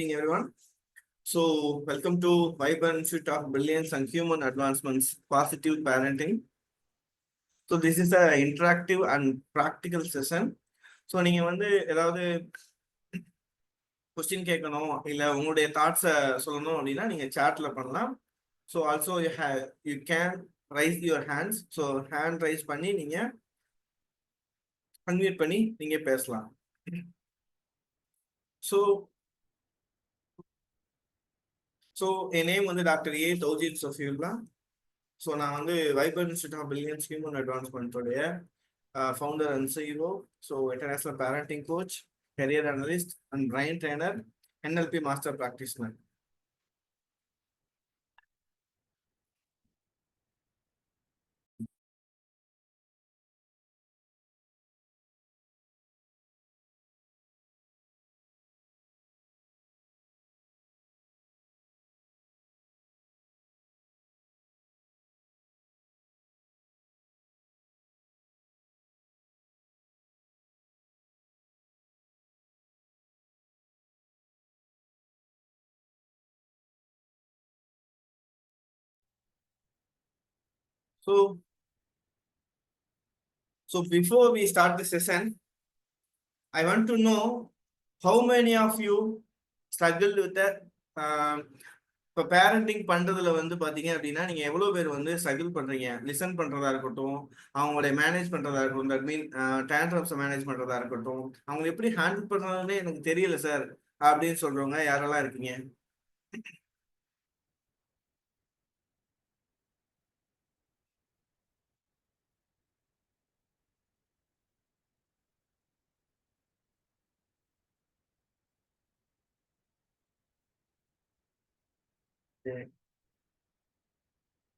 Morning, everyone. So, welcome to Vibrant Institute of Brilliance and Human Advancements, Positive Parenting. So, this is an interactive and practical session. So, நீங்க வந்து ஏதாவது question கேட்கணும் இல்ல உங்களுடைய தாட்ஸை சொல்லணும் அப்படின்னா நீங்க சாட்ல பண்ணலாம். So also you can raise your hands. So hand raise பண்ணி நீங்க அன்மியூட் பண்ணி நீங்க பேசலாம். ஸோ என் நேம் வந்து doctor A Thoujith Safiullah. So நான் வந்து vibrant institute of billions human அட்வான்ஸ்மெண்ட்டோடைய founder and CEO. So international parenting coach, career analyst and brain trainer, NLP master practitioner. So before we start the session, I want to know how many of you struggled with that. இப்போ parenting பண்றதுல வந்து பாத்தீங்க அப்படின்னா நீங்க எவ்வளவு பேர் வந்து struggle பண்றீங்க? லிசன் பண்றதா இருக்கட்டும், அவங்களுடைய மேனேஜ் பண்றதா இருக்கட்டும், தட் மீன் டேண்ட்ரம்ஸை மேனேஜ் பண்றதா இருக்கட்டும், அவங்க எப்படி ஹேண்டில் பண்றதுன்னு எனக்கு தெரியல சார் அப்படின்னு சொல்றவங்க யாரெல்லாம் இருக்கீங்க?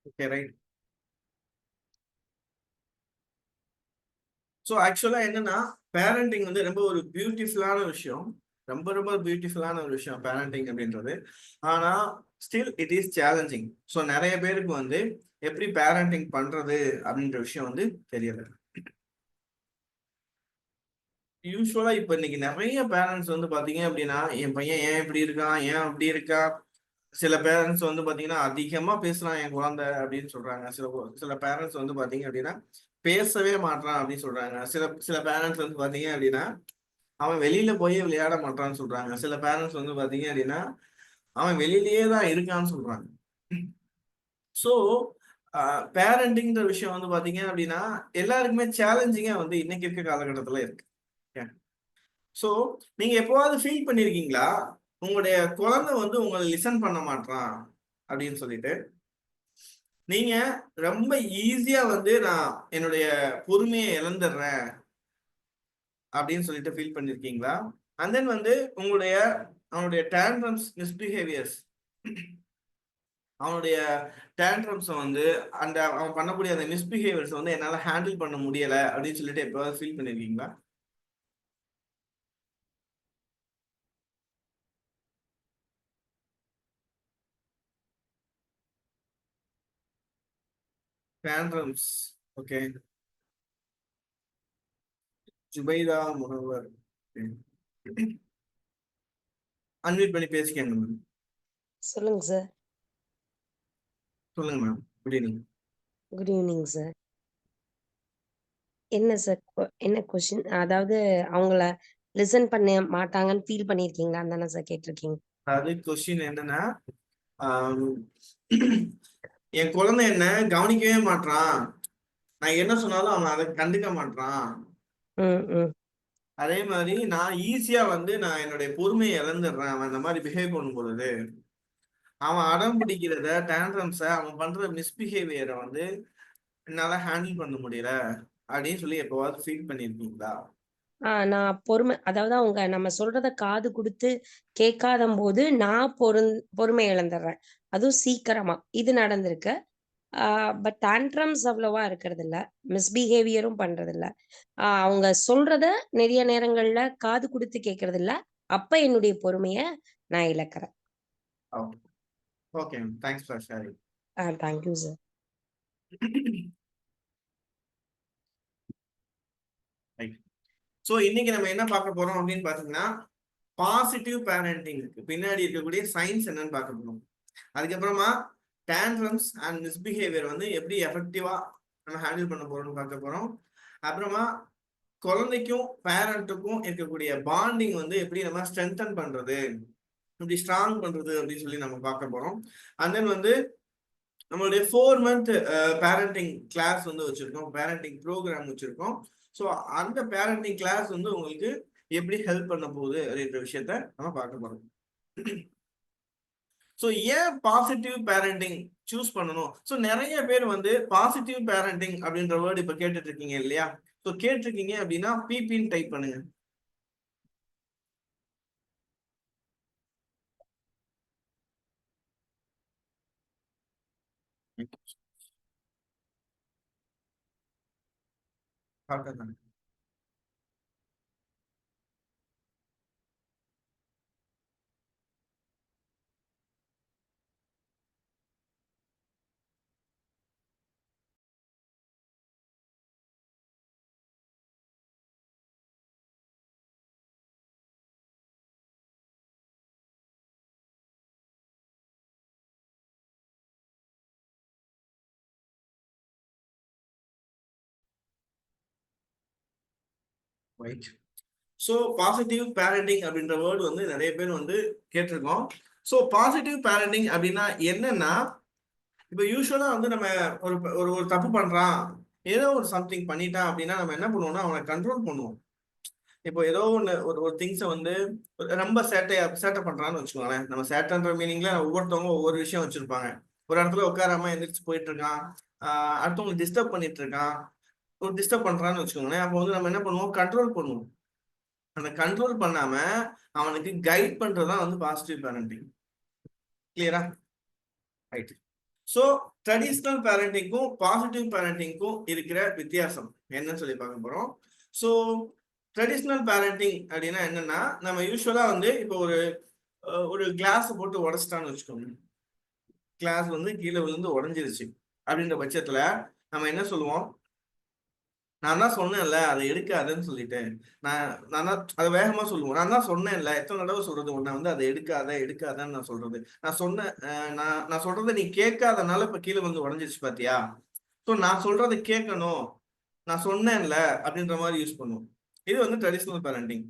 Okay, right. ஸோ ஆக்சுவலாக என்னன்னா, பேரண்டிங் வந்து ரொம்ப ஒரு பியூட்டிஃபுல்லான விஷயம். ரொம்ப ரொம்ப பியூட்டிஃபுல்லான ஒரு விஷயம் பேரண்டிங் அப்படின்றது. ஆனால் still it is challenging. So நிறைய பேருக்கு வந்து எப்படி பேரண்டிங் பண்றது அப்படின்ற விஷயம் வந்து தெரியல. யூஸ்வலா இப்போ இன்னைக்கு நிறைய பேரண்ட்ஸ் வந்து பாத்தீங்க அப்படின்னா, என் பையன் ஏன் இப்படி இருக்கான், ஏன் அப்படி இருக்கா. சில பேரண்ட்ஸ் வந்து பாத்தீங்கன்னா அதிகமா பேசுறான் என் குழந்தை அப்படின்னு சொல்றாங்க. சில பேரண்ட்ஸ் வந்து பாத்தீங்க அப்படின்னா பேசவே மாட்டான் அப்படின்னு சொல்றாங்க. சில சில பேரண்ட்ஸ் வந்து பாத்தீங்க அப்படின்னா அவன் வெளியில போய் விளையாட மாட்டான்னு சொல்றாங்க. சில பேரண்ட்ஸ் வந்து பாத்தீங்க அப்படின்னா அவன் வெளியிலேயே தான் இருக்கான்னு சொல்றாங்க. ஸோ பேரண்டிங்கிற விஷயம் வந்து பாத்தீங்க அப்படின்னா எல்லாருக்குமே சேலஞ்சிங்கா வந்து இன்னைக்கு இருக்க காலகட்டத்துல இருக்கு. ஸோ நீங்க எப்போவாவது ஃபீல் பண்ணிருக்கீங்களா, உங்களுடைய குழந்தை வந்து உங்களை லிசன் பண்ண மாட்டான் அப்படின்னு சொல்லிட்டு நீங்க ரொம்ப ஈஸியா வந்து நான் என்னுடைய பொறுமையை இழந்துடுறேன் அப்படின்னு சொல்லிட்டு ஃபீல் பண்ணிருக்கீங்களா? அண்ட் தென் வந்து அவனுடைய டேண்ட்ரம்ஸ், மிஸ்பிஹேவியர்ஸ், அவனுடைய டேண்ட்ரம்ஸ் வந்து அவன் பண்ணக்கூடிய அந்த மிஸ்பிஹேவியர்ஸ் வந்து என்னால ஹேண்டில் பண்ண முடியல அப்படின்னு சொல்லிட்டு எப்போவாது ஃபீல் பண்ணிருக்கீங்களா? Tantrums. Okay. Zubaida Munawar. Unmute பண்ணி பேசிக்கங்க மேம். சொல்லுங்க சார். சொல்லுங்க ma'am. Good evening. Good evening sir. என்ன சார் என்ன கொஸ்டின்? அதாவது அவங்கள லிசன் பண்ண மாட்டாங்கன்னு ஃபீல் பண்ணியிருக்கீங்களான்னு தானே சார் கேட்டிருக்கீங்க? அது கொஸ்டின் என்னன்னா, என் குழந்தை என்ன கவனிக்கவே மாட்டான், நான் என்ன சொன்னாலும் அவன் அதை கண்டுக்க மாட்டான். அதே மாதிரி நான் ஈஸியா வந்து நான் என்னுடைய பொறுமையை இழந்துடுறேன் அவன் இந்த மாதிரி பிஹேவ் பண்ணும் பொழுது. அவன் அடம் பிடிக்கிறத, டேண்ட்ரம்ஸை, அவன் பண்ற மிஸ்பிஹேவியரை வந்து என்னால ஹேண்டில் பண்ண முடியல அப்படின்னு சொல்லி எப்பவாவது ஃபீல் பண்ணிருக்கீங்களா? நான் அதாவது அவங்க நம்ம சொல்றத காது கொடுத்து கேட்காத போது நான் பொறுமை இழந்துடுறேன், அதுவும் சீக்கிரமா. இது நடந்திருக்கு. பட் டேண்ட்ரம்ஸ் அவ்வளவா இருக்கிறது இல்ல, மிஸ்பிஹேவியரும் பண்றது இல்ல. அவங்க சொல்றத நிறைய நேரங்கள்ல காது கொடுத்து கேட்கறது இல்ல. அப்ப என்னுடைய பொறுமைய நான் இழக்கிறேன். Okay, thanks for sharing. Thank you sir. So இன்னைக்கு நம்ம என்ன பார்க்க போறோம் அப்படின்னு பாத்தீங்கன்னா, பாசிட்டிவ் பேரண்டிங்க்கு பின்னாடி இருக்கக்கூடிய சயின்ஸ் என்னன்னு பார்க்க போறோம். அதுக்கப்புறமா டேண்ட்ரம்ஸ் அண்ட் மிஸ்பிஹேவியர் வந்து எப்படி எஃபெக்டிவா நம்ம ஹேண்டில் பண்ண போறோம்னு பார்க்க போறோம். அப்புறமா குழந்தைக்கும் பேரண்ட்டுக்கும் இருக்கக்கூடிய பாண்டிங் வந்து எப்படி நம்ம ஸ்ட்ரென்தன் பண்றது, எப்படி ஸ்ட்ராங் பண்றது அப்படின்னு சொல்லி நம்ம பார்க்க போறோம். அண்ட் தென் வந்து நம்மளுடைய 4 month பேரண்டிங் கிளாஸ் வந்து வச்சிருக்கோம், பேரண்டிங் ப்ரோக்ராம் வச்சிருக்கோம். ஸோ அந்த பேரண்டிங் கிளாஸ் வந்து உங்களுக்கு எப்படி ஹெல்ப் பண்ண போகுது அப்படின்ற விஷயத்த நம்ம பார்க்க போறோம். ஸோ ஏன் பாசிட்டிவ் பேரண்டிங் சூஸ் பண்ணணும்? ஸோ நிறைய பேர் வந்து பாசிட்டிவ் பேரண்டிங் அப்படின்ற வேர்டு இப்போ கேட்டுட்டு இருக்கீங்க இல்லையா? ஸோ கேட்டிருக்கீங்க அப்படின்னா பிபின்னு டைப் பண்ணுங்க. பார்க்கலாம். ரைட். ஸோ பாசிட்டிவ் பேரண்டிங் அப்படின்ற வேர்டு வந்து நிறைய பேர் வந்து கேட்டிருக்கோம். ஸோ பாசிட்டிவ் பேரண்டிங் அப்படின்னா என்னன்னா, இப்போ யூஸ்வலா வந்து நம்ம ஒரு ஒரு ஒரு தப்பு பண்றான், ஏதோ ஒரு சம்திங் பண்ணிட்டான் அப்படின்னா நம்ம என்ன பண்ணுவோம்னா அவனை கண்ட்ரோல் பண்ணுவோம். இப்போ ஏதோ ஒன்று ஒரு ஒரு திங்ஸை வந்து ரொம்ப சேட்டை பண்றான்னு வச்சுக்கோங்களேன். நம்ம சேட்டைன்ற மீனிங்ல ஒவ்வொருத்தவங்க ஒவ்வொரு விஷயம் வச்சிருப்பாங்க. ஒரு இடத்துல உட்காராம எந்திரிச்சு போயிட்டு இருக்கான், அடுத்தவங்களை டிஸ்டர்ப் பண்ணிட்டு இருக்கான், ஒரு டிஸ்டர்ப் பண்றான்னு வச்சுக்கோங்களேன். அப்போ வந்து நம்ம என்ன பண்ணுவோம், கண்ட்ரோல் பண்ணுவோம். அந்த கண்ட்ரோல் பண்ணாம அவனுக்கு கைட் பண்றதுதான் வந்து பாசிட்டிவ் பேரண்டிங். கிளியரா? ரைட். ஸோ ட்ரெடிஷ்னல் பேரண்டிங்க்கும் பாசிட்டிவ் பேரண்டிங்க்கும் இருக்கிற வித்தியாசம் என்னன்னு சொல்லி பார்க்க போறோம். ஸோ ட்ரெடிஷ்னல் பேரண்டிங் அப்படின்னா என்னன்னா, நம்ம யூஸ்வலா வந்து இப்போ ஒரு கிளாஸ் போட்டு உடச்சிட்டான்னு வச்சுக்கோங்க. கிளாஸ் வந்து கீழே விழுந்து உடஞ்சிருச்சு அப்படின்ற பட்சத்துல நம்ம என்ன சொல்லுவோம், நான் தான் சொன்னேன்ல அதை எடுக்காதன்னு சொல்லிட்டேன். நான் தான் அதை வேகமா சொல்லுவோம். நான் தான் சொன்னேன்ல, எத்தனை தடவை சொல்றது உன்னை வந்து அதை எடுக்காதன்னு நான் சொல்றது. நான் சொன்னேன், நான் சொல்றதை நீ கேட்காதனால இப்ப கீழே வந்து உடஞ்சிருச்சு பாத்தியா? ஸோ நான் சொல்றதை கேட்கணும், நான் சொன்னேன்ல அப்படின்ற மாதிரி யூஸ் பண்ணுவோம். இது வந்து ட்ரெடிஷ்னல் பேரண்டிங்.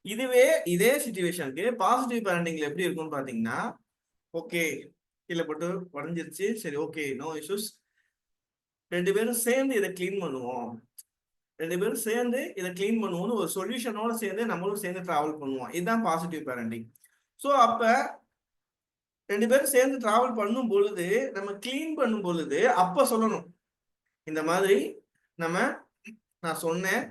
இதுவே இதே சிச்சுவேஷனுக்கு பாசிட்டிவ் பேரண்டிங்ல எப்படி இருக்கும்னு பாத்தீங்கன்னா, ஓகே கீழே போட்டு உடஞ்சிருச்சு, சரி ஓகே நோ இஷ்யூஸ், ரெண்டு பேரும் சேர்ந்து இதை கிளீன் பண்ணுவோம், ரெண்டு பேரும் சேர்ந்து இதை கிளீன் பண்ணுவோம்னு ஒரு சொல்யூஷனோட சேர்ந்து நம்மளும் சேர்ந்து டிராவல் பண்ணுவோம். இதுதான் பாசிட்டிவ் பேரண்டிங். ஸோ அப்ப ரெண்டு பேரும் சேர்ந்து டிராவல் பண்ணும் பொழுது, நம்ம கிளீன் பண்ணும் பொழுது அப்ப சொல்லணும், இந்த மாதிரி நம்ம நான் சொன்னேன்,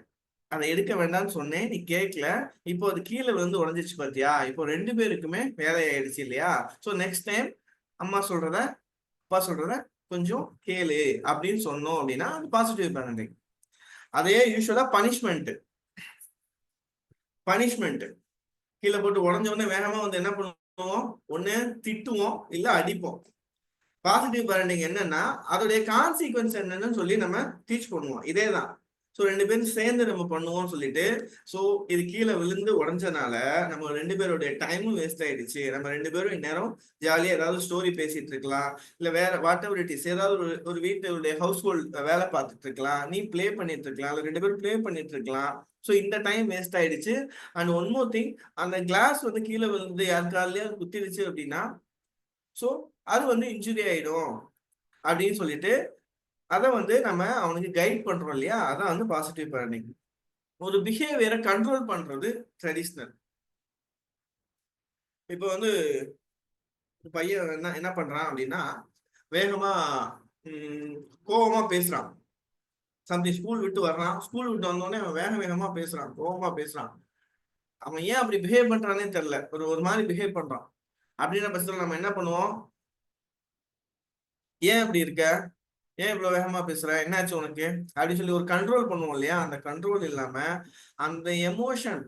அதை எடுக்க வேண்டாம்னு சொன்னேன், நீ கேட்கல, இப்போ அது கீழே விழுந்து உடஞ்சிச்சு பாத்தியா, இப்போ ரெண்டு பேருக்குமே வேலை ஆயிடுச்சு இல்லையா? ஸோ நெக்ஸ்ட் டைம் அம்மா சொல்றத அப்பா சொல்றத கொஞ்சம் கேளு அப்படின்னு சொன்னோம் அப்படின்னா அது பாசிட்டிவ் பேரண்டிங். அதே யூஸ்வலா பனிஷ்மெண்ட் கீழே போட்டு உடஞ்ச உடனே வேகமா வந்து என்ன பண்ணுவோம், ஒண்ணு திட்டுவோம் இல்ல அடிப்போம். பாசிட்டிவ் பேரண்டிங் என்னன்னா அதோடைய கான்சிக்வன்ஸ் என்னன்னு சொல்லி நம்ம டீச் பண்ணுவோம். இதேதான். ஸோ ரெண்டு பேரும் சேர்ந்து நம்ம பண்ணுவோம்னு சொல்லிட்டு, ஸோ இது கீழே விழுந்து உடஞ்சனால நம்ம ரெண்டு பேருடைய டைமும் வேஸ்ட் ஆயிடுச்சு. நம்ம ரெண்டு பேரும் இந்நேரம் ஜாலியா ஏதாவது ஸ்டோரி பேசிட்டு இருக்கலாம், இல்ல வேற வாட் எவர் இட் இஸ், ஏதாவது ஒரு வீட்டுடைய ஹவுஸ் ஹோல்ட் வேலை பார்த்துட்டு இருக்கலாம், நீ பிளே பண்ணிட்டு இருக்கலாம், இல்ல ரெண்டு பேரும் பிளே பண்ணிட்டு இருக்கலாம். ஸோ இந்த டைம் வேஸ்ட் ஆயிடுச்சு. அண்ட் ஒன் மோர் திங், அந்த கிளாஸ் வந்து கீழே விழுந்து யார் காலையாவது குத்திடுச்சு அப்படின்னா, ஸோ அது வந்து இன்ஜுரி ஆயிடும் அப்படின்னு சொல்லிட்டு அதை வந்து நம்ம அவனுக்கு கைட் பண்றோம் இல்லையா? அதான் வந்து பாசிட்டிவ் பேரண்டிங். ஒரு பிஹேவியரை கண்ட்ரோல் பண்றது ட்ரெடிஷ்னல். இப்போ வந்து பையன் என்ன என்ன பண்றான் அப்படின்னா, வேகமா கோவமா பேசுறான். சம்திங் ஸ்கூல் விட்டு வர்றான், ஸ்கூல் விட்டு வந்தோடனே அவன் வேகமா பேசுறான், கோவமா பேசுறான். அவன் ஏன் அப்படி பிஹேவ் பண்றானே தெரியல, ஒரு ஒரு மாதிரி பிஹேவ் பண்றான். அப்படின்ற பட்சத்துல நம்ம என்ன பண்ணுவோம், ஏன் இப்படி இருக்க, ஏன் இவ்வளவு வேகமா பேசுற, என்னாச்சு உனக்கு அப்படின்னு சொல்லி ஒரு கண்ட்ரோல் பண்ணுவோம் இல்லையா? அந்த கண்ட்ரோல் இல்லாம அந்த எமோஷன்,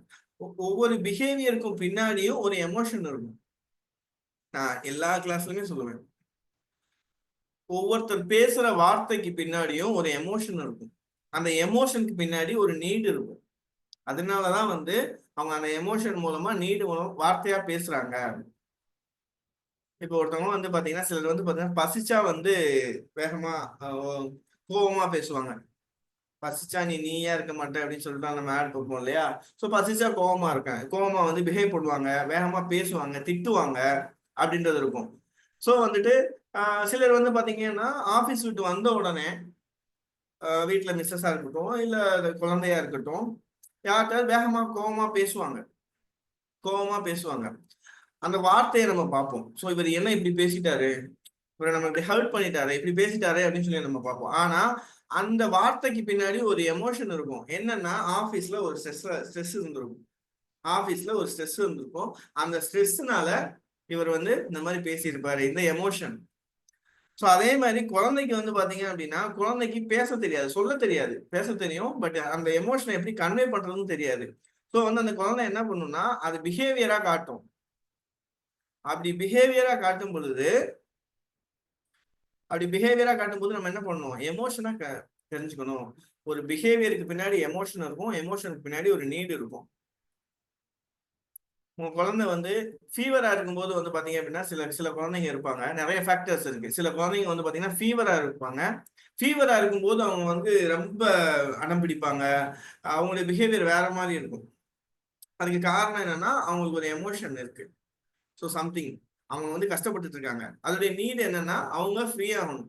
ஒவ்வொரு பிஹேவியருக்கும் பின்னாடியும் ஒரு எமோஷன் இருக்கும். நான் எல்லா கிளாஸ்லயுமே சொல்லுவேன், ஒவ்வொருத்தர் பேசுற வார்த்தைக்கு பின்னாடியும் ஒரு எமோஷன் இருக்கும். அந்த எமோஷனுக்கு பின்னாடி ஒரு நீட் இருக்கும். அதனாலதான் வந்து அவங்க அந்த எமோஷன் மூலமா நீடு மூலம் வார்த்தையா பேசுறாங்க. இப்போ ஒருத்தவங்க வந்து பாத்தீங்கன்னா சிலர் வந்து பாத்தீங்கன்னா பசிச்சா வந்து வேகமா கோபமா பேசுவாங்க. பசிச்சா நீயா இருக்க மாட்டே அப்படின்னு சொல்லிட்டு நம்ம ஆட் பார்ப்போம் இல்லையா? ஸோ பசிச்சா கோவமா இருக்கேன், கோவமா வந்து பிஹேவ் பண்ணுவாங்க, வேகமா பேசுவாங்க, திட்டுவாங்க அப்படின்றது இருக்கும். ஸோ வந்துட்டு சிலர் வந்து பாத்தீங்கன்னா ஆபீஸ் விட்டு வந்த உடனே வீட்டுல மிஸ்ஸஸா இருக்கட்டும் இல்ல குழந்தையா இருக்கட்டும், யார்கிட்ட வேகமா கோவமா பேசுவாங்க, கோவமா பேசுவாங்க. அந்த வார்த்தையை நம்ம பார்ப்போம். ஸோ இவர் என்ன இப்படி பேசிட்டாரு, இவரை நம்ம இப்படி ஹர்ட் பண்ணிட்டாரு, இப்படி பேசிட்டாரு அப்படின்னு சொல்லி நம்ம பார்ப்போம். ஆனா அந்த வார்த்தைக்கு பின்னாடி ஒரு எமோஷன் இருக்கும். என்னன்னா ஆபீஸ்ல ஒரு ஸ்ட்ரெஸ் இருந்திருக்கும். ஆபீஸ்ல ஒரு ஸ்ட்ரெஸ் இருந்திருக்கும். அந்த ஸ்ட்ரெஸ்னால இவர் வந்து இந்த மாதிரி பேசியிருப்பாரு, இந்த எமோஷன். ஸோ அதே மாதிரி குழந்தைக்கு வந்து பாத்தீங்க அப்படின்னா குழந்தைக்கு பேச தெரியாது, சொல்ல தெரியாது, பேச தெரியும் பட் அந்த எமோஷனை எப்படி கன்வே பண்றதுன்னு தெரியாது. ஸோ வந்து அந்த குழந்தை என்ன பண்ணும்னா அது பிஹேவியரா காட்டும். அப்படி பிஹேவியரா காட்டும் பொழுது நம்ம என்ன பண்ணணும், எமோஷனா தெரிஞ்சுக்கணும். ஒரு பிஹேவியருக்கு பின்னாடி எமோஷன் இருக்கும், எமோஷனுக்கு பின்னாடி ஒரு நீடு இருக்கும். உங்க குழந்தை வந்து ஃபீவரா இருக்கும்போது வந்து பாத்தீங்க அப்படின்னா சில குழந்தைங்க இருப்பாங்க, நிறைய ஃபேக்டர்ஸ் இருக்கு. சில குழந்தைங்க வந்து பாத்தீங்கன்னா ஃபீவரா இருப்பாங்க. ஃபீவரா இருக்கும்போது அவங்க வந்து ரொம்ப அடம் பிடிப்பாங்க, அவங்களுடைய பிஹேவியர் வேற மாதிரி இருக்கும். அதுக்கு காரணம் என்னன்னா அவங்களுக்கு ஒரு எமோஷன் இருக்கு. ஸோ சம்திங் அவங்க வந்து கஷ்டப்பட்டுட்டு இருக்காங்க. அதோடைய நீட் என்னன்னா அவங்க ஃப்ரீ ஆகணும்,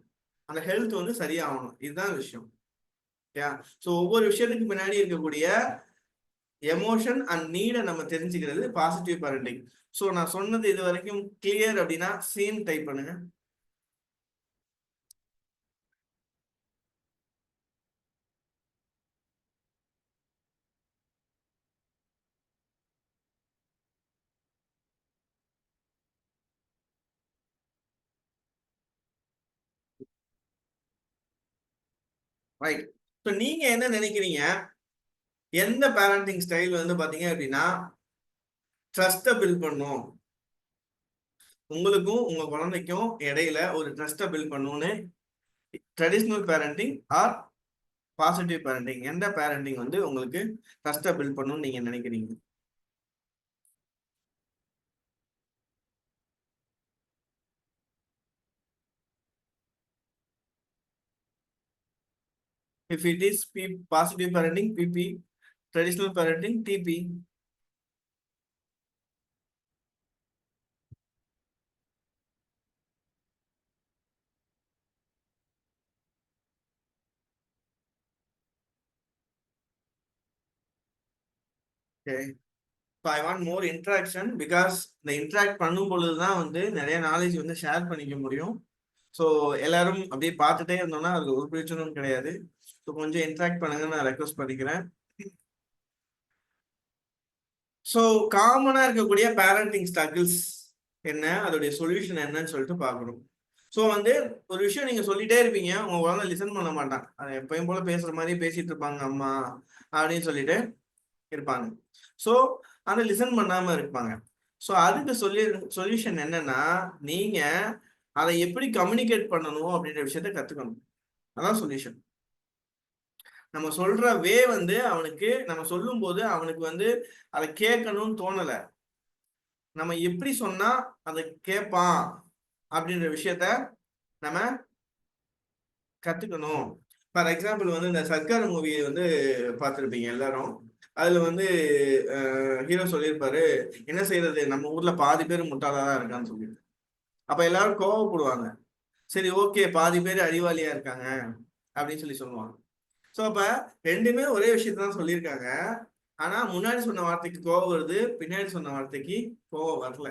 அந்த ஹெல்த் வந்து சரியாகணும். இதுதான் விஷயம். ஸோ ஒவ்வொரு விஷயத்துக்கு பின்னாடி இருக்கக்கூடிய எமோஷன் அண்ட் நீடை நம்ம தெரிஞ்சுக்கிறது பாசிட்டிவ் பேரண்டிங். ஸோ நான் சொன்னது இது வரைக்கும் கிளியர் அப்படின்னா சீன் டைப் பண்ணுங்க. ரைட். ஸோ நீங்க என்ன நினைக்கிறீங்க, எந்த பேரண்டிங் ஸ்டைல் வந்து பாத்தீங்க அப்படின்னா ட்ரஸ்ட்டை பில்ட் பண்ணும், உங்களுக்கும் உங்க குழந்தைக்கும் இடையில ஒரு ட்ரஸ்ட்டை பில்ட் பண்ணும்னு? Traditional parenting or positive parenting, எந்த பேரண்டிங் வந்து உங்களுக்கு ட்ரஸ்ட்டை பில்ட் பண்ணணும்னு நீங்க நினைக்கிறீங்க? If it is positive parenting, PP. Traditional parenting, TP. Okay. So I want more interaction because the interact பண்ணும் பொழுதுதான் வந்து நிறைய நாலேஜ் வந்து ஷேர் பண்ணிக்க முடியும். ஸோ எல்லாரும் அப்படியே பார்த்துட்டே இருந்தோம்னா அது ஒரு பிரச்சனையும் கிடையாது. ஸோ கொஞ்சம் இன்ட்ராக்ட் பண்ணுங்க, நான் ரெக்வஸ்ட் பண்ணிக்கிறேன். ஸோ காமனா இருக்கக்கூடிய பேரண்டிங் ஸ்ட்ரகிள்ஸ் என்ன, அதோடைய சொல்யூஷன் என்னன்னு சொல்லிட்டு பார்க்கணும். ஸோ வந்து ஒரு விஷயம் நீங்க சொல்லிட்டே இருப்பீங்க, உங்க குழந்தை லிசன் பண்ண மாட்டான், அது எப்பயும் போல பேசுற மாதிரி பேசிட்டு இருப்பாங்க அம்மா அப்படின்னு சொல்லிட்டு இருப்பாங்க. ஸோ அந்த லிசன் பண்ணாம இருப்பாங்க. ஸோ அதுக்கு சொல்யூஷன் என்னன்னா நீங்க அதை எப்படி கம்யூனிகேட் பண்ணணும் அப்படின்ற விஷயத்த கத்துக்கணும். அதான் சொல்யூஷன். நம்ம சொல்ற வே வந்து அவனுக்கு நம்ம சொல்லும் போது அவனுக்கு வந்து அதை கேட்கணும்னு தோணல, நம்ம எப்படி சொன்னா அதை கேட்பான் அப்படின்ற விஷயத்த நம்ம கத்துக்கணும். ஃபார் எக்ஸாம்பிள் வந்து இந்த சர்க்கார் மூவியை வந்து பார்த்துருப்பீங்க எல்லாரும். அதுல வந்து ஹீரோ சொல்லியிருப்பாரு, என்ன செய்யறது நம்ம ஊர்ல பாதி பேர் முட்டாளாதான் இருக்கான்னு சொல்லிட்டு. அப்ப எல்லாரும் கோவப்படுவாங்க, சரி ஓகே பாதி பேர் அறிவாளியா இருக்காங்க அப்படின்னு சொல்லி சொல்லுவாங்க. ஸோ அப்ப ரெண்டுமே ஒரே விஷயத்தான் சொல்லியிருக்காங்க, ஆனா முன்னாடி சொன்ன வார்த்தைக்கு கோவம் வருது, பின்னாடி சொன்ன வார்த்தைக்கு கோவம் வரல.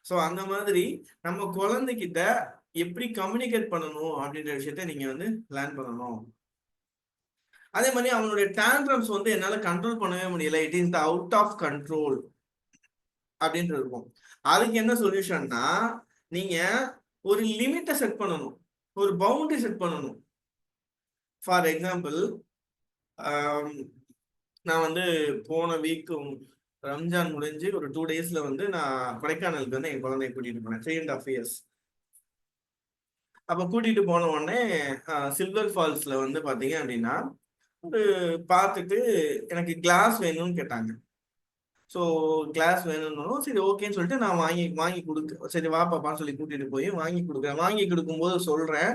ஸோ அந்த மாதிரி நம்ம குழந்தைகிட்ட எப்படி கம்யூனிகேட் பண்ணணும் அப்படின்ற விஷயத்த நீங்க வந்து லேர்ன் பண்ணணும். அதே மாதிரி அவனுடைய டேண்ட்ரம்ஸ் வந்து என்னால கண்ட்ரோல் பண்ணவே முடியல, it is the out of control அப்படின்ட்டு இருக்கும். அதுக்கு என்ன சொல்யூஷன்னா நீங்க ஒரு லிமிட்டை செட் பண்ணணும், ஒரு பவுண்டரி செட் பண்ணணும். ஃபார் எக்ஸாம்பிள் நான் வந்து போன வீக் ரம்ஜான் முடிஞ்சு ஒரு 2 daysல வந்து நான் கொடைக்கானலுக்கு வந்து என் குழந்தைய கூட்டிட்டு போனேன், 3.5 years. அப்ப கூட்டிட்டு போன உடனே சில்வர் ஃபால்ஸ்ல வந்து பாத்தீங்க அப்படின்னா ஒரு பார்த்துட்டு எனக்கு கிளாஸ் வேணும்னு கேட்டாங்க. ஸோ கிளாஸ் வேணும்னாலும் சரி ஓகேன்னு சொல்லிட்டு நான் வாங்கி கொடுக்க, சரி வா பாப்பான்னு சொல்லி கூட்டிட்டு போய் வாங்கி கொடுக்குறேன். வாங்கி கொடுக்கும்போது சொல்றேன்,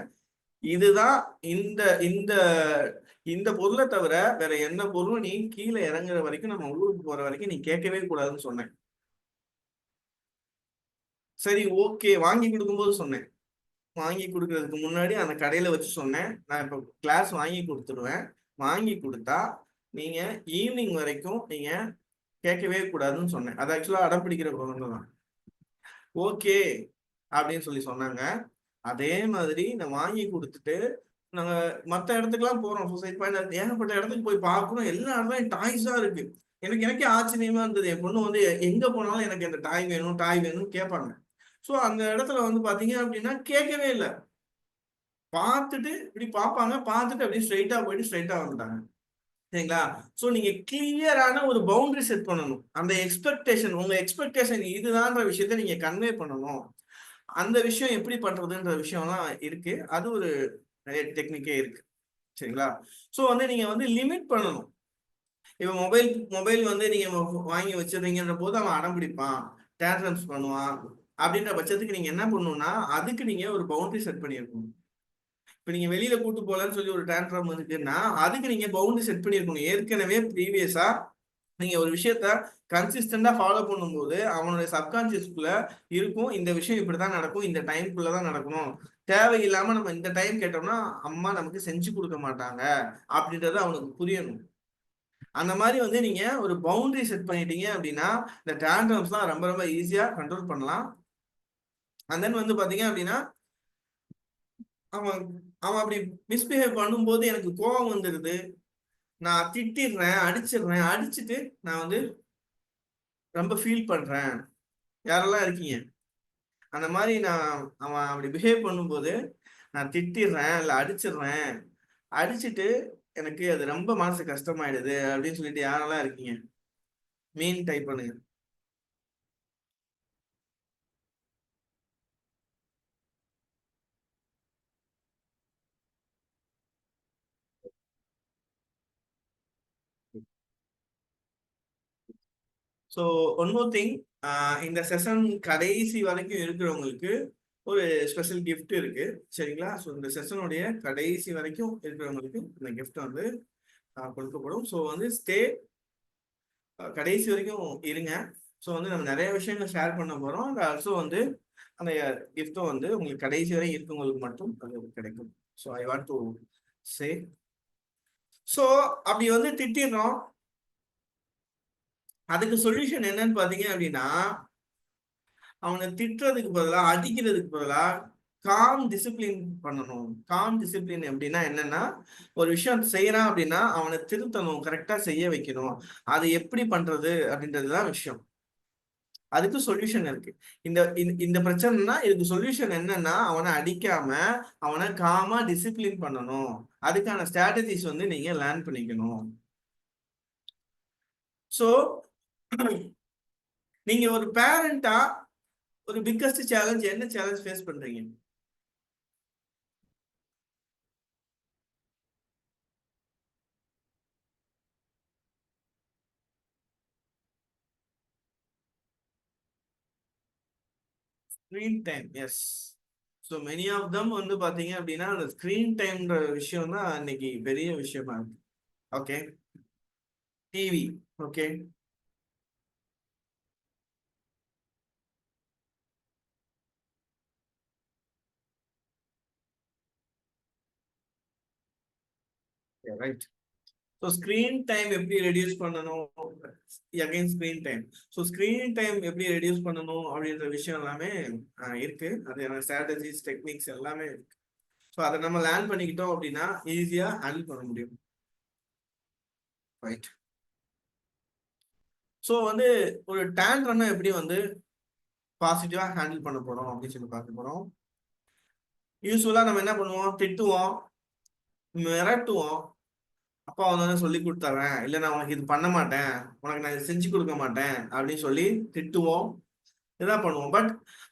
இதுதான் இந்த இந்த இந்த பொருளை தவிர வேற என்ன பொருளும் நீ கீழே இறங்குற வரைக்கும், நம்ம ஊருக்கு போற வரைக்கும் நீ கேட்கவே கூடாதுன்னு சொன்னேன். சரி ஓகே வாங்கி கொடுக்கும்போது சொன்னேன். வாங்கி கொடுக்கறதுக்கு முன்னாடி அந்த கடையில வச்சு சொன்னேன், நான் இப்போ கிளாஸ் வாங்கி கொடுத்துருவேன். வாங்கி கொடுத்தா நீங்க ஈவினிங் வரைக்கும் நீங்க கேட்கவே கூடாதுன்னு சொன்னேன். அது ஆக்சுவலா அடம் பிடிக்கிற குழந்தை தான். ஓகே அப்படின்னு சொல்லி சொன்னாங்க. அதே மாதிரி நான் வாங்கி கொடுத்துட்டு நாங்க மத்த இடத்துக்குலாம் போறோம். சூசைட் பாயிண்ட் ஏகப்பட்ட இடத்துக்கு போய் பார்க்கணும். எல்லா இடத்துலயும் டாய்ஸா இருக்கு. எனக்கே ஆச்சரியமா இருந்தது. என் பொண்ணு வந்து எங்க போனாலும் எனக்கு இந்த டாய் வேணும் டாய் வேணும்னு கேட்பாங்க. ஸோ அந்த இடத்துல வந்து பாத்தீங்க அப்படின்னா கேட்கவே இல்லை. பார்த்துட்டு இப்படி பார்ப்பாங்க, பார்த்துட்டு அப்படியே ஸ்ட்ரைட்டா போயிட்டு ஸ்ட்ரைட்டா வந்துட்டாங்க. சரிங்களா? ஸோ நீங்க கிளியரான ஒரு பவுண்டரி செட் பண்ணணும். அந்த எக்ஸ்பெக்டேஷன், உங்க எக்ஸ்பெக்டேஷன் இதுதான்ற விஷயத்த நீங்க கன்வே பண்ணணும். அந்த விஷயம் எப்படி பண்றதுன்ற விஷயம்லாம் இருக்கு. அது ஒரு நிறைய டெக்னிக்கே இருக்கு. சரிங்களா? ஸோ வந்து நீங்க வந்து லிமிட் பண்ணணும். இப்ப மொபைல் வந்து நீங்க வாங்கி வச்சிருந்தீங்கன்ற போது அவன் அடம் பிடிப்பான், டேண்ட்ரம்ஸ் பண்ணுவான். அப்படின்ற பட்சத்துக்கு நீங்க என்ன பண்ணணும்னா, அதுக்கு நீங்க ஒரு பவுண்டரி செட் பண்ணியிருக்கணும். இப்ப நீங்க வெளியில கூட்டு போலன்னு சொல்லி ஒரு டேண்ட்ரம் இருக்குன்னா, அதுக்கு நீங்க பவுண்டரி செட் பண்ணியிருக்கணும். ஏற்கனவே ப்ரீவியஸா நீங்க ஒரு விஷயத்த கன்சிஸ்டண்டா ஃபாலோ பண்ணும்போது அவனுடைய சப்கான்சியஸ்குள்ள இருக்கும், இந்த விஷயம் இப்படிதான் நடக்கும், இந்த டைம்குள்ளதான் நடக்கணும். தேவையில்லாம நம்ம இந்த டைம் கேட்டோம்னா அம்மா நமக்கு செஞ்சு கொடுக்க மாட்டாங்க அப்படின்றது அவனுக்கு புரியணும். அந்த மாதிரி வந்து நீங்க ஒரு பவுண்டரி செட் பண்ணிட்டீங்க அப்படின்னா இந்த டேண்ட்ரம்ஸ்லாம் ரொம்ப ரொம்ப ஈஸியா கண்ட்ரோல் பண்ணலாம். அண்ட் தென் வந்து பாத்தீங்க அப்படின்னா அவன் அவன் அப்படி மிஸ்பிஹேவ் பண்ணும்போது எனக்கு கோபம் வந்துடுது. நான் திட்டிடுறேன், அடிச்சிடுறேன். அடிச்சுட்டு நான் வந்து ரொம்ப ஃபீல் பண்றேன். யாரெல்லாம் இருக்கீங்க? அந்த மாதிரி அவன் அப்படி பிஹேவ் பண்ணும்போது நான் திட்டிடுறேன், இல்லை அடிச்சிடுறேன். அடிச்சுட்டு எனக்கு அது ரொம்ப மனசு கஷ்டமாயிடுது அப்படின்னு சொல்லிட்டு யாரெல்லாம் இருக்கீங்க? மீன் டைப் பண்ணுங்க. ஸோ ஒன் மோர் திங், இந்த செஷன் கடைசி வரைக்கும் இருக்கிறவங்களுக்கு ஒரு ஸ்பெஷல் கிஃப்ட் இருக்கு. சரிங்களா? ஸோ இந்த செஷனுடைய கடைசி வரைக்கும் இருக்கிறவங்களுக்கு இந்த கிஃப்ட் வந்து கொடுக்கப்படும். ஸோ வந்து கடைசி வரைக்கும் இருங்க. ஸோ வந்து நம்ம நிறைய விஷயங்கள் ஷேர் பண்ண போறோம். அண்ட் ஆல்சோ வந்து அந்த கிஃப்ட்டும் வந்து உங்களுக்கு கடைசி வரை இருக்கவங்களுக்கு மட்டும் அது கிடைக்கும். So I want to say, so அப்படி வந்து திட்டிடுறோம். அதுக்கு சொல்யூஷன் என்னன்னு பாத்தீங்க அப்படின்னா, அவனை திட்டுறதுக்கு பதிலா அடிக்கிறதுக்கு பதிலா காம் டிசிப்ளின் பண்ணணும். காம் டிசிப்ளின் எப்படின்னா என்னன்னா, ஒரு விஷயம் செய்யறான் அப்படின்னா அவனை திருத்தணும், கரெக்டா செய்ய வைக்கணும். அது எப்படி பண்றது அப்படின்றதுதான் விஷயம். அதுக்கு சொல்யூஷன் இருக்கு. இந்த இந்த பிரச்சனைனா இதுக்கு சொல்யூஷன் என்னன்னா, அவனை அடிக்காம அவனை காமா டிசிப்ளின் பண்ணணும். அதுக்கான ஸ்ட்ராட்டஜிஸ் வந்து நீங்க லேர்ன் பண்ணிக்கணும். சோ நீங்க ஒரு பேரண்டா ஒரு பிக்கஸ்ட் சேலஞ்ச் என்ன சேலஞ்ச் ஃபேஸ் பண்றீங்க? Screen time. Yes. So many of them வந்து பாத்தீங்க அப்படின்னா அந்த ஸ்கிரீன் டைம்ன்ற விஷயம் தான் இன்னைக்கு பெரிய விஷயமா இருக்கு. Okay, TV. Okay, right. So screen time எப்படி ரெடியூஸ் பண்ணணும்? Again screen time. So screen time எப்படி ரெடியூஸ் பண்ணணும் அப்படின்ற விஷயம் எல்லாமே இருக்கு. அது ஸ்ட்ராட்டஜிஸ் டெக்னிக்ஸ் எல்லாமே இருக்கு. ஸோ அதை நம்ம லேர்ன் பண்ணிக்கிட்டோம் அப்படின்னா ஈஸியா ஹேண்டில் பண்ண முடியும். ரைட். ஸோ வந்து ஒரு டேண்ட்ரம்னா எப்படி வந்து பாசிட்டிவா ஹேண்டில் பண்ண போறோம் அப்படின்னு சொல்லி பார்க்க போறோம். யூஸ்வலா நம்ம என்ன பண்ணுவோம்? திட்டுவோம், மிரட்டுவோம். அப்பா வந்து சொல்லி கொடுத்துறேன், இல்லை நான் உனக்கு இது பண்ண மாட்டேன், உனக்கு நான் இது செஞ்சு கொடுக்க மாட்டேன் அப்படின்னு சொல்லி திட்டுவோம், இதான் பண்ணுவோம். பட்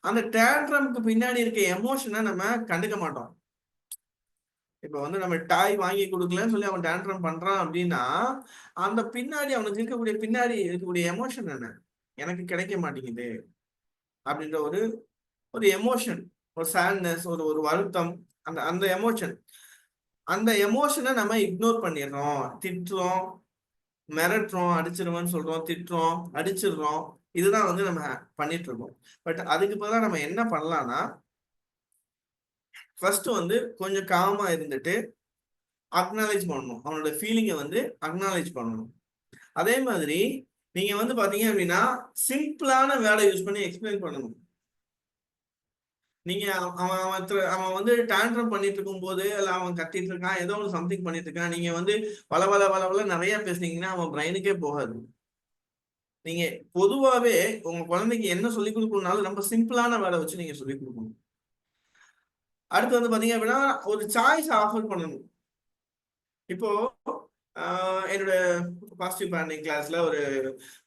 அந்த டேண்ட்ரம்க்கு பின்னாடி இருக்க எமோஷனை நம்ம கண்டுக்க மாட்டோம். இப்ப வந்து நம்ம டாய் வாங்கி கொடுக்கலன்னு சொல்லி அவன் டேண்ட்ரம் பண்றான் அப்படின்னா, அந்த பின்னாடி அவனுக்கு பின்னாடி இருக்கக்கூடிய எமோஷன் என்ன? எனக்கு கிடைக்க மாட்டேங்குது அப்படின்ற ஒரு ஒரு எமோஷன், ஒரு சேட்னஸ், ஒரு ஒரு வருத்தம், அந்த அந்த எமோஷன். அந்த எமோஷனை நம்ம இக்னோர் பண்ணிடுறோம், திட்டுறோம், மிரட்டுறோம், அடிச்சிருவேன்னு சொல்றோம், திட்டுறோம், அடிச்சிடுறோம். இதுதான் வந்து நம்ம பண்ணிட்டு இருக்கோம். பட் அதுக்கு பதிலா நம்ம என்ன பண்ணலாம்னா, ஃபர்ஸ்ட் வந்து கொஞ்சம் காமா இருந்துட்டு அக்னாலேஜ் பண்ணணும். அவனோட ஃபீலிங்கை வந்து அக்னாலேஜ் பண்ணணும். அதே மாதிரி நீங்க வந்து பாத்தீங்க அப்படின்னா சிம்பிளான வேர்டை யூஸ் பண்ணி எக்ஸ்பிளைன் பண்ணணும். நீங்க அவன் வந்து டேண்ட்ரம் பண்ணிட்டு இருக்கும் போது, இல்ல அவன் கத்திட்டு இருக்கான், ஏதோ ஒன்று சம்திங் பண்ணிட்டு இருக்கான், நீங்க வந்து வள நிறைய பேசுனீங்கன்னா அவன் பிரெயினுக்கே போகாது. நீங்க பொதுவாவே உங்க குழந்தைக்கு என்ன சொல்லிக் கொடுக்கணும்னாலும் ரொம்ப சிம்பிளான வேர்டை வச்சு நீங்க சொல்லிக் கொடுக்கணும். அடுத்து வந்து பாத்தீங்க அப்படின்னா ஒரு சாய்ஸ் ஆஃபர் பண்ணணும். இப்போ என்னோட பாசிட்டிவ் பேரண்டிங் கிளாஸ்ல ஒரு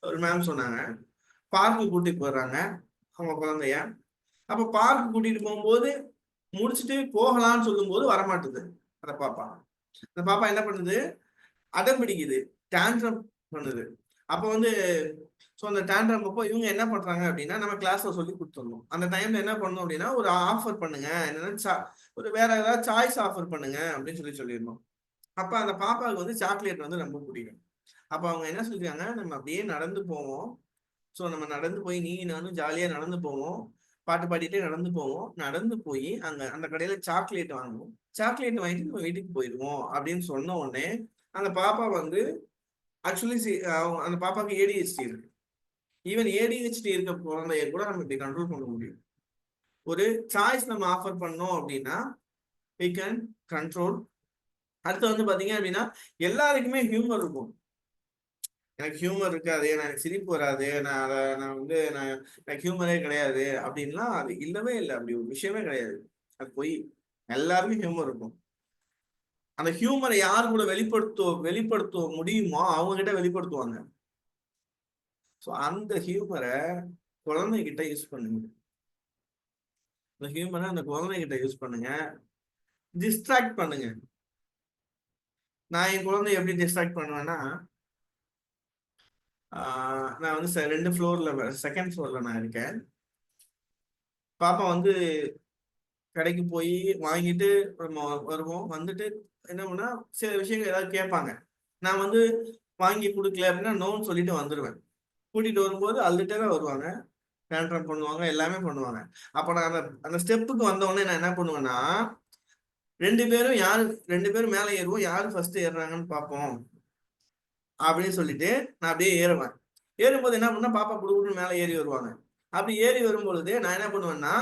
ஒரு மேம் சொன்னாங்க, பார்க்கு கூட்டிட்டு போடுறாங்க அவங்க குழந்தைய. அப்ப பார்க் கூட்டிட்டு போகும்போது முடிச்சுட்டு போகலாம்னு சொல்லும்போது வரமாட்டுது அந்த பாப்பா. அந்த பாப்பா என்ன பண்ணுது? அடம் பிடிக்குது, டேண்ட்ரம் பண்ணுது. அப்ப வந்து அந்த டேண்ட்ரம் அப்போ இவங்க என்ன பண்றாங்க அப்படின்னா, நம்ம கிளாஸ்ல சொல்லி கொடுத்துடணும். அந்த டைம்ல என்ன பண்ணணும் அப்படின்னா, ஒரு ஆஃபர் பண்ணுங்க, என்னன்னா ஒரு வேற ஏதாவது சாய்ஸ் ஆஃபர் பண்ணுங்க அப்படின்னு சொல்லிடணும். அப்ப அந்த பாப்பாவுக்கு வந்து சாக்லேட் வந்து ரொம்ப பிடிக்கும். அப்ப அவங்க என்ன சொல்றாங்க, நம்ம அப்படியே நடந்து போவோம். நம்ம நடந்து போய் நீ நானும் ஜாலியா நடந்து போவோம். பாட்டு பாடிட்டே நடந்து போவோம். நடந்து போய் அங்க அந்த கடையில சாக்லேட் வாங்குவோம். சாக்லேட் வாங்கிட்டு நம்ம வீட்டுக்கு போயிருவோம் அப்படின்னு சொன்ன உடனே அந்த பாப்பா வந்து ஆக்சுவலி அந்த பாப்பாக்கு ஏடிஹெச்டி இருக்கு. ஈவன் ஏடிஹெச்டி இருக்க குழந்தைய கூட நம்ம இப்படி கண்ட்ரோல் பண்ண முடியும். ஒரு சாய்ஸ் நம்ம ஆஃபர் பண்ணோம் அப்படின்னா we can control. அடுத்து வந்து பாத்தீங்க அப்படின்னா எல்லாருக்குமே ஹியூமர் இருக்கும். எனக்கு ஹியூமர் இருக்காது, எனக்கு சிரிப்பு வராது, எனக்கு ஹியூமரே கிடையாது அப்படின்லாம் அது இல்லவே இல்லை. அப்படி ஒரு விஷயமே கிடையாது. அது பொய். எல்லாருக்கும் ஹியூமர் இருக்கும். அந்த ஹியூமரை யார் கூட வெளிப்படுத்த முடியுமோ அவங்க கிட்ட வெளிப்படுத்துவாங்க. அந்த ஹியூமரை குழந்தைகிட்ட யூஸ் பண்ணுங்க. அந்த ஹியூமரை அந்த குழந்தைகிட்ட யூஸ் பண்ணுங்க. டிஸ்ட்ராக்ட் பண்ணுங்க. நான் என் குழந்தை எப்படி டிஸ்ட்ராக்ட் பண்ணுவேன்னா, நான் வந்து 2 ஃப்ளோர்ல, செகண்ட் ஃப்ளோர்ல நான் இருக்கேன். பாப்பா வந்து கடைக்கு போய் வாங்கிட்டு வருவோம். வந்துட்டு என்ன பண்ணா சில விஷயங்கள் ஏதாவது கேட்பாங்க. நான் வந்து வாங்கி கொடுக்கல அப்படின்னா நோன்னு சொல்லிட்டு வந்துடுவேன். கூட்டிட்டு வரும்போது அழுதுட்டே தான் வருவாங்க, டேண்ட்ரம் பண்ணுவாங்க, எல்லாமே பண்ணுவாங்க. அப்ப நான் அந்த அந்த ஸ்டெப்புக்கு வந்த உடனே நான் என்ன பண்ணுவேன்னா, 2 பேரும் மேலே ஏறுவோம், யாரு ஃபர்ஸ்ட் ஏறுறாங்கன்னு பார்ப்போம் அப்படின்னு சொல்லிட்டு நான் அப்படியே ஏறுவேன். ஏறும்போது என்ன பண்ணா பாப்பா குடுக்குன்னு மேலே ஏறி வருவாங்க. அப்படி ஏறி வரும்பொழுது நான் என்ன பண்ணுவேன்னா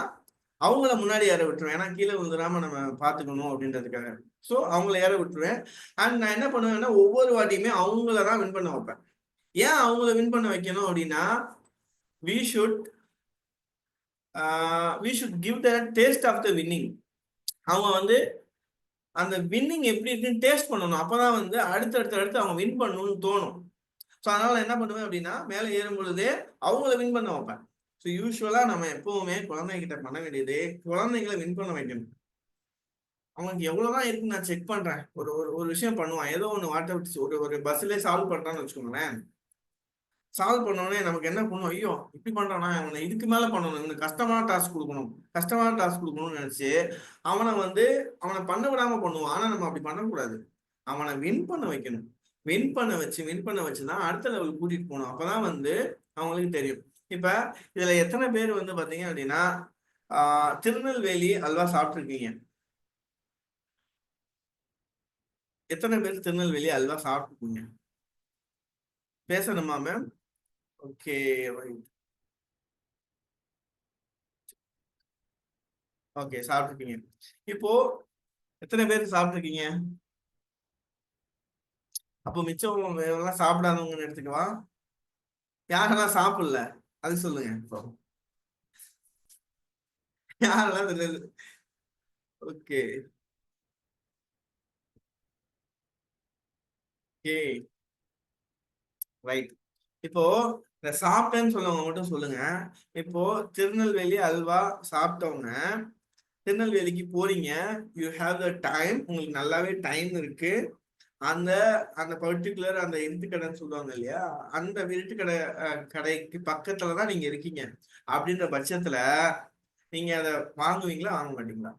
அவங்கள முன்னாடி ஏற விட்டுருவேன். ஏன்னா கீழே விழுந்துடாம நம்ம பார்த்துக்கணும் அப்படின்றதுக்காக. அவங்கள ஏற விட்டுருவேன். அண்ட் நான் என்ன பண்ணுவேன்னா ஒவ்வொரு வாட்டியுமே அவங்கள தான் வின் பண்ண வைப்பேன். ஏன் அவங்கள வின் பண்ண வைக்கணும் அப்படின்னா, we should give the taste of the winning. அவங்க வந்து அந்த வின்னிங் எப்படி இருக்குன்னு டேஸ்ட் பண்ணணும். அப்பதான் வந்து அடுத்து அவங்க வின் பண்ணணும்னு தோணும். அதனால என்ன பண்ணுவேன் அப்படின்னா மேலே ஏறும் பொழுதே அவங்கள வின் பண்ண வைப்பேன். யூஸ்வலா நம்ம எப்பவுமே குழந்தைகிட்ட பண்ண வேண்டியது குழந்தைங்களை வின் பண்ண வைக்கணும். அவனுக்கு எவ்வளவுதான் இருக்குன்னு நான் செக் பண்றேன். ஒரு ஒரு விஷயம் பண்ணுவான், ஏதோ ஒண்ணு ஒரு பஸ்லயே சால்வ் பண்றான்னு வச்சுக்கோங்களேன். சால்வ் பண்ணோடனே நமக்கு என்ன பண்ணும், ஐயோ இப்படி பண்றானா, அவனை இதுக்கு மேல பண்ணணும், இவனுக்கு கஷ்டமான டாஸ்க் கொடுக்கணும்னு நினைச்சு அவனை பண்ண விடாம பண்ணுவான். ஆனா நம்ம அப்படி பண்ணக்கூடாது. அவனை வின் பண்ண வைக்கணும். வின் பண்ண வச்சுதான் அடுத்த லெவல் கூட்டிட்டு போகணும். அப்பதான் வந்து அவங்களுக்கு தெரியும். இப்ப இதுல எத்தனை பேர் வந்து பாத்தீங்க அப்படின்னா திருநெல்வேலி அல்வா சாப்பிட்டுருக்கீங்க? எத்தனை பேர் திருநெல்வேலி அல்வா சாப்பிட்டுருக்கீங்க? பேசணுமா மேம்? Okay, okay, சாப்பிட்டுருக்கீங்க. இப்போ எத்தனை பேர் சாப்பிட்டுருக்கீங்க? அப்போ மிச்சம் எல்லாம் சாப்பிடாதவங்கன்னு எடுத்துக்கவா? யாரெல்லாம் சாப்பிடல அது சொல்லுங்க. இப்போ யாரெல்லாம் தெரியாது? Okay, okay, right. இப்போ இந்த சாப்பிட்டேன்னு சொல்லவங்க மட்டும் சொல்லுங்க. இப்போ திருநெல்வேலி அல்வா சாப்பிட்டவங்க திருநெல்வேலிக்கு போறீங்க, யூ ஹேவ் த டைம், உங்களுக்கு நல்லாவே டைம் இருக்கு. அந்த அந்த பர்டிகுலர் அந்த இருட்டுக்கடைன்னு சொல்லுவாங்க இல்லையா, அந்த இருட்டுக்கடை கடைக்கு பக்கத்துலதான் நீங்க இருக்கீங்க. அப்படின்ற பட்சத்துல நீங்க அதை வாங்குவீங்களா, வாங்க மாட்டீங்களா?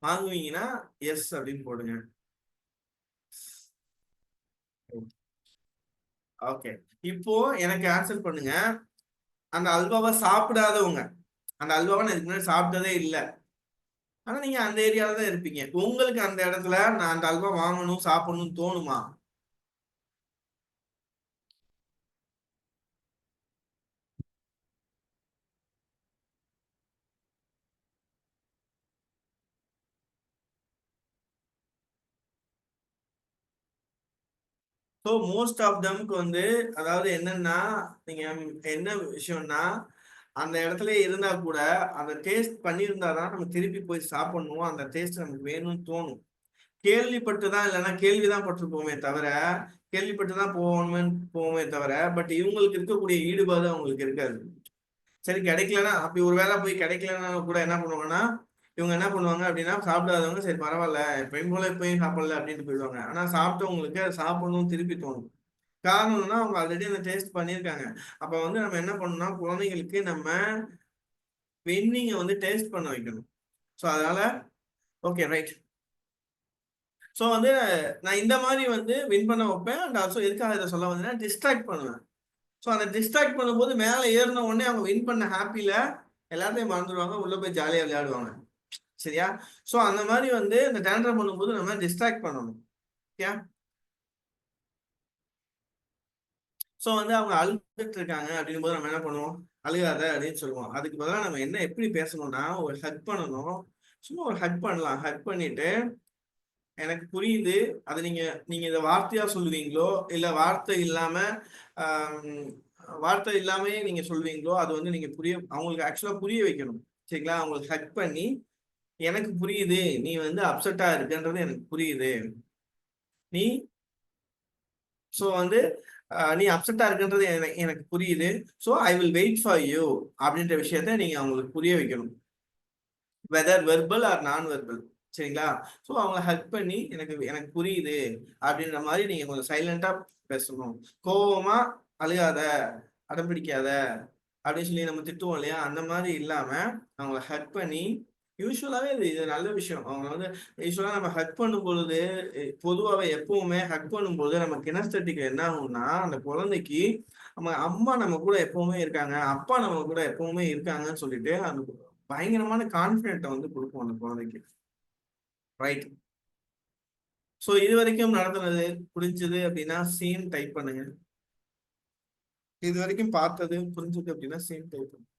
வாங்குவீங்கன்னா எஸ் அப்படின்னு போடுங்க. ஓகே, இப்போ எனக்கு ஆன்சர் பண்ணுங்க. அந்த அல்வாவை சாப்பிடாதவங்க, அந்த அல்வாவை நான் இதுக்கு முன்னாடி சாப்பிட்டதே இல்லை, ஆனா நீங்க அந்த ஏரியால தான் இருப்பீங்க, உங்களுக்கு அந்த இடத்துல நான் அந்த அல்வா வாங்கணும் சாப்பிடணும்னு தோணுமா? ஸோ மோஸ்ட் ஆஃப் தம்க்கு வந்து, அதாவது என்னன்னா, நீங்க என்ன விஷயம்னா, அந்த இடத்துல இருந்தா கூட அந்த டேஸ்ட் பண்ணியிருந்தாதான் நம்ம திருப்பி போய் சாப்பிடணும், அந்த டேஸ்ட் நமக்கு வேணும்னு தோணும். கேள்விப்பட்டு தான், இல்லைன்னா கேள்விதான் பட்டிருப்போமே தவிர, கேள்விப்பட்டு தான் போவோமே தவிர, பட் இவங்களுக்கு இருக்கக்கூடிய ஈடுபாடு அவங்களுக்கு இருக்காது. சரி கிடைக்கலன்னா, அப்படி ஒரு வேளை போய் கிடைக்கலன்னா கூட என்ன பண்ணுவாங்கன்னா, இவங்க என்ன பண்ணுவாங்க அப்படின்னா, சாப்பிடாதவங்க சரி பரவாயில்ல எப்பயும் போல எப்பயும் சாப்பிடல அப்படின்ட்டு போயிடுவாங்க. ஆனா சாப்பிட்டவங்களுக்கு அதை சாப்பிடணும் திருப்பி தோணும். காரணம் என்னன்னா, அவங்க ஆல்ரெடி அந்த டேஸ்ட் பண்ணியிருக்காங்க. அப்ப வந்து நம்ம என்ன பண்ணணும்னா, குழந்தைங்களுக்கு நம்ம வெந்நீங்க வந்து டேஸ்ட் பண்ண வைக்கணும். ஸோ அதனால ஓகே ரைட். ஸோ வந்து நான் இந்த மாதிரி வந்து வின் பண்ண வைப்பேன். அண்ட் ஆல்சோ எதுக்காக இதை சொல்ல வந்தேன்னா, டிஸ்ட்ராக்ட் பண்ணுவேன். ஸோ அந்த டிஸ்ட்ராக்ட் பண்ணும்போது மேலே ஏறின உடனே அவங்க வின் பண்ண ஹாப்பியில எல்லாத்தையும் மறந்துடுவாங்க, உள்ள போய் ஜாலியா விளையாடுவாங்க. சரியா? ஸோ அந்த மாதிரி வந்து இந்த டேண்ட்ரம் பண்ணும்போது நம்ம டிஸ்ட்ராக்ட் பண்ணணும். ஓகே? ஸோ வந்து அவங்க அழுதுட்டு இருக்காங்க அப்படின் போது நம்ம என்ன பண்ணுவோம்? அழுகாத அப்படின்னு சொல்லுவோம். அதுக்கு பதிலாக நம்ம என்ன எப்படி பேசணும்னா, ஒரு ஹக் பண்ணணும். சும்மா ஒரு ஹக் பண்ணலாம். ஹக் பண்ணிட்டு, எனக்கு புரியுது. அது நீங்க நீங்க இதை வார்த்தையா சொல்லுவீங்களோ, இல்ல வார்த்தை இல்லாம ஆஹ் வார்த்தை இல்லாமயே நீங்க சொல்வீங்களோ, அது வந்து நீங்க அவங்களுக்கு ஆக்சுவலா புரிய வைக்கணும். சரிங்களா? அவங்களுக்கு ஹக் பண்ணி, எனக்கு புரியுது நீ வந்து அப்செட்டா இருக்குன்றது எனக்கு புரியுது. நீ ஸோ வந்து நீ அப்செட்டா இருக்குன்றது எனக்கு புரியுது. So I will wait for you அப்படின்ற விஷயத்த நீங்க அவங்களுக்கு புரிய வைக்கணும். Whether verbal or non verbal. சரிங்களா? ஸோ அவங்கள ஹெல்ப் பண்ணி எனக்கு எனக்கு புரியுது அப்படின்ற மாதிரி நீங்க கொஞ்சம் சைலண்டா பேசணும். கோவமா அழுகாத, அடம் பிடிக்காத அப்படின்னு சொல்லி நம்ம திட்டுவோம் இல்லையா, அந்த மாதிரி இல்லாம அவங்கள ஹக் பண்ணி, யூஸ்வலாவே இது நல்ல விஷயம். அவங்க வந்து யூஸ்வலா நம்ம ஹக் பண்ணும் பொழுது, பொதுவாகவே எப்பவுமே ஹக் பண்ணும்போது நம்ம கினஸ்தட்டிக் என்ன ஆகும்னா, அந்த குழந்தைக்கு நம்ம அம்மா நம்ம கூட எப்பவுமே இருக்காங்க, அப்பா நம்ம கூட எப்பவுமே இருக்காங்கன்னு சொல்லிட்டு அந்த பயங்கரமான கான்பிடென்ட்டை வந்து கொடுக்கும் அந்த குழந்தைக்கு. ரைட்? ஸோ இது வரைக்கும் நடத்துனது புரிஞ்சது அப்படின்னா சேம் டைப் பண்ணுங்க. இது வரைக்கும் பார்த்தது புரிஞ்சது அப்படின்னா சேம் டைப் பண்ணுங்க.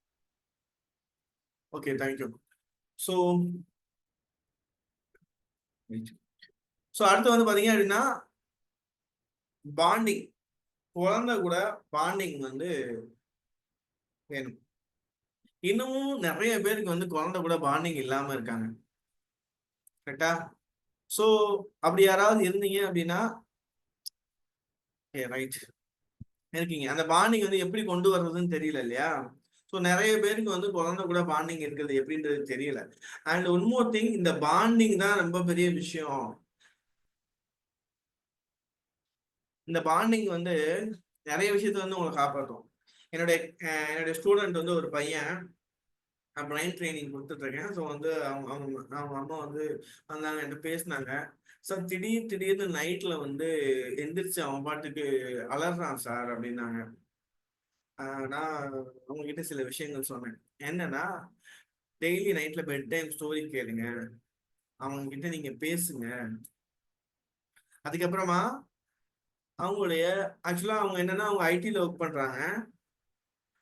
Okay, thank you. ஸோ ஸோ அடுத்து வந்து பாத்தீங்க அப்படின்னா, பாண்டிங். குழந்தை கூட பாண்டிங் வந்து வேணும். இன்னமும் நிறைய பேருக்கு வந்து குழந்தை கூட பாண்டிங் இல்லாம இருக்காங்க. கரெக்டா? ஸோ அப்படி யாராவது இருந்தீங்க அப்படின்னா, ரைட் இருக்கீங்க. அந்த பாண்டிங் வந்து எப்படி கொண்டு வர்றதுன்னு தெரியல இல்லையா? ஸோ நிறைய பேருக்கு வந்து குழந்தை கூட பாண்டிங் இருக்கிறது எப்படின்றது தெரியல. அண்ட் ஒன் மோர் திங், இந்த பாண்டிங் தான் ரொம்ப பெரிய விஷயம். இந்த பாண்டிங் வந்து நிறைய விஷயத்த வந்து உங்களை காப்பாற்றும். என்னுடைய என்னுடைய ஸ்டூடெண்ட் வந்து ஒரு பையன், பிரைன் ட்ரைனிங் கொடுத்துட்டு இருக்கேன். ஸோ வந்து அவங்க அவங்க அவங்க அம்மா வந்து வந்தாங்க, என்கிட்ட பேசினாங்க. சார் திடீர்னு நைட்ல வந்து எந்திரிச்சு அவன் பாட்டுக்கு அலறான் சார் அப்படின்னாங்க. நான் அவங்க கிட்ட சில விஷயங்கள் சொன்னேன். என்னன்னா, டெய்லி நைட்ல பெட் டைம் ஸ்டோரி கேளுங்க, அவங்க கிட்ட நீங்க பேசுங்க. அதுக்கப்புறமா அவங்களுடைய ஆக்சுவலா அவங்க என்னன்னா, அவங்க ஐடில ஒர்க் பண்றாங்க.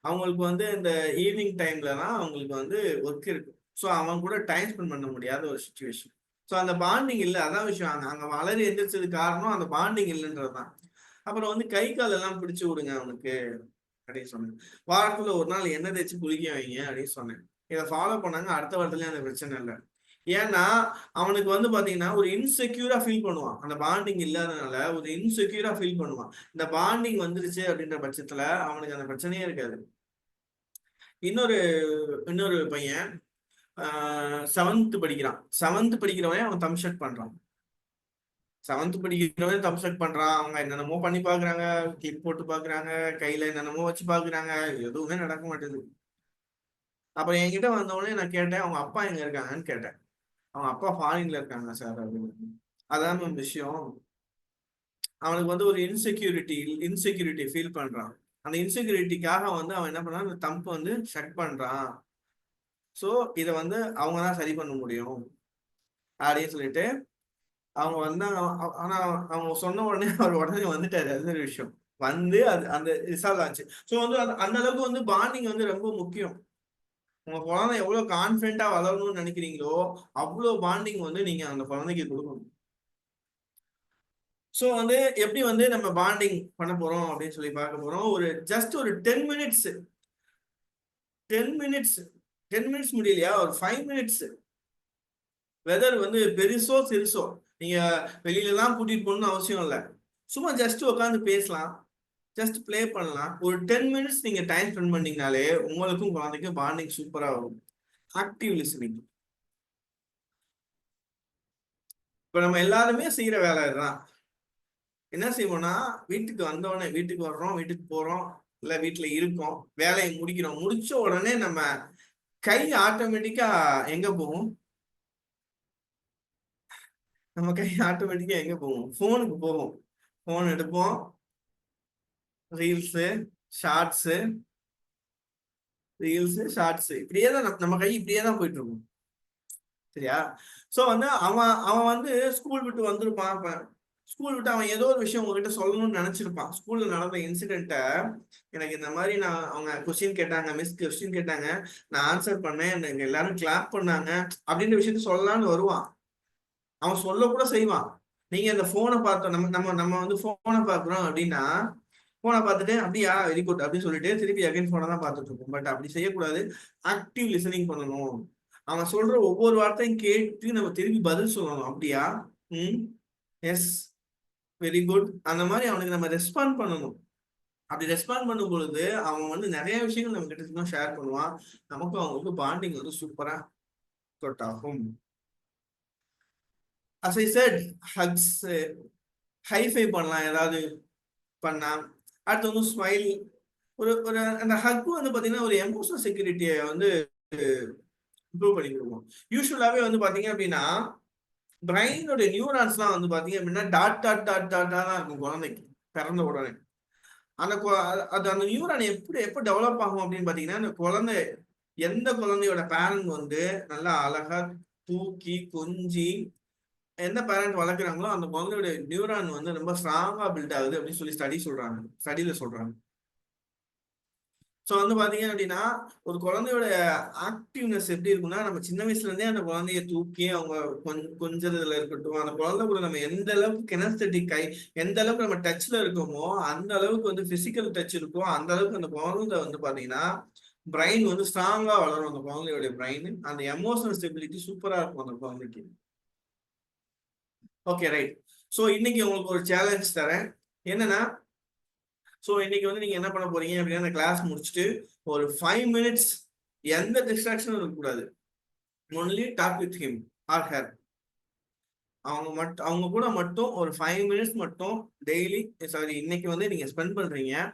அவங்களுக்கு வந்து இந்த ஈவினிங் டைம்லலாம் அவங்களுக்கு வந்து ஒர்க் இருக்கு. ஸோ அவங்க கூட டைம் ஸ்பெண்ட் பண்ண முடியாத ஒரு சுச்சுவேஷன். ஸோ அந்த பாண்டிங் இல்லை, அதான் விஷயம். அங்க அங்க வளரி எந்திரிச்சதுக்கு காரணம் அந்த பாண்டிங் இல்லைன்றதுதான். அப்புறம் வந்து கை கால் எல்லாம் பிடிச்சு விடுங்க அவனுக்கு அப்படின்னு சொன்னேன். வாரத்துல ஒரு நாள் எண்ணெய் தேய்ச்சி குளிக்க வைங்க அப்படின்னு சொன்னேன். இதை ஃபாலோ பண்ணாங்க. அடுத்த வாரத்துலயும் அந்த பிரச்சனை இல்லை. ஏன்னா அவனுக்கு வந்து பாத்தீங்கன்னா ஒரு இன்செக்யூரா ஃபீல் பண்ணுவான். அந்த பாண்டிங் இல்லாதனால ஒரு இன்செக்யூரா ஃபீல் பண்ணுவான். இந்த பாண்டிங் வந்துருச்சு அப்படின்ற பட்சத்துல அவனுக்கு அந்த பிரச்சனையே இருக்காது. இன்னொரு இன்னொரு பையன் 7th படிக்கிறான். 7th படிக்கிறவன் அவன் தம் ஷர்ட் பண்றான். 7th படிக்கிறவன் தம் ஷர்ட் பண்றான். அவங்க என்னென்னமோ பண்ணி பாக்குறாங்க, கிளிப் போட்டு பாக்குறாங்க, கையில என்னென்னமோ வச்சு பாக்குறாங்க, எதுவுமே நடக்க மாட்டேது. அப்புறம் என்கிட்ட வந்தவொடனே நான் கேட்டேன், அவங்க அப்பா எங்க இருக்காங்கன்னு கேட்டேன். அவங்க அப்பா ஃபாரின்ல இருக்காங்க சார் அப்படின்னு. அதான் மேம் விஷயம். அவனுக்கு வந்து ஒரு இன்செக்யூரிட்டி ஃபீல் பண்றான். அந்த இன்செக்யூரிட்டிக்காக வந்து அவன் என்ன பண்ணான், அந்த தம்பு வந்து ஷட் பண்றான். ஸோ இதை வந்து அவங்க தான் சரி பண்ண முடியும் அப்படின்னு சொல்லிட்டு அவங்க வந்தாங்க. ஆனா அவங்க சொன்ன உடனே அவர் உடனே வந்துட்டாரு. அது ஒரு விஷயம். வந்து அது அந்த ரிசால்வ் ஆச்சு. ஸோ வந்து அந்த அளவுக்கு வந்து பாண்டிங் வந்து ரொம்ப முக்கியம். உங்க குழந்தை எவ்வளவு கான்பிடென்ட்டா வளரணும்னு நினைக்கிறீங்களோ அவ்வளவு பாண்டிங் வந்து நீங்க அந்த குழந்தைக்கு கொடுக்கணும். ஸோ வந்து எப்படி வந்து நம்ம பாண்டிங் பண்ண போறோம் அப்படின்னு சொல்லி பார்க்க போறோம். ஒரு ஜஸ்ட் ஒரு 10 மினிட்ஸ் 10 மினிட்ஸ் முடியலையா, ஒரு 5 மினிட்ஸ். வெதர் வந்து பெருசோ சிறுசோ நீங்க வெளியில எல்லாம் கூட்டிட்டு போகணும்னு அவசியம் இல்லை. சும்மா ஜஸ்ட் உட்காந்து பேசலாம், ஜஸ்ட் ப்ளே பண்ணலாம். ஒரு 10 மினிட்ஸ் நீங்க டைம் ஸ்பெண்ட் பண்ணீங்கனாலே உங்களுக்கும் குழந்தைக்கும் பாண்டிங் சூப்பரா வரும். Active listening. இப்ப நம்ம எல்லாருமே செய்யற வேலை இதுதான். என்ன செய்வோம்னா, வீட்டுக்கு வந்தோடனே, வீட்டுக்கு வர்றோம், வீட்டுக்கு போறோம், இல்ல வீட்டுல இருக்கோம், வேலையை முடிக்கிறோம். முடிச்ச உடனே நம்ம கை ஆட்டோமேட்டிக்கா எங்க போகும்? நம்ம கை ஆட்டோமேட்டிக்கா எங்க போகும்? போனுக்கு போகும். போன் எடுப்போம், ரீல்ஸு, ஷார்ட்ஸு, இப்படியே தான் நம்ம கை இப்படியே தான் போயிட்டு இருக்கும். சரியா? சோ வந்து அவன் அவன் வந்து ஸ்கூல் விட்டு வந்திருப்பான். இப்ப ஸ்கூல் விட்டு அவன் ஏதோ ஒரு விஷயம் உங்ககிட்ட சொல்லணும்னு நினைச்சிருப்பான். ஸ்கூல்ல நடந்த இன்சிடென்ட்ட, எனக்கு இந்த மாதிரி அவங்க கொஸ்டின் கேட்டாங்க, மிஸ் கொஸ்டின் கேட்டாங்க, நான் ஆன்சர் பண்ணேன், எனக்கு எல்லாரும் கிளாப் பண்ணாங்க அப்படின்ற விஷயத்த சொல்லலாம்னு வருவான். அவன் சொல்ல கூட செய்வான். நீங்க இந்த போனை பார்த்தோம், நம்ம நம்ம நம்ம வந்து போனை பார்க்குறோம் அப்படின்னா, போனை பார்த்துட்டு அப்படியா வெரி குட் அப்படின்னு சொல்லிட்டு திருப்பி அகைன் போனை தான் பார்த்துட்டு இருக்கோம். பட் அப்படி செய்யக்கூடாது. ஆக்டிவ் லிசனிங் பண்ணணும். அவன் சொல்ற ஒவ்வொரு வார்த்தையும் கேட்டு நம்ம திருப்பி பதில் சொல்லணும். அப்படியா, எஸ், வெரி குட், அந்த மாதிரி அவனுக்கு நம்ம ரெஸ்பாண்ட் பண்ணணும். அப்படி ரெஸ்பாண்ட் பண்ணும் பொழுது அவன் வந்து நிறைய விஷயங்கள் நம்ம கிட்ட ஷேர் பண்ணுவான். நமக்கும் அவங்களுக்கு பாண்டிங் வந்து சூப்பரா ஒர்க் ஆகும். as I said, hugs, high five பண்ணலாம் ஏதாவது பண்ணா. அடுத்து வந்து ஸ்மைல். ஒரு ஒரு அந்த ஹக் வந்து பாத்தீங்கன்னா ஒரு எமோஷனல் செக்யூரிட்டியை வந்து இம்ப்ரூவ் பண்ணி கொடுக்கும். யூஸ்வலாவே வந்து பாத்தீங்க அப்படின்னா பிரெயினோட நியூரான்ஸ்லாம் வந்து பாத்தீங்க அப்படின்னா டாட் டாட் டாட் டாட்டா தான் இருக்கும் குழந்தைக்கு பிறந்த உடனே. அந்த அது அந்த நியூரான் எப்ப டெவலப் ஆகும் அப்படின்னு பாத்தீங்கன்னா, அந்த குழந்தை எந்த குழந்தையோட பேரண்ட் வந்து நல்லா அழகா தூக்கி கொஞ்சி எந்த பேரண்ட் வளர்க்குறாங்களோ அந்த குழந்தையோட நியூரான் வந்து ரொம்ப ஸ்ட்ராங்கா பில்ட் ஆகுது அப்படின்னு சொல்லி ஸ்டடியில சொல்றாங்க. ஸோ வந்து பாத்தீங்க அப்படின்னா ஒரு குழந்தையோட ஆக்டிவ்னஸ் எப்படி இருக்கும்னா, நம்ம சின்ன வயசுல இருந்தே அந்த குழந்தைய தூக்கி அவங்க கொஞ்சறதுல இருக்கட்டும், அந்த குழந்தை கூட நம்ம எந்த அளவுக்கு கெனஸ்தட்டிக் எந்த அளவுக்கு நம்ம டச்ல இருக்கோமோ அந்த அளவுக்கு வந்து பிசிக்கல் டச் இருக்கும். அந்த அளவுக்கு அந்த குழந்தை வந்து பாத்தீங்கன்னா பிரெயின் வந்து ஸ்ட்ராங்கா வளரும். அந்த குழந்தையோட பிரெயின், அந்த எமோஷனல் ஸ்டெபிலிட்டி சூப்பரா இருக்கும் அந்த குழந்தைக்கு. Okay, right. ஸோ இன்னைக்கு உங்களுக்கு ஒரு சேலஞ்ச் தரேன். என்னன்னா, ஸோ இன்னைக்கு வந்து நீங்க என்ன பண்ண போறீங்க அப்படின்னா, அந்த கிளாஸ் முடிச்சுட்டு ஒரு 5 மினிட்ஸ் எந்த டிஸ்ட்ராக்ஷனும் இருக்கக்கூடாது. Only talk with him or her. அவங்க கூட மட்டும் ஒரு 5 மினிட்ஸ் மட்டும் டெய்லி, சாரி இன்னைக்கு வந்து நீங்க ஸ்பெண்ட் பண்றீங்க.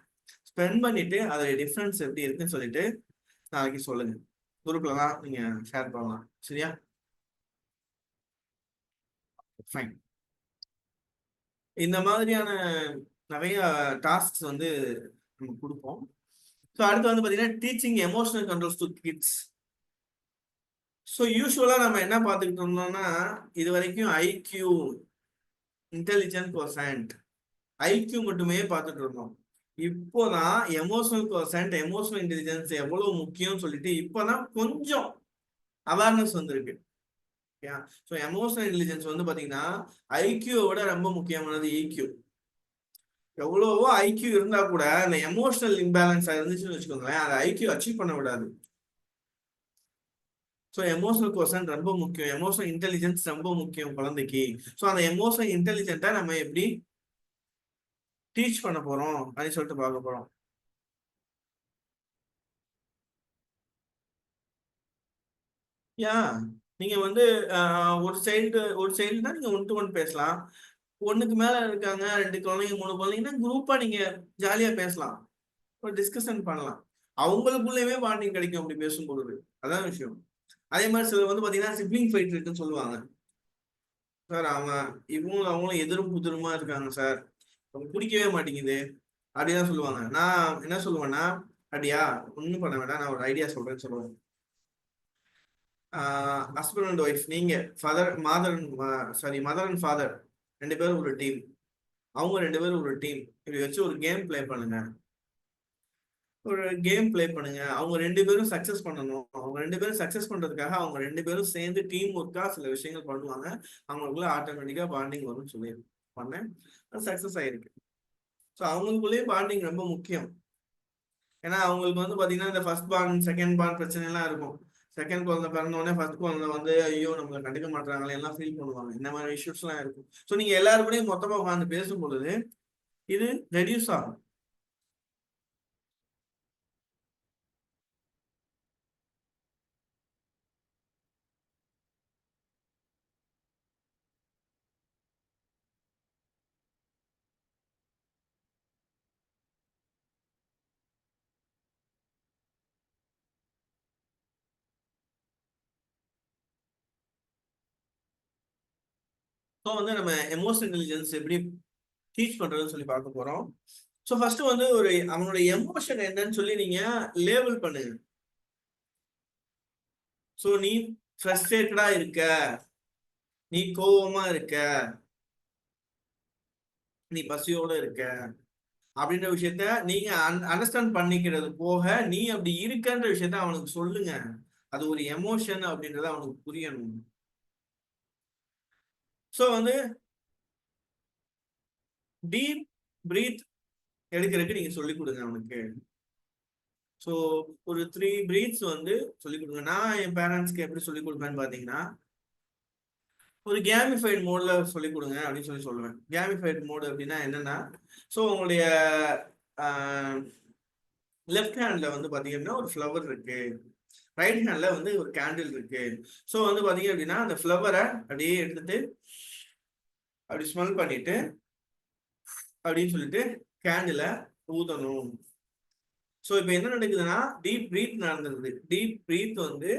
ஸ்பெண்ட் பண்ணிட்டு அதோட டிஃபரன்ஸ் எப்படி இருக்குன்னு சொல்லிட்டு நாளைக்கு சொல்லுங்க. குரூப்ல தான் நீங்க ஷேர் பண்ணலாம். சரியா? ஃபைன். இந்த மாதிரியான நிறைய டாஸ்க்ஸ் வந்து நம்ம கொடுப்போம். ஸோ அடுத்து வந்து பார்த்தீங்கன்னா teaching emotional controls to kids. So யூஸ்வலா நம்ம என்ன பார்த்துக்கிட்டு இருந்தோம்னா, இது வரைக்கும் ஐக்யூ, இன்டெலிஜென்ட் கோசன்ட், ஐக்யூ மட்டுமே பார்த்துட்டு இருந்தோம். இப்போதான் எமோஷனல் கோசன்ட், எமோஷனல் இன்டெலிஜென்ஸ் எவ்வளவு முக்கியம் சொல்லிட்டு இப்போதான் கொஞ்சம் அவேர்னஸ் வந்திருக்கு. ஸோ எமோஷனல் இன்டெலிஜென்ஸ் வந்து பார்த்தீங்கன்னா ஐக்யூவோட ரொம்ப முக்கியமானது ஈக்யூ. எவ்வளவோ ஐக்யூ இருந்தா கூட அந்த எமோஷனல் இம்பேலன்ஸ் இருந்துச்சுன்னு வச்சுக்கோங்களேன், அதை ஐக்யூ அச்சீவ் பண்ண விடாது. ஸோ எமோஷனல் கோசன்ட் ரொம்ப முக்கியம். எமோஷனல் இன்டெலிஜென்ஸ் ரொம்ப முக்கியம் குழந்தைக்கு. ஸோ அந்த எமோஷனல் இன்டெலிஜென்ட்டை நம்ம எப்படி டீச் பண்ண போறோம் அப்படின்னு சொல்லிட்டு பார்க்க போறோம். யா நீங்க வந்து ஒரு சைல்டுனா நீங்க 1 to 1 பேசலாம். 1க்கு மேல இருக்காங்க 2 குழந்தைங்க 3 குழந்தைங்கன்னா குரூப்பா நீங்க ஜாலியா பேசலாம். ஒரு டிஸ்கஷன் பண்ணலாம். அவங்களுக்குள்ளயுமே பாண்டிங் கிடைக்கும் அப்படி பேசும்பொழுது. அதான் விஷயம். அதே மாதிரி சிலர் வந்து பாத்தீங்கன்னா சிப்லிங் ஃபைட் இருக்குன்னு சொல்லுவாங்க. சார் அவன் இவங்களும் அவங்களும் எதிரும் புதிருமா இருக்காங்க சார். எனக்கு பிடிக்கவே மாட்டேங்குது. அப்படிதான் சொல்லுவாங்க. நான் என்ன சொல்லுவேன்னா, அப்படியா ஒண்ணும் பண்ண வேண்டாம். நான் ஒரு ஐடியா சொல்றேன்னு சொல்லுவேன். ஹஸ்பண்ட் அண்ட் ஒய்ஃப் நீங்க மதர் அண்ட் ஃபாதர் 2 பேரும் ஒரு டீம். அவங்க 2 பேரும் ஒரு டீம். இப்படி வச்சு ஒரு கேம் ப்ளே பண்ணுங்க. அவங்க 2 பேரும் சக்சஸ் பண்ணணும். அவங்க 2 பேரும் சக்சஸ் பண்றதுக்காக அவங்க 2 பேரும் சேர்ந்து டீம் ஒர்க்கா சில விஷயங்கள் பண்ணுவாங்க. அவங்களுக்குள்ள ஆட்டோமேட்டிக்கா பாண்டிங் வரும்னு சொல்லி பண்ணேன். அது சக்சஸ் ஆயிருக்கு. ஸோ அவங்களுக்குள்ளேயே பாண்டிங் ரொம்ப முக்கியம். ஏன்னா அவங்களுக்கு வந்து பாத்தீங்கன்னா இந்த ஃபர்ஸ்ட் பார்ன் செகண்ட் பார்ன் பிரச்சனை எல்லாம் இருக்கும். செகண்ட் குழந்தை பிறந்த உடனே ஃபர்ஸ்ட் குழந்தை வந்து ஐயோ நம்மளை கண்டுக்க மாட்டாங்களே எல்லாம் ஃபீல் பண்ணுவாங்க. இந்த மாதிரி இஷ்யூஸ் எல்லாம் இருக்கும். ஸோ நீங்க எல்லாருக்கூடயும் மொத்தமா உட்காந்து பேசும் பொழுது இது ரெடியூஸ் ஆகும். ஸோ வந்து நம்ம எமோஷனல் இன்டெலிஜென்ஸ் எப்படி டீச் பண்றதுன்னு சொல்லி பார்க்க போறோம். ஸோ ஃபர்ஸ்ட் வந்து அவனோட எமோஷன் என்னன்னு சொல்லி நீங்க லேபிள் பண்ணுங்க. ஸோ நீ ஃப்ரஸ்ட்ரேட்டடா இருக்க, நீ கோவமா இருக்க, நீ பசியோட இருக்க அப்படின்ற விஷயத்த நீங்க அண்டர்ஸ்டாண்ட் பண்ணிக்கிறது போக நீ அப்படி இருக்கன்ற விஷயத்த அவனுக்கு சொல்லுங்க. அது ஒரு எமோஷன் அப்படின்றத அவனுக்கு புரியணும். ஸோ வந்து டீப் பிரீத் எடுக்கிறதுக்கு நீங்க சொல்லிக் கொடுங்க அவனுக்கு. ஸோ ஒரு 3 பிரீத்ஸ் வந்து சொல்லிக் கொடுங்க. நான் என் பேரண்ட்ஸ்க்கு எப்படி சொல்லிக் கொடுப்பேன்னு பாத்தீங்கன்னா ஒரு கேமிஃபைடு மோட்ல சொல்லிக் கொடுங்க அப்படின்னு சொல்லுவேன். கேமிஃபைடு மோடு அப்படின்னா என்னன்னா, ஸோ உங்களுடைய லெஃப்ட் ஹேண்ட்ல வந்து பாத்தீங்கன்னா ஒரு ஃப்ளவர் இருக்கு, ரைட் ஹேண்ட்ல வந்து ஒரு கேண்டில் இருக்கு. ஸோ வந்து பாத்தீங்க அப்படின்னா அந்த ஃப்ளவரை அப்படியே எடுத்துட்டு அப்படி ஸ்மெல் பண்ணிட்டு அப்படின்னு சொல்லிட்டு கேண்டில ஊதணும். ஸோ இப்போ என்ன நடக்குதுன்னா டீப் பிரீத் நடந்துருது. டீப் பிரீத் வந்து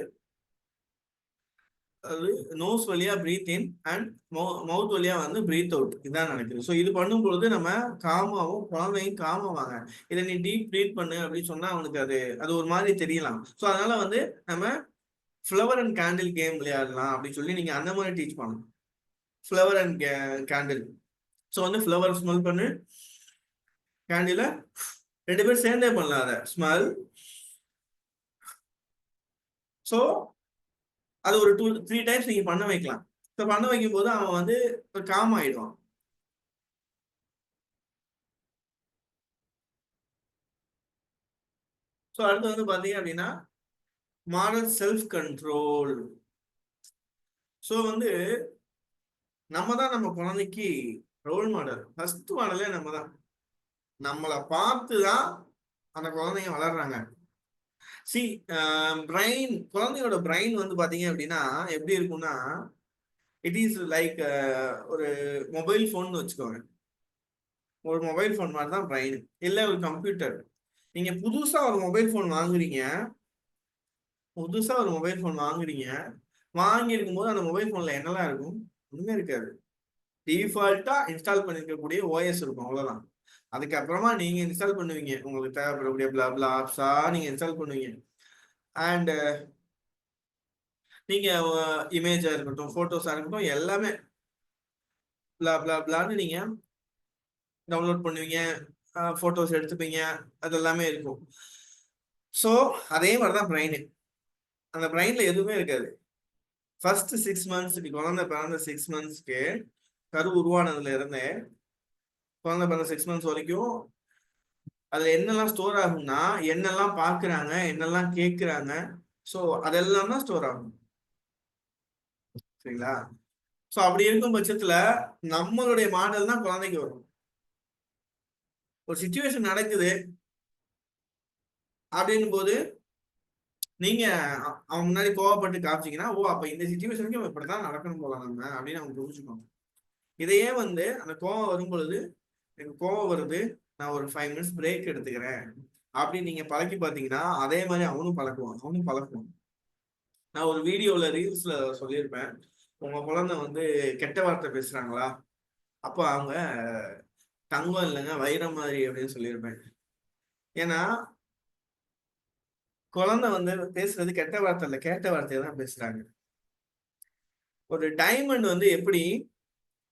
அது நோஸ் வழியா பிரீத் இன் அண்ட் மவுத் வழியா வந்து பிரீத் அவுட் இதான் நடக்குது. ஸோ இது பண்ணும்பொழுது நம்ம காமாவும் குழந்தையும் காமாவாங்க. இதை நீ டீப் பிரீத் பண்ணு அப்படின்னு சொன்னா அவனுக்கு அது அது ஒரு மாதிரி தெரியலாம். ஸோ அதனால வந்து நம்ம ஃப்ளவர் அண்ட் கேண்டில் கேம் விளையாடலாம் அப்படின்னு சொல்லி நீங்க அந்த மாதிரி டீச் பண்ணணும். Flower and candle. ஸோ வந்து ஃப்ளவர் ஸ்மெல் பண்ணு, கேண்டில 2 பேரும் சேர்ந்தே பண்ணலாம். அதை ஸ்மெல். ஸோ அது ஒரு 2-3 டைம்ஸ் நீங்க பண்ண வைக்கலாம். ஸோ பண்ண வைக்கும் போது அவன் வந்து காம் ஆயிடுவான். ஸோ அடுத்து வந்து பாத்தீங்க அப்படின்னா மாடல் செல்ஃப் கண்ட்ரோல். ஸோ வந்து நம்ம தான் நம்ம குழந்தைக்கு ரோல் மாடல். ஃபர்ஸ்ட் மாடலே நம்ம தான். நம்மளை பார்த்து தான் அந்த குழந்தைங்க வளர்றாங்க. சி பிரைன் குழந்தையோட பிரைன் வந்து பாத்தீங்க அப்படின்னா எப்படி இருக்கும்னா இட் இஸ் லைக் ஒரு மொபைல் ஃபோன் வச்சுக்கோங்க. ஒரு மொபைல் ஃபோன் மாதிரி தான் பிரைன். இல்லை ஒரு கம்ப்யூட்டர். நீங்க புதுசா ஒரு மொபைல் ஃபோன் வாங்குறீங்க. வாங்கி இருக்கும்போது அந்த மொபைல் ஃபோன்ல என்னெல்லாம் இருக்கும்? ஒண்ணுமே இருக்காது. டிஃபால்ட்டா இன்ஸ்டால் பண்ணிருக்கக்கூடிய ஓஎஸ் இருக்கும், அவ்வளவுதான். அதுக்கப்புறமா நீங்க இன்ஸ்டால் பண்ணுவீங்க. உங்களுக்கு தேவைப்படக்கூடிய பிளா பிளா ஆப்ஸா நீங்க இன்ஸ்டால் பண்ணுவீங்க. அண்ட் நீங்க இமேஜா இருக்கட்டும், போட்டோஸா இருக்கட்டும், எல்லாமே பிளா பிளா பிளான்னு நீங்க டவுன்லோட் பண்ணுவீங்க, போட்டோஸ் எடுத்துப்பீங்க, அது எல்லாமே இருக்கும். ஸோ அதே மாதிரிதான் பிரெயின். அந்த பிரெயின்ல எதுவுமே இருக்காது. ஃபர்ஸ்ட் 6 மந்த்ஸ்க்கு குழந்தை பிறந்த 6 மந்த்ஸ்க்கு கரு உருவானதுல இருந்தே குழந்தை பிறந்த 6 மந்த்ஸ் வரைக்கும் அதுல என்னெல்லாம் ஸ்டோர் ஆகும்னா என்னெல்லாம் பாக்குறாங்க, என்னெல்லாம் கேட்குறாங்க, ஸோ அதெல்லாம் தான் ஸ்டோர் ஆகும். சரிங்களா? ஸோ அப்படி இருக்கும் பட்சத்துல நம்மளுடைய மாடல் தான் குழந்தைக்கு வரும். ஒரு சுச்சுவேஷன் நடக்குது அப்படின்னும் போது நீங்க அவன் முன்னாடி கோவப்பட்டு காமிச்சீங்கன்னா, ஓ அப்ப இந்த சிச்சுவேஷனுக்கு இப்படிதான் நடக்கணும் போல நம்ம அப்படின்னு அவங்க புரிஞ்சுக்கணும். இதையே வந்து அந்த கோவம் வரும் பொழுது, எனக்கு கோவம் வருது, நான் ஒரு 5 மினிட்ஸ் பிரேக் எடுத்துக்கிறேன் அப்படின்னு நீங்க பழக்கி பார்த்தீங்கன்னா, அதே மாதிரி அவனும் பழக்குவான். நான் ஒரு வீடியோல ரீல்ஸ்ல சொல்லியிருப்பேன். உங்க குழந்தை வந்து கெட்ட வார்த்தை பேசுறாங்களா? அப்ப அவங்க தங்கம் இல்லைங்க வைரம் மாதிரி அப்படின்னு சொல்லியிருப்பேன். ஏன்னா குழந்தை வந்து பேசுறது கெட்ட வார்த்தை இல்ல, கேட்ட வார்த்தையை தான் பேசுறாங்க. ஒரு டைமண்ட் வந்து எப்படி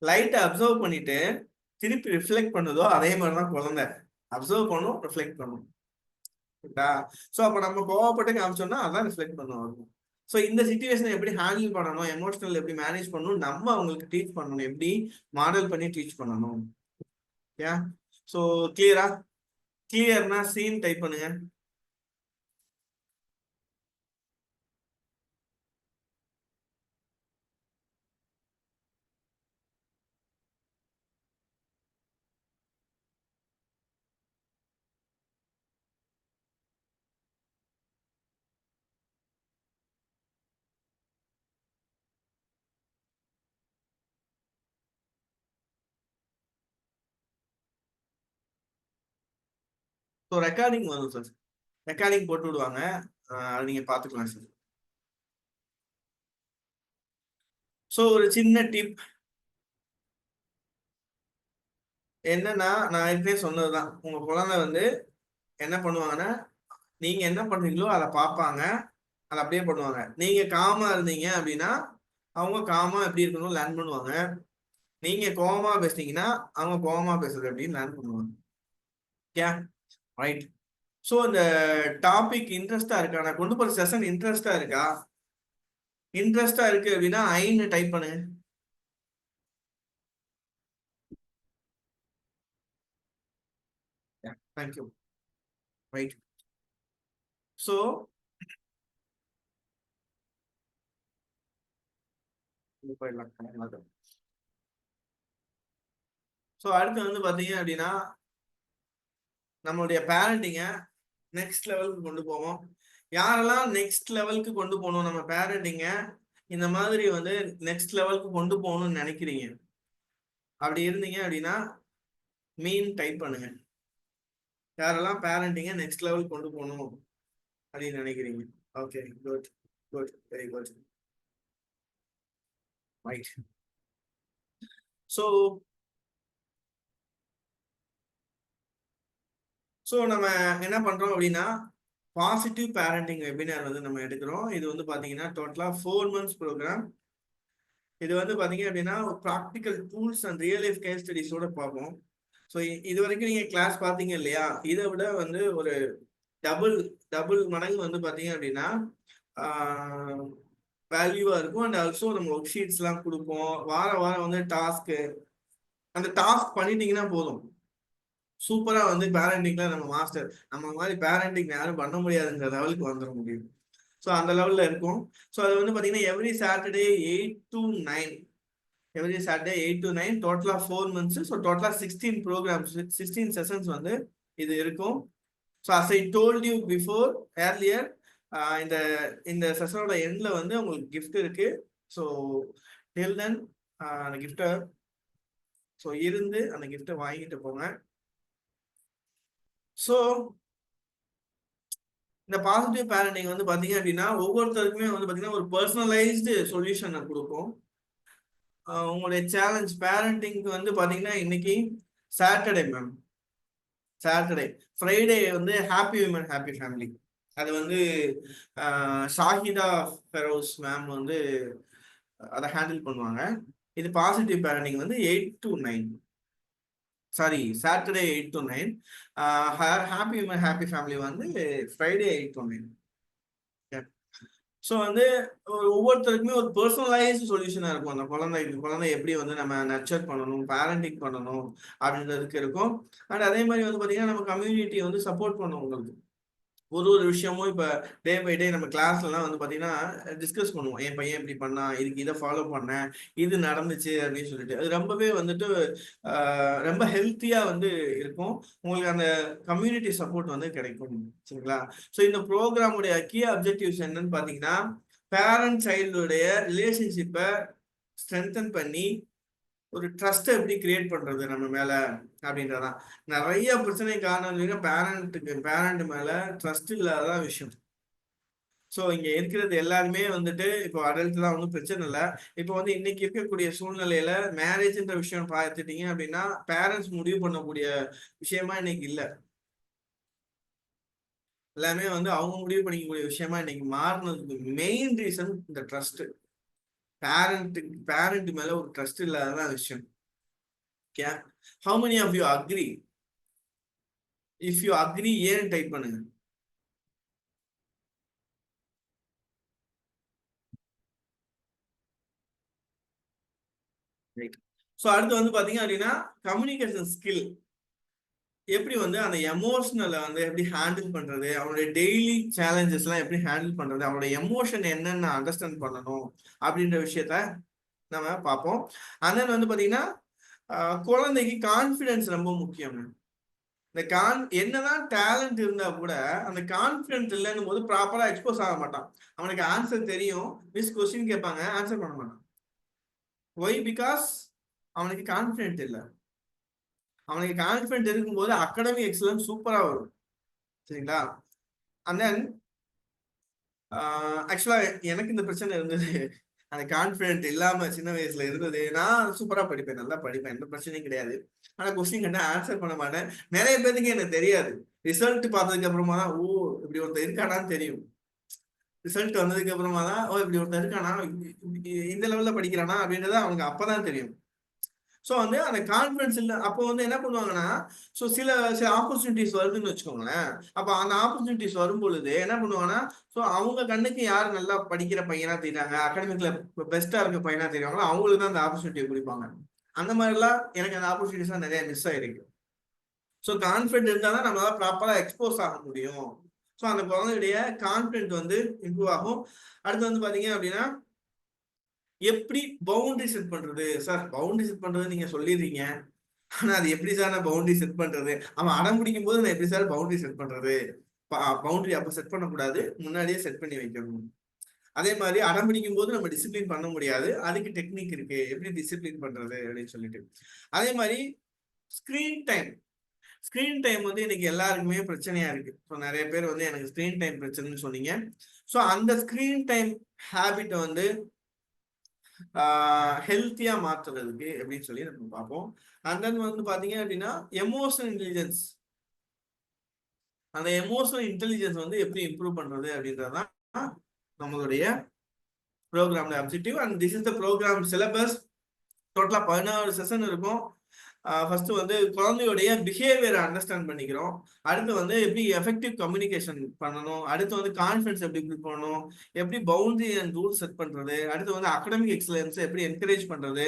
லைட்டை அப்சர்வ் பண்ணிட்டு திருப்பி ரிஃப்ளெக்ட் பண்ணுதோ அதே மாதிரிதான் குழந்தை அப்சர்வ் பண்ணும், ரிஃப்ளெக்ட் பண்ணும். ஸோ அப்ப நம்ம கோவப்பட்டு காமிச்சோம்னா அதான் ரிஃப்ளெக்ட் பண்ணுவோம். ஸோ இந்த சிச்சுவேஷனை எப்படி ஹேண்டில் பண்ணணும், எமோஷனல் எப்படி மேனேஜ் பண்ணணும், நம்ம அவங்களுக்கு டீச் பண்ணணும், எப்படி மாடல் பண்ணி டீச் பண்ணணும். யா ஸோ கிளியர்னா சீன் டைப் பண்ணுங்க. ஸோ ரெக்கார்டிங் வரும் சார், ரெக்கார்டிங் போட்டு விடுவாங்க, அது நீங்க பாத்துக்கலாம் சார். ஸோ ஒரு சின்ன டிப் என்னன்னா, நான் ஏற்கனவே சொன்னதுதான், உங்க குழந்தை வந்து என்ன பண்ணுவாங்கன்னா, நீங்க என்ன பண்றீங்களோ அதை பார்ப்பாங்க, அதை அப்படியே பண்ணுவாங்க. நீங்க காமா இருந்தீங்க அப்படின்னா அவங்க காமா எப்படி இருக்கணும் லேர்ன் பண்ணுவாங்க. நீங்க கோவமா பேசுனீங்கன்னா அவங்க கோவமா பேசுறது அப்படின்னு லேர்ன் பண்ணுவாங்க. ரைட். ஸோ இந்த டாபிக் இன்ட்ரெஸ்டா இருக்கா, நான் கொண்டு போற செஷன் இன்ட்ரெஸ்டா இருக்கா? இன்ட்ரெஸ்டா இருக்கு அப்படின்னா ஐன்னு டைப் பண்ணுங்க. தேங்க்யூ. ரைட். ஸோ போயிடலாம். ஸோ அடுத்து வந்து பாத்தீங்க அப்படின்னா நம்மளுடைய பேரண்டிங்க நெக்ஸ்ட் லெவலுக்கு கொண்டு போவோம். யாரெல்லாம் நெக்ஸ்ட் லெவலுக்கு கொண்டு போகணும் நம்ம பேரண்டிங்க, இந்த மாதிரி வந்து நெக்ஸ்ட் லெவலுக்கு கொண்டு போகணும்னு நினைக்கிறீங்க, அப்படி இருந்தீங்க அப்படின்னா மீன் டைப் பண்ணுங்க. யாரெல்லாம் பேரண்டிங்க நெக்ஸ்ட் லெவல் கொண்டு போகணும் அப்படின்னு நினைக்கிறீங்க? Okay, good good, very good. Right. So நம்ம என்ன பண்றோம் அப்படின்னா பாசிட்டிவ் பேரண்டிங் வெபினார் வந்து நம்ம எடுக்கிறோம். இது வந்து பாத்தீங்கன்னா டோட்டலா 4 months ப்ரோக்ராம். இது வந்து பாத்தீங்க அப்படின்னா practical tools and real life case ஸ்டடிஸோட பார்ப்போம். ஸோ இது வரைக்கும் நீங்க கிளாஸ் பார்த்தீங்க இல்லையா, இதை விட வந்து ஒரு டபுள் மடங்கு வந்து பாத்தீங்க அப்படின்னா வேல்யூவா இருக்கும். அண்ட் ஆல்சோ நம்ம ஒர்க் ஷீட்ஸ் எல்லாம் கொடுப்போம். வாரம் வந்து டாஸ்க்கு, அந்த டாஸ்க் பண்ணிட்டீங்கன்னா போதும், சூப்பரா வந்து பேரண்டிங்ல நம்ம மாஸ்டர், நம்ம மாதிரி பேரண்டிங் யாரும் பண்ண முடியாதுங்கிற லெவலுக்கு வந்துட முடியும். ஸோ அந்த லெவல்ல இருக்கும். ஸோ அது வந்து பாத்தீங்கன்னா every Saturday 8 to 9, every Saturday 8 to 9, டோட்டலா 4 months. ஸோ டோட்டலா 16 ப்ரோக்ராம்ஸ், 16 செஷன்ஸ் வந்து இது இருக்கும். So as I told you before earlier, இந்த இந்த செஷனோட எண்ட்ல வந்து உங்களுக்கு கிஃப்ட் இருக்கு. ஸோ till then அந்த கிஃப்டை ஸோ இருந்து அந்த கிஃப்டை வாங்கிட்டு போங்க. ஸோ இந்த பாசிட்டிவ் பேரண்டிங் வந்து பாத்தீங்க அப்படின்னா ஒவ்வொருத்தருக்குமே வந்து பாத்தீங்கன்னா ஒரு பர்சனலைஸ்டு சொல்யூஷனை கொடுக்கும். உங்களுடைய சேலஞ்ச் பேரண்டிங்க்கு வந்து பாத்தீங்கன்னா இன்னைக்கு சாட்டர்டே மேம், சாட்டர்டே ஃப்ரைடே வந்து ஹாப்பி விமன் ஹாப்பி ஃபேமிலி, அது வந்து ஷாஹிதா ஃபெரோஸ் மேம் வந்து அதை ஹேண்டில் பண்ணுவாங்க. இது பாசிட்டிவ் பேரண்டிங் வந்து 8 to 9, sorry Saturday 8 to 9. Happy women happy family வந்து ஃப்ரைடே 8 to 9. ஸோ வந்து ஒவ்வொருத்தருக்குமே ஒரு பர்சனலைஸ்டு சொல்யூஷனாக இருக்கும். அந்த குழந்தை எப்படி வந்து நம்ம நர்ச்சர் பண்ணணும், பேரண்டிங் பண்ணணும் அப்படின்றதுக்கு இருக்கும். அண்ட் அதே மாதிரி வந்து பார்த்தீங்கன்னா நம்ம கம்யூனிட்டியை வந்து சப்போர்ட் பண்ணும் உங்களுக்கு. ஒரு விஷயமும் இப்ப டே பை டே நம்ம கிளாஸ்லலாம் வந்து பாத்தீங்கன்னா டிஸ்கஸ் பண்ணுவோம். என் பையன் இப்படி பண்ணான், இதுக்கு இதை ஃபாலோ பண்ணேன், இது நடந்துச்சு அப்படின்னு சொல்லிட்டு அது ரொம்பவே வந்துட்டு ரொம்ப ஹெல்த்தியா வந்து இருக்கும். உங்களுக்கு அந்த கம்யூனிட்டி சப்போர்ட் வந்து கிடைக்கும். சரிங்களா? ஸோ இந்த ப்ரோக்ராமுடைய கீ அப்ஜெக்டிவ்ஸ் என்னன்னு பாத்தீங்கன்னா, பேரண்ட் சைல்டுடைய ரிலேஷன்ஷிப்பை ஸ்ட்ரென்தன் பண்ணி ஒரு ட்ரஸ்ட்டை எப்படி கிரியேட் பண்றது நம்ம மேல அப்படின்றதான். நிறைய பிரச்சனை காரணம் பேரண்ட் மேல ட்ரஸ்ட் இல்லாத விஷயம். ஸோ இங்க இருக்கிறது எல்லாருமே வந்துட்டு இப்போ அடல்ட் தான், ஒன்றும் பிரச்சனை இல்லை. இப்போ வந்து இன்னைக்கு இருக்கக்கூடிய சூழ்நிலையில மேரேஜ்ன்ற விஷயம் பார்த்துட்டீங்க அப்படின்னா பேரண்ட்ஸ் முடிவு பண்ணக்கூடிய விஷயமா இன்னைக்கு இல்லை. எல்லாமே வந்து அவங்க முடிவு பண்ணிக்கக்கூடிய விஷயமா இன்னைக்கு மாறினதுக்கு மெயின் ரீசன் இந்த ட்ரஸ்ட். பேரண்ட் மேல ஒரு ட்ரஸ்ட் இல்லாததான் விஷயம். Okay? How many of you agree? If you agree, ஏன் டைப் பண்ணுங்க. ரைட். ஸோ அடுத்து வந்து பாத்தீங்க அப்படின்னா கம்யூனிகேஷன் ஸ்கில் எப்படி வந்து அந்த எமோஷனலை வந்து எப்படி ஹேண்டில் பண்றது, அவனுடைய டெய்லி சேலஞ்சஸ் எல்லாம் எப்படி ஹேண்டில் பண்றது, அவனுடைய எமோஷன் என்னன்னு அண்டர்ஸ்டாண்ட் பண்ணணும் அப்படின்ற விஷயத்த நம்ம பார்ப்போம். and then வந்து பாத்தீங்கன்னா குழந்தைக்கு கான்ஃபிடன்ஸ் ரொம்ப முக்கியம். இந்த என்னதான் டேலண்ட் இருந்தா கூட அந்த கான்ஃபிடன்ஸ் இல்லைன்னு போது ப்ராப்பரா எக்ஸ்போஸ் ஆக மாட்டான். அவனுக்கு ஆன்சர் தெரியும், மிஸ் கொஸ்டின் கேட்பாங்க, ஆன்சர் பண்ண மாட்டான். ஒய்? பிகாஸ் அவனுக்கு கான்ஃபிடென்ட் இல்லை. அவனுக்கு கான்ஃபிடென்ட் இருக்கும்போது அகாடமிக் எக்ஸலன்ஸ் சூப்பரா வரும். சரிங்களா? அண்ட் தென் ஆக்சுவலா எனக்கு இந்த பிரச்சனை இருந்தது. அந்த கான்ஃபிடென்ட் இல்லாம சின்ன வயசுல இருந்தது. நான் சூப்பரா படிப்பேன், நல்லா படிப்பேன், எந்த பிரச்சனையும் கிடையாது. ஆனா கொஸ்டின் கேட்டா ஆன்சர் பண்ண மாட்டேன். நிறைய பேருக்கு எனக்கு தெரியாது. ரிசல்ட் பார்த்ததுக்கு அப்புறமா தான் ஓ இப்படி ஒருத்தர் இருக்கானான்னு தெரியும். ரிசல்ட் வந்ததுக்கு அப்புறமா தான் ஓ இப்படி ஒருத்தர் இருக்கானா, இந்த லெவல்ல படிக்கிறானா அப்படின்றத அவங்க அப்பதான் தெரியும். ஸோ வந்து அந்த கான்ஃபிடன்ஸ் இல்லை. அப்போ வந்து என்ன பண்ணுவாங்கன்னா, ஸோ சில சில ஆப்பர்ச்சுனிட்டிஸ் வருதுன்னு வச்சுக்கோங்களேன். அப்போ அந்த ஆப்பர்ச்சுனிட்டிஸ் வரும் பொழுது என்ன பண்ணுவாங்கன்னா, ஸோ அவங்க கண்ணுக்கு யார் நல்லா படிக்கிற பையனா தெரியாங்க, அகாடமிக்ல பெஸ்டா இருக்க பையனா தெரியாங்களோ அவங்களுக்கு தான் அந்த ஆப்பர்ச்சுனிட்டியை கொடுப்பாங்க. அந்த மாதிரிலாம் எனக்கு அந்த ஆப்பர்ச்சுனிட்டிஸ்லாம் நிறைய மிஸ் ஆயிருக்கு. ஸோ கான்ஃபிடென்ட் இருந்தால் தான் நம்மளால ப்ராப்பரா எக்ஸ்போஸ் ஆக முடியும். ஸோ அந்த குழந்தையுடைய கான்ஃபிடென்ட் வந்து இம்ப்ரூவ் ஆகும். அடுத்து வந்து பாத்தீங்க அப்படின்னா எப்படி பவுண்டரி செட் பண்றது. சார் பவுண்டரி செட் பண்றது நீங்க சொல்லிடுறீங்க, ஆனா அது எப்படி சார் நான் பவுண்டரி செட் பண்றது? அவன் அடம் பிடிக்கும் போது நான் எப்படி சார் பவுண்டரி செட் பண்றது? பவுண்டரி அப்ப செட் பண்ணக்கூடாது, முன்னாடியே செட் பண்ணி வைக்கணும். அதே மாதிரி அடம் பிடிக்கும் போது நம்ம டிசிப்ளின் பண்ண முடியாது, அதுக்கு டெக்னிக் இருக்கு எப்படி டிசிப்ளின் பண்றது அப்படின்னு சொல்லிட்டு. அதே மாதிரி ஸ்கிரீன் டைம். ஸ்கிரீன் டைம் வந்து இன்னைக்கு எல்லாருக்குமே பிரச்சனையா இருக்கு. ஸோ நிறைய பேர் வந்து எனக்கு ஸ்கிரீன் டைம் பிரச்சனைன்னு சொன்னீங்க. ஸோ அந்த ஸ்கிரீன் டைம் ஹேபிட்டை வந்து ஹெல்த்தியா மாத்துறதுக்கு எப்படின்னு சொல்லி நம்ம பார்ப்போம். அண்ட் தென் வந்து பாத்தீங்க அப்படின்னா எமோஷனல் இன்டெலிஜென்ஸ். அந்த எமோஷனல் இன்டெலிஜென்ஸ் வந்து எப்படி இம்ப்ரூவ் பண்றது அப்படின்றதுதான் நம்மளுடைய ப்ரோக்ராம்ல objective. And this is the programme syllabus. டோட்டலா 16 செஷன் இருக்கும். ஃபர்ஸ்ட் வந்து குழந்தையுடைய பிஹேவியரை அண்டர்ஸ்டாண்ட் பண்ணிக்கிறோம். அடுத்து வந்து எப்படி எஃபெக்டிவ் கம்யூனிகேஷன் பண்ணணும். அடுத்து வந்து கான்ஃபிடன்ஸ் எப்படி பில்ட் பண்ணணும், எப்படி பவுண்டரி அண்ட் ரூல் செட் பண்றது. அடுத்து வந்து அகாடமிக் எக்ஸலன்ஸ் எப்படி என்கரேஜ் பண்றது,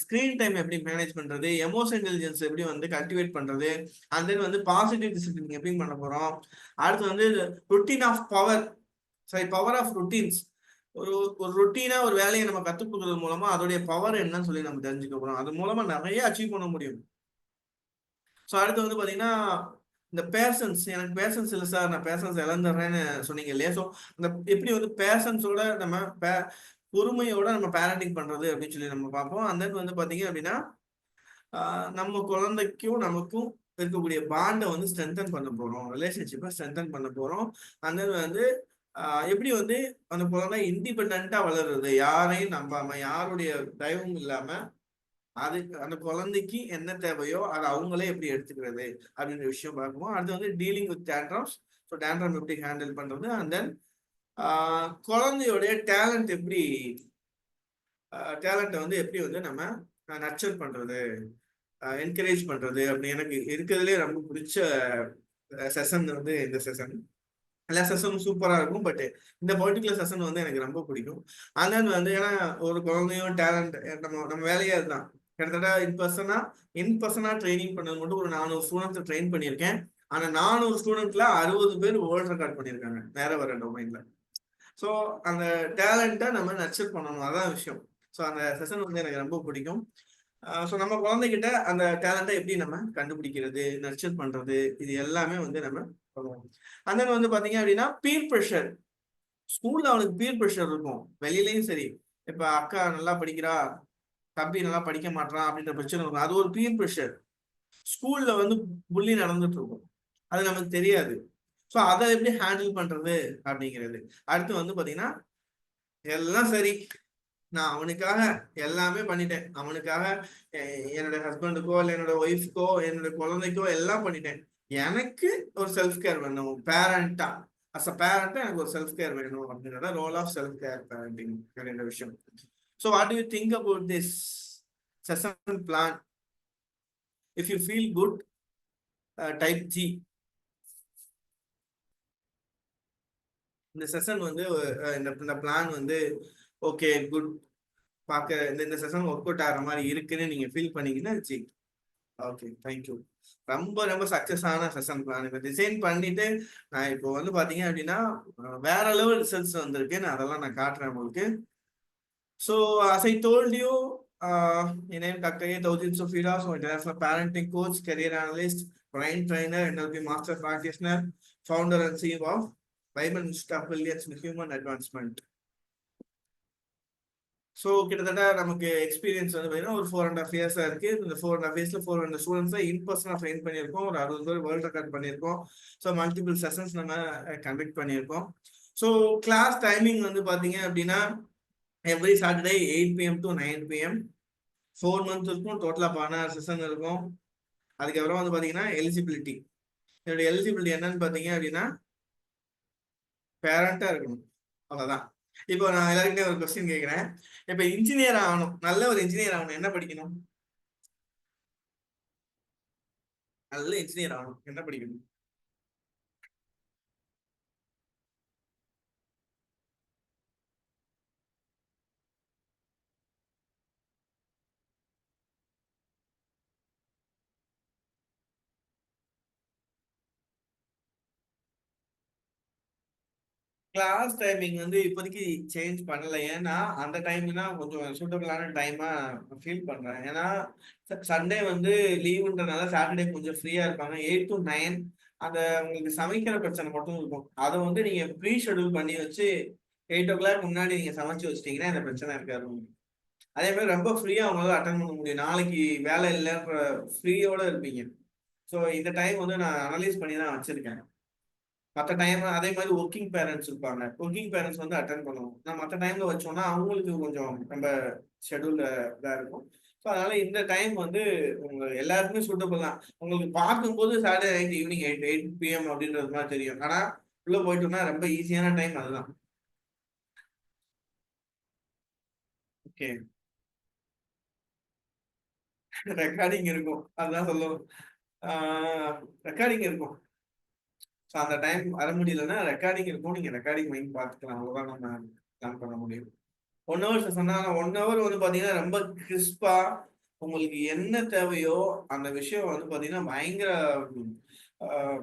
ஸ்கிரீன் டைம் எப்படி மேனேஜ் பண்றது, எமோஷனல் இன்டெலிஜென்ஸ் எப்படி வந்து கல்டிவேட் பண்றது, அண்ட் தென் வந்து பாசிட்டிவ் டிசிப்ளின் எப்படி பண்ண போறோம். அடுத்து வந்து routine of power, sorry power of routines. ஒரு ருட்டீனா ஒரு வேலையை நம்ம கத்துக் கொடுக்கறது மூலமா அதோடைய பவர் என்னன்னு சொல்லி நம்ம தெரிஞ்சுக்க போறோம். அது மூலமா நிறைய அச்சீவ் பண்ண முடியும். ஸோ அடுத்து வந்து பாத்தீங்கன்னா இந்த பேஷன்ஸ். எனக்கு பேஷன்ஸ் இல்லை சார், நான் பேஷன்ஸ் இழந்துடுறேன்னு சொன்னீங்க இல்லையா? ஸோ அந்த எப்படி வந்து பேஷன்ஸோட நம்ம பொறுமையோட நம்ம பேரண்டிங் பண்றது அப்படின்னு சொல்லி நம்ம பார்ப்போம். அந்த வந்து பாத்தீங்க அப்படின்னா நம்ம குழந்தைக்கும் நமக்கும் இருக்கக்கூடிய பாண்டை வந்து ஸ்ட்ரென்தன் பண்ண போறோம், ரிலேஷன்ஷிப்பை ஸ்ட்ரென்தன் பண்ண போறோம். அந்த வந்து எப்படி வந்து அந்த குழந்தை இண்டிபெண்டா வளருது, யாரையும் நம்பாம, யாருடைய தயவும் இல்லாம, அதுக்கு அந்த குழந்தைக்கு என்ன தேவையோ அதை அவங்களே எப்படி எடுத்துக்கிறது அப்படின்ற விஷயம் பார்க்கணும். அடுத்து வந்து dealing with tantrums. So tantrum எப்படி ஹேண்டில் பண்றது. அண்ட் தென் குழந்தையோடைய டேலண்ட் எப்படி, டேலண்ட்டை வந்து எப்படி வந்து நம்ம நர்ச்சர் பண்றது, என்கரேஜ் பண்றது அப்படி. எனக்கு இருக்கிறதுலே ரொம்ப பிடிச்ச செஷன் வந்து இந்த செஷன். எல்லா செஷனும் சூப்பரா இருக்கும், பட் இந்த பர்டிகுலர் செஷன் வந்து எனக்கு ரொம்ப பிடிக்கும். அதனால வந்து ஏன்னா ஒரு குழந்தையும் டேலண்ட் நம்ம வேலையா இருந்தான். கிட்டத்தட்ட இன் பர்சனா ட்ரைனிங் பண்ணது மட்டும் ஒரு 400 ஸ்டூடெண்ட்ஸ் ட்ரெயின் பண்ணியிருக்கேன். ஆனா 400 ஸ்டூடெண்ட்ல 60 பேர் வேர்ல்ட் ரெக்கார்ட் பண்ணியிருக்காங்க வேற வேற டொமைன்ல. ஸோ அந்த டேலண்ட்டை நம்ம நர்ச்சர் பண்ணணும், அதான் விஷயம். ஸோ அந்த செஷன் வந்து எனக்கு ரொம்ப பிடிக்கும். ஸோ நம்ம குழந்தைகிட்ட அந்த டேலண்ட்டை எப்படி நம்ம கண்டுபிடிக்கிறது, நர்ச்சர் பண்றது, இது எல்லாமே வந்து நம்ம பண்ணுவோம். அந்த வந்து பாத்தீங்க அப்படின்னா பீர் ப்ரெஷர். ஸ்கூல்ல அவனுக்கு பீர் ப்ரெஷர் இருக்கும், வெளியிலயும் சரி. இப்ப அக்கா நல்லா படிக்கிறா, தம்பி நல்லா படிக்க மாட்டான் அப்படின்ற பிரச்சனை இருக்கும். அது ஒரு பீர் ப்ரெஷர். ஸ்கூல்ல வந்து புள்ளி நடந்துட்டு இருக்கும், அது நமக்கு தெரியாது. ஸோ அதை எப்படி ஹேண்டில் பண்றது அப்படிங்கிறது. அடுத்து வந்து பாத்தீங்கன்னா எல்லாம் சரி, நான் அவனுக்காக எல்லாமே பண்ணிட்டேன். அவனுக்காக என்னோட ஹஸ்பண்டுக்கோ இல்லை என்னோட ஒய்ஃப்க்கோ என்னோட குழந்தைக்கோ எல்லாம் பண்ணிட்டேன். எனக்கு ஒரு செல்ஃப் கேர் வேணும் பேரண்டா. அஸ் அ பேரண்டா எனக்கு ஒரு செல்ஃப் கேர் வேணும் அப்படின்றத role of self care parenting அப்படின்ற விஷயம். So what do you think about this session plan? If you feel good, type G. இந்த செஷன் வந்து இந்த பிளான் வந்து ஓகே குட், பார்க்க இந்த செஷன் ஒர்க் அவுட் ஆகிற மாதிரி இருக்குன்னு நீங்க ஃபீல் பண்ணீங்கன்னா ஜி. Okay, thank you. ரொம்ப ரொம்ப சக்சஸ் ஆன செஷன் பிளான் இப்போ டிசைன் பண்ணிட்டு நான் இப்போ வந்து பாத்தீங்க அப்படின்னா வேற லெவல் ரிசல்ட்ஸ் வந்திருக்கு. நான் அதெல்லாம் நான் காட்டுறேன் உங்களுக்கு. So as I told you, என் name doctor A Thousin Sufeera. So international parenting coach, career analyst, brain trainer, NLP master practitioner, founder and CEO of வைமன் institute of brilliance in human advancement. So கிட்டத்தட்ட நமக்கு எக்ஸ்பீரியன்ஸ் வந்து பார்த்தீங்கன்னா ஒரு 4.5 இயர்ஸாக இருக்கு. இந்த 4.5 இயர்ஸ்ல 400 ஸ்டூடெண்ட்ஸை இன் பர்சனாக ட்ரெயின் பண்ணியிருக்கோம். ஒரு 60 பேர் வேர்ல்ட் ரெக்கார்ட் பண்ணியிருக்கோம். ஸோ மல்டிபிள் செஷன்ஸ் நம்ம கண்டக்ட் பண்ணியிருக்கோம். ஸோ கிளாஸ் டைமிங் வந்து பார்த்தீங்க அப்படின்னா every Saturday 8 PM to 9 PM 4 months இருக்கும். டோட்டலாக 16 செஷன் இருக்கும். அதுக்கப்புறம் வந்து பார்த்தீங்கன்னா எலிஜிபிலிட்டி. என்னுடைய எலிஜிபிலிட்டி என்னன்னு பார்த்தீங்க அப்படின்னா பேரண்டா இருக்கணும், அவ்வளவுதான். இப்போ நான் எல்லாருக்கிட்டே ஒரு கொஸ்டின் கேட்கிறேன். இப்ப இன்ஜினியர் ஆகணும், நல்ல ஒரு இன்ஜினியர் ஆகணும், என்ன படிக்கணும்? நல்ல இன்ஜினியர் ஆகணும் என்ன படிக்கணும்? கிளாஸ் டைமிங் வந்து இப்போதைக்கு சேஞ்ச் பண்ணல. ஏன்னா அந்த டைம்னா கொஞ்சம் சூட்டபிளான டைமா ஃபீல் பண்றேன். ஏன்னா சண்டே வந்து லீவுன்றனால சாட்டர்டே கொஞ்சம் ஃப்ரீயா இருப்பாங்க. 8 to 9 அந்த உங்களுக்கு சமைக்கிற பிரச்சனை மட்டும் இருக்கும். அதை வந்து நீங்க ப்ரீ ஷெட்யூல் பண்ணி வச்சு 8 o'clock முன்னாடி நீங்க சமைச்சு வச்சிட்டீங்கன்னா இந்த பிரச்சனை இருக்காது உங்களுக்கு. அதே மாதிரி ரொம்ப ஃப்ரீயா அவங்களால அட்டன் பண்ண முடியும். நாளைக்கு வேலை இல்லைன்ற ஃப்ரீயோட இருப்பீங்க. ஸோ இந்த டைம் வந்து நான் அனலைஸ் பண்ணி தான் வச்சிருக்கேன். மற்ற டைம் அதே மாதிரி ஒர்க்கிங் பேரண்ட்ஸ் இருப்பாங்க. ஒர்க்கிங் பேரண்ட்ஸ் வந்து அட்டன் பண்ணுவோம். நான் மற்ற டைம்ல வச்சோம்னா அவங்களுக்கு கொஞ்சம் ரொம்ப ஷெடியூல்ல இதாக இருக்கும். ஸோ அதனால இந்த டைம் வந்து உங்க எல்லாருக்குமே சூட்டபிள் தான். உங்களுக்கு பார்க்கும்போது சாட்டர்டே நைட் ஈவினிங் 8 PM அப்படின்றது மாதிரி தெரியும். ஆனா உள்ள போயிட்டோம்னா ரொம்ப ஈஸியான டைம் அதுதான். ஓகே, ரெக்கார்டிங் இருக்கும், அதுதான் சொல்லுவோம். ரெக்கார்டிங் இருக்கும். ஸோ அந்த டைம் வர முடியலன்னா ரெக்கார்டிங் இருக்கும், நீங்க ரெக்கார்டிங் வாங்கி பார்த்துக்கலாம். அவ்வளோதான் நம்ம பிளான் பண்ண முடியும். 1 hour சொன்னா 1 hour வந்து பாத்தீங்கன்னா ரொம்ப கிறிஸ்பா உங்களுக்கு என்ன தேவையோ அந்த விஷயம் வந்து பாத்தீங்கன்னா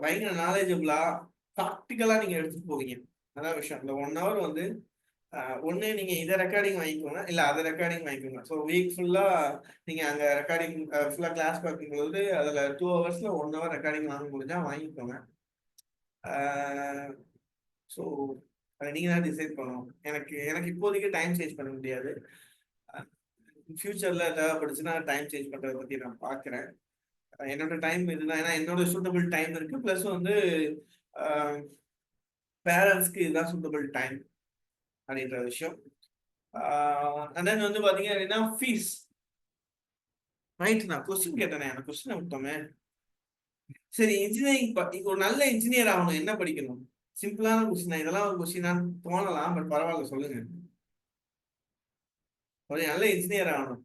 பயங்கர நாலேஜபிளா ப்ராக்டிக்கலா நீங்க எடுத்துட்டு போவீங்க. அதான் விஷயம். இந்த 1 hour வந்து ஒண்ணு நீங்க இதை ரெக்கார்டிங் வாங்கிக்கோங்க, இல்ல அதை ரெக்கார்டிங் வாங்கிக்கோங்க. ஸோ வீக் ஃபுல்லா நீங்க அங்க ரெக்கார்டிங் ஃபுல்லா கிளாஸ் பார்க்கும்போது அதுல 2 hours 1 hour ரெக்கார்டிங் வாங்க முடிஞ்சா வாங்கிக்கோங்க. ஸோ அதை நீங்க தான் டிசைட் பண்ணணும். எனக்கு எனக்கு இப்போதைக்கு டைம் சேஞ்ச் பண்ண முடியாது. ஃபியூச்சர்ல தேவைப்படுச்சுன்னா டைம் சேஞ்ச் பண்றதை பத்தி நான் பாக்குறேன். என்னோட டைம் இதுதான், ஏன்னா என்னோட சூட்டபிள் டைம் இருக்கு. பிளஸ் வந்து பேரண்ட்ஸ்க்கு இதுதான் சூட்டபிள் டைம் அப்படின்ற விஷயம். அண்ட் தென் வந்து பாத்தீங்க அப்படின்னா ஃபீஸ். ரைட், நான் கொஸ்டின் கேட்டேனே, அந்த கொஸ்டினை விட்டோமே. சரி, இன்ஜினியரிங் ஒரு நல்ல இன்ஜினியர் ஆகணும் என்ன படிக்கணும்? சிம்பிளான கொஸ்டின், இதெல்லாம் ஒரு கொஸ்டினான்னு தோணலாம், பட் பரவாயில்ல சொல்லுங்க. ஒரு நல்ல இன்ஜினியர் ஆகணும்.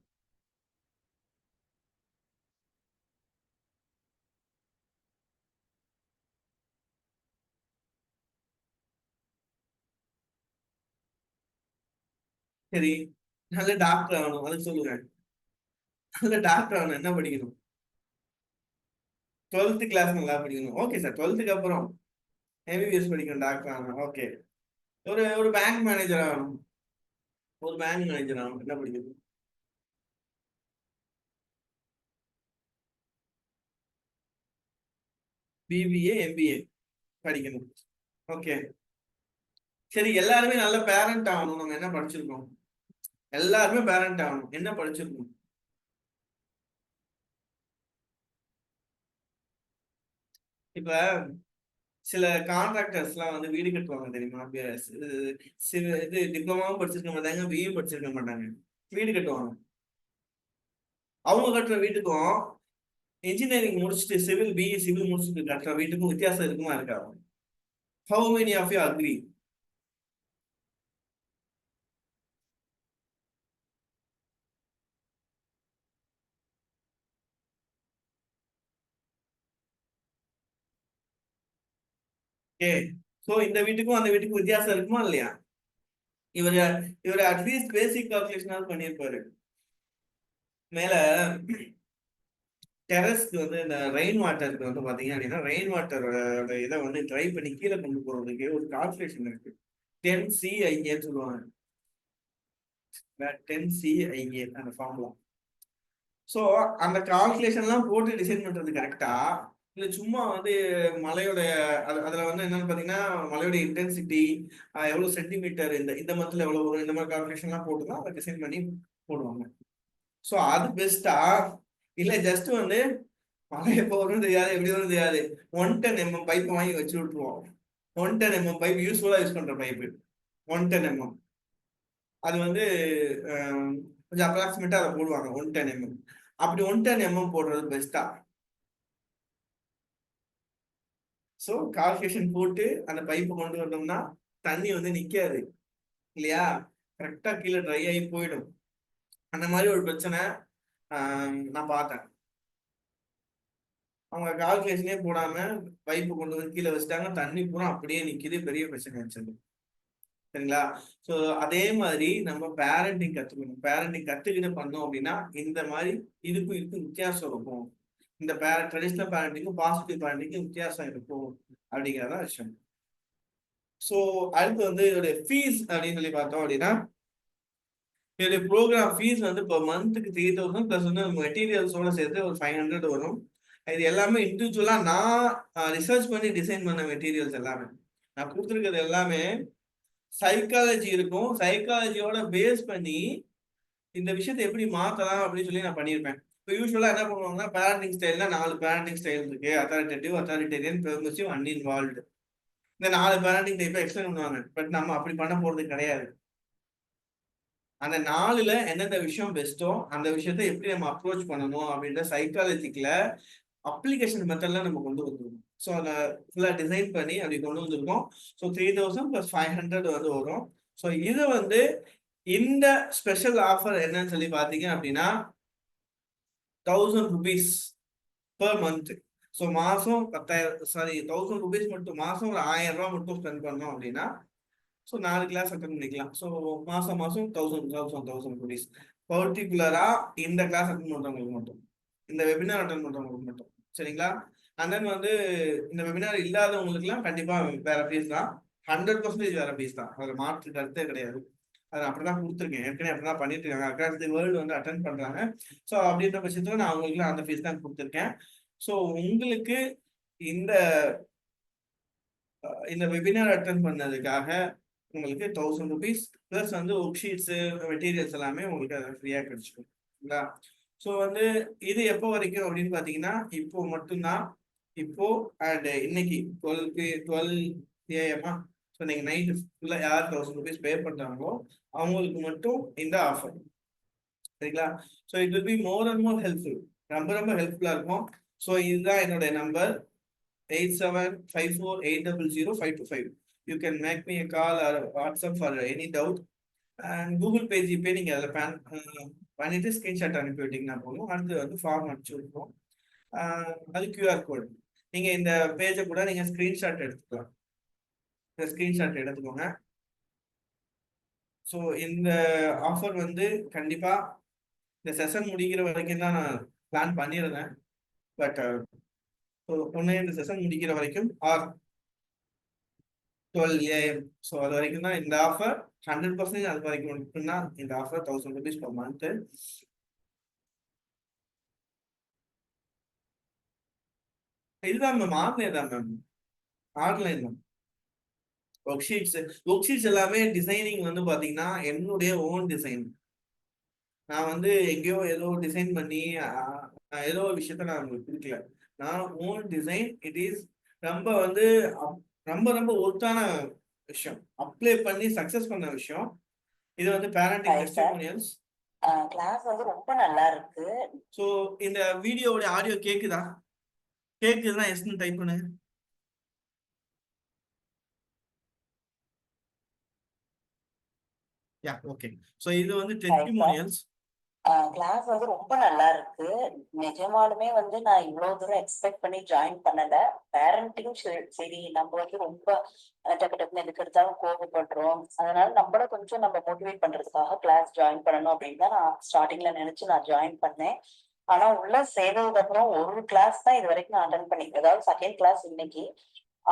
சரி, நல்ல டாக்டர் ஆகணும், அது சொல்லுங்க. நல்ல டாக்டர் ஆகணும் என்ன படிக்கணும்? 12th கிளாஸ் நல்லா படிக்கணும். Okay sir. 12th அப்புறம் எம்பிபிஎஸ் படிக்கணும், டாக்டர் ஆகணும். ஓகே. ஒரு ஒரு பேங்க் மேனேஜர் ஆகணும். ஒரு பேங்க் மேனேஜர் ஆகணும். என்ன படிக்கணும்? பிபிஏ எம்பிஏ படிக்கணும். ஓகே. சரி, எல்லாருமே நல்ல பேரண்ட் ஆகணும். நம்ம என்ன படிச்சிருக்கோம்? எல்லாருமே பேரண்ட் ஆகணும். என்ன படிச்சிருக்கோம்? இப்ப சில கான்ட்ராக்டர்ஸ் எல்லாம் வந்து வீடு கட்டுவாங்க தெரியுமா? இது டிப்ளமாவும் படிச்சிருக்க மாட்டாங்க, பிஏ படிச்சிருக்க மாட்டாங்க, வீடு கட்டுவாங்க. அவங்க கட்டுற வீட்டுக்கும் இன்ஜினியரிங் முடிச்சுட்டு பிஇ சிவில் முடிச்சுட்டு கட்டுற வீட்டுக்கும் வித்தியாசம் இருக்குமா இருக்காது? How many of you agree? Okay. So இந்த வீட்டுக்கும் அந்த வீட்டுக்கும் வித்தியாசம் இருக்குமா இல்லையா? இவரு இவரு அட்லீஸ்ட் பேசிக் கால்குலேஷனாவது பண்ணியிருப்பாரு. மேல டெரஸ்க்கு வந்து இந்த ரெயின் வாட்டருக்கு வந்து பாத்தீங்க அப்படின்னா, ரெயின் வாட்டரோட இதை வந்து ட்ரை பண்ணி கீழே கொண்டு போறதுக்கு ஒரு கால்குலேஷன் இருக்கு. 10CIAன்னு சொல்லுவாங்க. 10CIA அந்த ஃபார்முலா. ஸோ அந்த கால்குலேஷன் எல்லாம் போட்டு டிசைன் பண்றது கரெக்டா, இல்ல சும்மா வந்து மலையோட அதுல வந்து என்னன்னு பாத்தீங்கன்னா, மலையோட இன்டென்சிட்டி எவ்வளவு சென்டிமீட்டர், இந்த இந்த மந்த்ல எவ்வளவு வரும், இந்த மாதிரி கால்குலேஷன் எல்லாம் போட்டுதான் அதை டிசைன் பண்ணி போடுவாங்க. ஸோ அது பெஸ்டா, இல்ல ஜஸ்ட் வந்து மழை எப்போ வரும்னு தெரியாது, எப்படி வரும்னு தெரியாது, 110 mm பைப் வாங்கி வச்சு விட்டுருவோம். 110 mm பைப் யூஸ்ஃபுல்லா யூஸ் பண்ற பைப்பு 110 mm. அது வந்து கொஞ்சம் அப்ராக்சிமேட்டா அதை போடுவாங்க 110 mm. அப்படி 110 mm போடுறது பெஸ்டா? ஸோ கால்குலேஷன் போட்டு அந்த பைப்பை கொண்டு வந்தோம்னா தண்ணி வந்து நிக்காது இல்லையா, கரெக்டா கீழே ட்ரை ஆகி போயிடும். அந்த மாதிரி ஒரு பிரச்சனை நான் பார்த்தேன். அவங்க கால்குலேஷனே போடாம பைப்பு கொண்டு வந்து கீழே வச்சுட்டாங்க, தண்ணி பூரா அப்படியே நிக்குது, பெரிய பிரச்சனை ஆச்சு. சரிங்களா? ஸோ அதே மாதிரி நம்ம பேரண்டிங் கத்துக்கணும். பேரண்டிங் கத்துக்கிட்டு பண்ணோம் அப்படின்னா இந்த மாதிரி இதுக்கும் வித்தியாசம் இருக்கும். இந்த ட்ரெடிஷனல் பேரண்டிங்கும் பாசிட்டிவ் பேரண்டிங்கும் வித்தியாசம் இருக்கும் அப்படிங்கிறத விஷயம். ஸோ அடுத்து வந்து இதோடைய ஃபீஸ் அப்படின்னு சொல்லி பார்த்தோம் அப்படின்னா, இதோடைய ப்ரோக்ராம் ஃபீஸ் வந்து இப்போ மந்த்துக்கு 3000 ப்ளஸ் வந்து மெட்டீரியல்ஸோட சேர்த்து ஒரு 500 வரும். இது எல்லாமே இண்டிவிஜுவலா நான் ரிசர்ச் பண்ணி டிசைன் பண்ண மெட்டீரியல்ஸ் எல்லாமே. நான் கொடுத்துருக்கிறது எல்லாமே சைக்காலஜி இருக்கும். சைக்காலஜியோட பேஸ் பண்ணி இந்த விஷயத்தை எப்படி மாத்தலாம் அப்படின்னு சொல்லி நான் பண்ணியிருப்பேன். இப்போ யூஸ்வலா என்ன பண்ணுவாங்கன்னா, பேரண்டிங் ஸ்டைல்ல 4 பேரண்டிங் ஸ்டைல் இருக்கு. Authoritative, authoritarian, permissive, uninvolved. இந்த 4 பேரண்டிங் டைப்பை எக்ஸ்பிளைன் பண்ணுவாங்க. பட் நம்ம அப்படி பண்ண போறது கிடையாது. அந்த 4ல எந்தெந்த விஷயம் பெஸ்ட்டோ அந்த விஷயத்த எப்படி நம்ம அப்ரோச் பண்ணணும் அப்படின்ற சைக்காலஜிக்கல அப்ளிகேஷன் மெத்தட்ல நம்ம கொண்டு வந்துருக்கோம். ஸோ அதை ஃபுல்லா டிசைன் பண்ணி அப்படி கொண்டு வந்திருக்கோம். ஸோ 3000 + 500 வந்து வரும். ஸோ இது வந்து இந்த ஸ்பெஷல் ஆஃபர் என்னன்னு சொல்லி பாத்தீங்க அப்படின்னா 1000 rupees பெர் மந்த். ஸோ மாசம் 1000 rupees மட்டும், மாசம் ஒரு 1000 ரூபாய் மட்டும் ஸ்பெண்ட் பண்ணோம் அப்படின்னா, ஸோ 4 கிளாஸ் அட்டன் பண்ணிக்கலாம். ஸோ மாசம் 1000 rupees பர்டிகுலரா இந்த கிளாஸ் அட்டன் பண்றவங்களுக்கு மட்டும், இந்த வெபினார் அட்டன் பண்றவங்களுக்கு மட்டும். சரிங்களா? அண்ட் தென் வந்து இந்த வெபினார் இல்லாதவங்களுக்குலாம் கண்டிப்பா வேற ஃபீஸ் தான். 100% வேற ஃபீஸ் தான். அதுல மாற்று கருத்தே கிடையாது. அதை அப்படிதான் கொடுத்துருக்கேன். ஏற்கனவே அப்படிதான் பண்ணிட்டு இருக்காங்க. அக்ராஸ் வேர்ல்டு வந்து அட்டன் பண்றாங்க. ஸோ அப்படின்ற பட்சத்துல நான் அவங்களுக்கு அந்த ஃபீஸ் தான் கொடுத்துருக்கேன். ஸோ உங்களுக்கு இந்த இந்த வெபினார் அட்டன் பண்ணதுக்காக உங்களுக்கு 1000 rupees ப்ளஸ் வந்து ஒர்க் ஷீட்ஸ், மெட்டீரியல்ஸ் எல்லாமே உங்களுக்கு அதை ஃப்ரீயா கிடைச்சிடும். சரிங்களா? ஸோ வந்து இது எப்போ வரைக்கும் அப்படின்னு பாத்தீங்கன்னா, இப்போ மட்டும்தான். இப்போ அண்ட் இன்னைக்கு 12 AM. ஸோ நீங்க நைட்டு ஃபுல்லா யார் 1000 rupees பே பண்றாங்களோ அவங்களுக்கு மட்டும் இந்த ஆஃபர். சரிங்களா? So it will be more and more helpful. ரொம்ப ரொம்ப ஹெல்ப்ஃபுல்லா இருக்கும். ஸோ இதுதான் என்னுடைய number 8754800525. You can make me a call or WhatsApp for any doubt. And Google Pay, GPay நீங்க அதில் பண்ணிட்டு ஸ்கிரீன்ஷாட் அனுப்பி விட்டீங்கன்னா போதும். அடுத்து வந்து ஃபார்ம் அனுப்பிச்சு விட்டுருவோம். அது QR கோடு. நீங்க இந்த பேஜை கூட நீங்க ஸ்கிரீன்ஷாட் எடுத்துக்கலாம். இந்த ஸ்கிரீன்ஷாட் எடுத்துக்கோங்க. ஸோ இந்த ஆஃபர் வந்து கண்டிப்பா இந்த செஷன் முடிக்கிற வரைக்கும் தான் நான் பிளான் பண்ணியிருந்தேன். பட் ஒன்னே இந்த செஷன் முடிக்கிற வரைக்கும் ஆர் 12 AM. ஸோ அது வரைக்கும் தான் இந்த ஆஃபர். 100% அது வரைக்கும் மட்டும்தான் இந்த ஆஃபர். 1000 rupees per month. இதுதான் மேம், ஆன்லைன் தான் மேம், ஆன்லைன் தான். ஒர்க் ஷீட்ஸ் எல்லாமே டிசைனிங் வந்து பாத்தீங்கன்னா என்னுடைய ஓன் டிசைன். நான் வந்து எங்கேயோ ஏதோ டிசைன் பண்ணி ஏதோ ஒரு விஷயத்த நான் உங்களுக்கு கொடுக்கல. நான் ஓன் டிசைன். இட் இஸ் ரொம்ப வந்து ரொம்ப ரொம்ப ஒர்த்தான விஷயம், அப்ளை பண்ணி சக்சஸ் பண்ண விஷயம். இது வந்து பேரண்டிங் டெஸ்டிமோனியல்ஸ். கிளாஸ் வந்து ரொம்ப நல்லா இருக்கு. ஸோ இந்த வீடியோவோட ஆடியோ கேக்குதா? கேக்குதுன்னா எஸ்ன்னு டைப் பண்ணுங்க. யா, ஓகே. ஸோ இது வந்து டெஸ்டிமோனியல்ஸ். கிளாஸ் வந்து ரொம்ப நல்லா இருக்கு. நிஜமாலுமே வந்து நான் இவ்வளவு தூரம் எக்ஸ்பெக்ட் பண்ணி ஜாயின் பண்ணல. பேரண்டிங் சரி, நம்ம வந்து ரொம்ப டக்கு டக்குன்னு எதுக்கு எடுத்தாலும் கோபப்படுறோம். அதனால நம்மள கொஞ்சம் நம்ம மோட்டிவேட் பண்றதுக்காக கிளாஸ் ஜாயின் பண்ணணும் அப்படின்னு தான் நான் ஸ்டார்டிங்ல நினைச்சு நான் ஜாயின் பண்ணேன். ஆனா உள்ள சேர்ந்ததுக்கு அப்புறம் ஒரு கிளாஸ் தான் இது வரைக்கும் நான் அட்டன் பண்ணிக்கிறேன், அதாவது செகண்ட் கிளாஸ் இன்னைக்கு.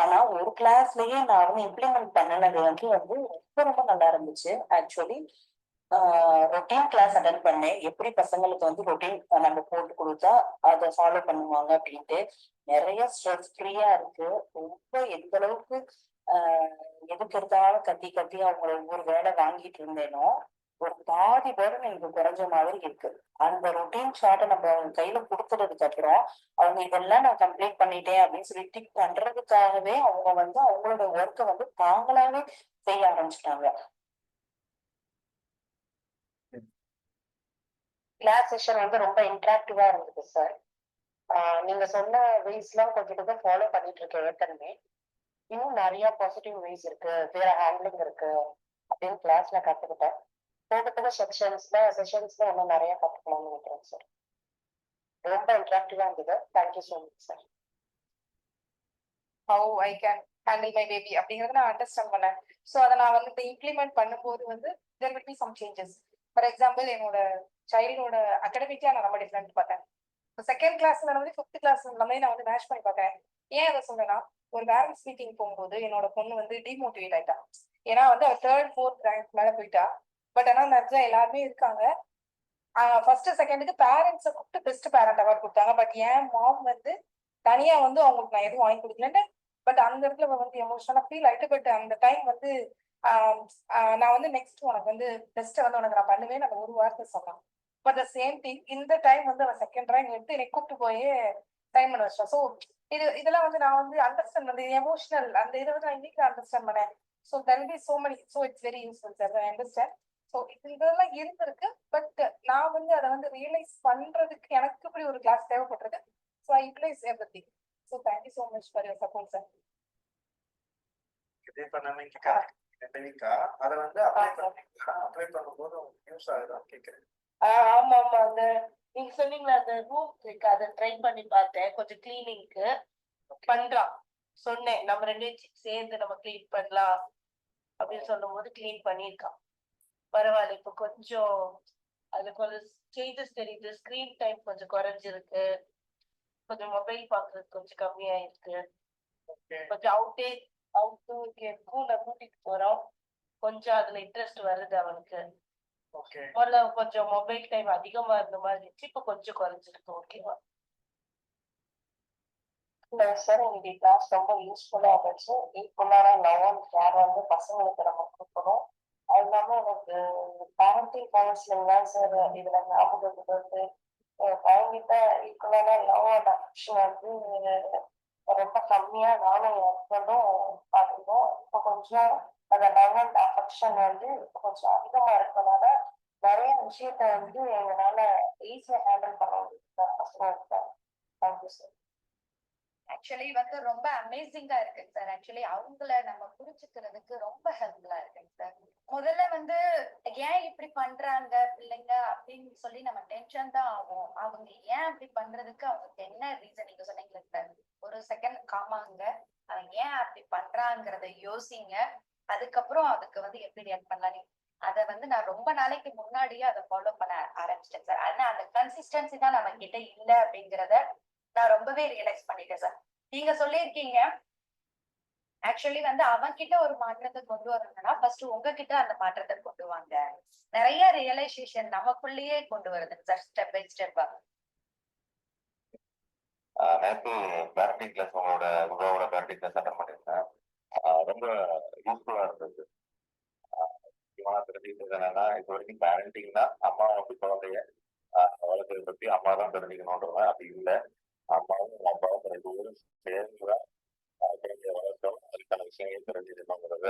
ஆனா ஒரு கிளாஸ்லயே நான் வந்து இம்ப்ளிமெண்ட் பண்ணனது வந்து ரொம்ப ரொம்ப நல்லா இருந்துச்சு. ஆக்சுவலி ரொட்டீன் கிளாஸ் அட்டன் பண்ணேன். எப்படி பசங்களுக்கு வந்து ரொட்டீன் நம்ம போட்டு கொடுத்தா அதை ஃபாலோ பண்ணுவாங்க அப்படின்ட்டு. நிறைய ஸ்ட்ரெஸ் ஃப்ரீயா இருக்கு. ரொம்ப எந்த அளவுக்கு எதுக்கு எடுத்தாலும் கத்தி கத்தி அவங்கள ஒவ்வொரு வேலை வாங்கிட்டு இருந்தேனோ ஒரு பாதி பேரும் எனக்கு குறைஞ்ச மாதிரி இருக்கு. அந்த ரொட்டீன் ஷார்ட்டை நம்ம அவங்க கையில கொடுத்துட்டதுக்கு அப்புறம் அவங்க இதெல்லாம் நான் கம்ப்ளீட் பண்ணிட்டேன் அப்படின்னு சொல்லி டிக் பண்றதுக்காகவே அவங்க வந்து அவங்களோட ஒர்க்கை வந்து தாங்களாவே செய்ய ஆரம்பிச்சிட்டாங்க. கிளாஸ் செஷன் வந்து ரொம்ப இன்ட்ராக்டிவா இருந்தது சார். நீங்க சொன்ன வேஸ் எல்லாம் கொஞ்சம் ஃபாலோ பண்ணிட்டு இருக்கேன் ஏற்கனவே. இன்னும் நிறைய பாசிட்டிவ் வேஸ் இருக்கு, வேற ஹேண்ட்லிங் இருக்கு அப்படின்னு கிளாஸ்ல கத்துக்கிட்டேன். போக போக செஷன்ஸ்ல இன்னும் நிறைய கத்துக்கலாம்னு நினைக்கிறேன் சார். ரொம்ப இன்ட்ராக்டிவா இருந்தது. Thank you so much sir. How I can handle my baby அப்படிங்கறத நான் அண்டர்ஸ்டாண்ட் பண்ணேன். ஸோ அதை நான் வந்து இம்ப்ளிமெண்ட் பண்ணும்போது வந்து there will be some changes. For example, என்னோட சைல்டோட அகாடமிக்கா நான் ரொம்ப டிஃப்ரெண்ட் பார்த்தேன். செகண்ட் கிளாஸ்ல வந்து ஃபிஃப்த் கிளாஸ் எல்லாமே நான் வந்து மேட்ச் பண்ணி பார்த்தேன். ஏன் அதை சொல்றேன்னா, ஒரு பேரண்ட்ஸ் மீட்டிங் போகும்போது என்னோட பொண்ணு வந்து டிமோட்டிவேட் ஆயிட்டா. ஏன்னா வந்து அவ 3rd 4th ரேங்க் மேல போயிட்டா. பட் ஆனா அந்த எல்லாருமே இருக்காங்க. ஃபர்ஸ்ட் செகண்டுக்கு பேரண்ட்ஸை கூப்பிட்டு பெஸ்ட் பேரண்ட் அவார்ட் கொடுத்தாங்க. பட் என் மாம் வந்து தனியா வந்து அவங்களுக்கு நான் எதுவும் வாங்கி கொடுக்கலன்னு. பட் அந்த இடத்துல வந்து எமோஷனலா ஃபீல் ஆயிட்டு. பட் அந்த டைம் வந்து நான் வந்து நெக்ஸ்ட் உனக்கு வந்து பெஸ்ட்டை வந்து உனக்கு நான் பண்ணுவேன் அந்த ஒரு வார்த்தை சொன்னான். பட் த சேம் திங் இந்த டைம் வந்து அவன் செகண்ட் ரேங்க் எடுத்து என்னை கூப்பிட்டு போய் டைம் பண்ண வச்சான். ஸோ இதெல்லாம் வந்து நான் வந்து அண்டர்ஸ்டாண்ட் பண்ணது எமோஷனல். அந்த இதை வந்து நான் இன்னைக்கு அண்டர்ஸ்டாண்ட் பண்ணேன். So there be so many. So it's very useful sir, I understand. So இதெல்லாம் இருந்திருக்கு. பட் நான் வந்து அதை வந்து ரியலைஸ் பண்றதுக்கு எனக்கு இப்படி ஒரு கிளாஸ் தேவைப்பட்டிருக்கு. So I utilise everything. So thank you so much for your support sir. அதை வந்து அப்ளை பண்ணும்போது யூஸ் ஆகுதான் கேட்கிறேன். ஆமா ஆமா, அந்த நீங்க சொன்னீங்களா அந்த ரூம் இருக்கு, அதை ட்ரை பண்ணி பார்த்தேன். கொஞ்சம் கிளீனிங்க்கு பண்றான் சொன்னேன். நம்ம 2 சேர்ந்து நம்ம கிளீன் பண்ணலாம் அப்படின்னு சொல்லும் போது கிளீன் பண்ணிருக்கான். பரவாயில்ல, இப்ப கொஞ்சம் அது கொஞ்சம் சேஞ்சஸ் தெரியுது. ஸ்கிரீன் டைம் கொஞ்சம் குறைஞ்சிருக்கு. கொஞ்சம் மொபைல் பாக்குறது கொஞ்சம் கம்மியா இருக்கு. கொஞ்சம் கூட்டிட்டு போறோம். கொஞ்சம் அதுல இன்ட்ரெஸ்ட் வருது அவனுக்கு. முதல்ல கொஞ்சம் மொபைல் டைம் அதிகமா இருந்த மாதிரி இருந்துச்சு, இப்ப கொஞ்சம் குறைஞ்சிருக்கு. ஓகேவா சார்? இன்னைக்கு கிளாஸ் ரொம்ப யூஸ்ஃபுல்லா இருந்துச்சு. ஈக்குவலான லவ் அண்ட் கேர் வந்து பசங்களுக்கு நம்ம கொடுக்கணும். அது இல்லாம எனக்கு பேரண்டிங் கவுன்சிலிங் தான் சார் இதுல ஞாபகத்துக்கு வந்து பழகிட்ட. ஈக்குவலான லவ் அண்ட் அஃபெக்ஷன் வந்து ரொம்ப கம்மியா நானும் என் ஹஸ்பண்டும் பார்த்துருந்தோம். இப்போ கொஞ்சம் அந்த லவ் அண்ட் அஃபெக்ஷன் வந்து கொஞ்சம் அதிகமா இருக்கனால நிறைய விஷயத்த வந்து எங்களால ஈஸியா ஹேண்டில் பண்ண முடியும். Thank you sir. ஆக்சுவலி வந்து ரொம்ப அமேசிங்கா இருக்குங்க சார். ஆக்சுவலி அவங்கள நம்ம புரிஞ்சுக்கிறதுக்கு ரொம்ப ஹெல்ப்ஃபுல்லா இருக்குங்க சார். முதல்ல வந்து ஏன் இப்படி பண்றாங்க பிள்ளைங்க அப்படின்னு சொல்லி நம்ம டென்ஷன் தான் ஆகும். அவங்க ஏன் அப்படி பண்றதுக்கு அவங்களுக்கு என்ன ரீசன் நீங்க சொன்னீங்களா சார்? ஒரு செகண்ட் காமாங்க, அவங்க ஏன் அப்படி பண்றாங்கிறத யோசிங்க. அதுக்கப்புறம் அதுக்கு வந்து எப்படி ரியாக்ட் பண்ணலாம். அதை வந்து நான் ரொம்ப நாளைக்கு முன்னாடியே அதை ஃபாலோ பண்ண ஆரம்பிச்சிட்டேன் சார். ஆனா அந்த கன்சிஸ்டன்சி தான் நம்ம கிட்ட இல்லை அப்படிங்கிறத நான் ரொம்பவே ரியலைஸ் பண்ணிட்டேன் சார். நீங்க சொல்லியிருக்கீங்க ஆக்சுவலி வந்து அவன் கிட்ட ஒரு மாற்றத்தை கொண்டு வரணும்னா ஃபர்ஸ்ட் உங்ககிட்ட அந்த மாற்றத்தை கொண்டு வாங்க. நிறைய ரியலைசேஷன் நமக்குள்ளேயே கொண்டு வருது சார், ஸ்டெப் பை ஸ்டெப்பா. நேற்று பேரண்டிங் கிளாஸ் உங்களோட பேரண்டிங் கிளாஸ் அட்டன் பண்ணியிருந்தேன். ரொம்ப யூஸ்ஃபுல்லா இருந்தது. தெரிஞ்சுக்கிட்டது என்னன்னா, இது வரைக்கும் பேரண்டிங்னா அம்மா வந்து குழந்தைய வளர்க்கறதை பத்தி அம்மா தான் தெரிஞ்சுக்கணுன்றவன் அப்படி இல்லை. அம்மாவும் அப்பாவும் 2 பேரும் சேர்ந்துதான் குழந்தைய வளர்த்தோம், அதுக்கான விஷயங்கள் தெரிஞ்சுக்கணுங்கிறத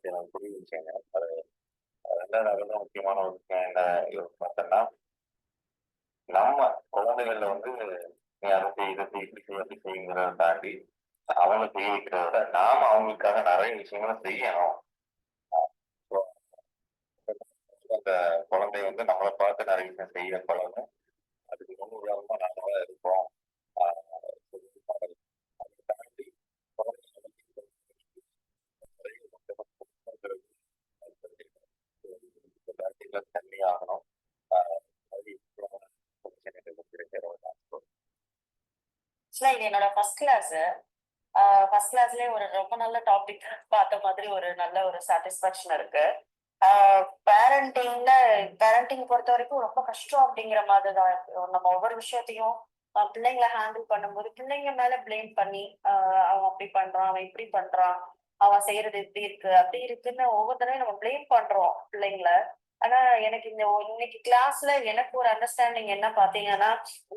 எனக்கு புரிஞ்சுச்சுங்க. அது 2வது முக்கியமான ஒரு விஷயம் என்ன பார்த்தோம்னா, நம்ம குழந்தைகள்ல வந்து நீ அதை செய் இதை செய் இப்படி செய் அப்படி செய்யுங்கிறத தாண்டி அவங்க செய்ய வைக்கிறத விட நாம அவங்களுக்காக நிறைய விஷயங்களை செய்யணும். அந்த குழந்தை வந்து நம்மளை பார்த்து நிறைய விஷயம் செய்ய குழந்தை அதுக்கு ரொம்ப உதாரணமா நாம தான் இருப்போம். அதை தாண்டி தண்ணி ஆகணும். இது என்னோட ஃபர்ஸ்ட் கிளாஸ்லயே ஒரு ரொம்ப நல்ல டாபிக் பார்த்த மாதிரி ஒரு நல்ல ஒரு சாட்டிஸ்பாக்சன் இருக்கு. பேரண்டிங் பொறுத்த வரைக்கும் ரொம்ப கஷ்டம் அப்படிங்கிற மாதிரிதான். நம்ம ஒவ்வொரு விஷயத்தையும் பிள்ளைங்களை ஹேண்டில் பண்ணும்போது பிள்ளைங்க மேல பிளேம் பண்ணி அவன் அப்படி பண்றான், அவன் இப்படி பண்றான், அவன் செய்யறது இப்படி இருக்கு அப்படி இருக்குன்னு ஒவ்வொரு தடவையும் நம்ம பிளேம் பண்றோம் பிள்ளைங்களை. ஆனா எனக்கு இன்னைக்கு கிளாஸ்ல எனக்கு ஒரு அண்டர்ஸ்டாண்டிங் என்ன பாத்தீங்கன்னா,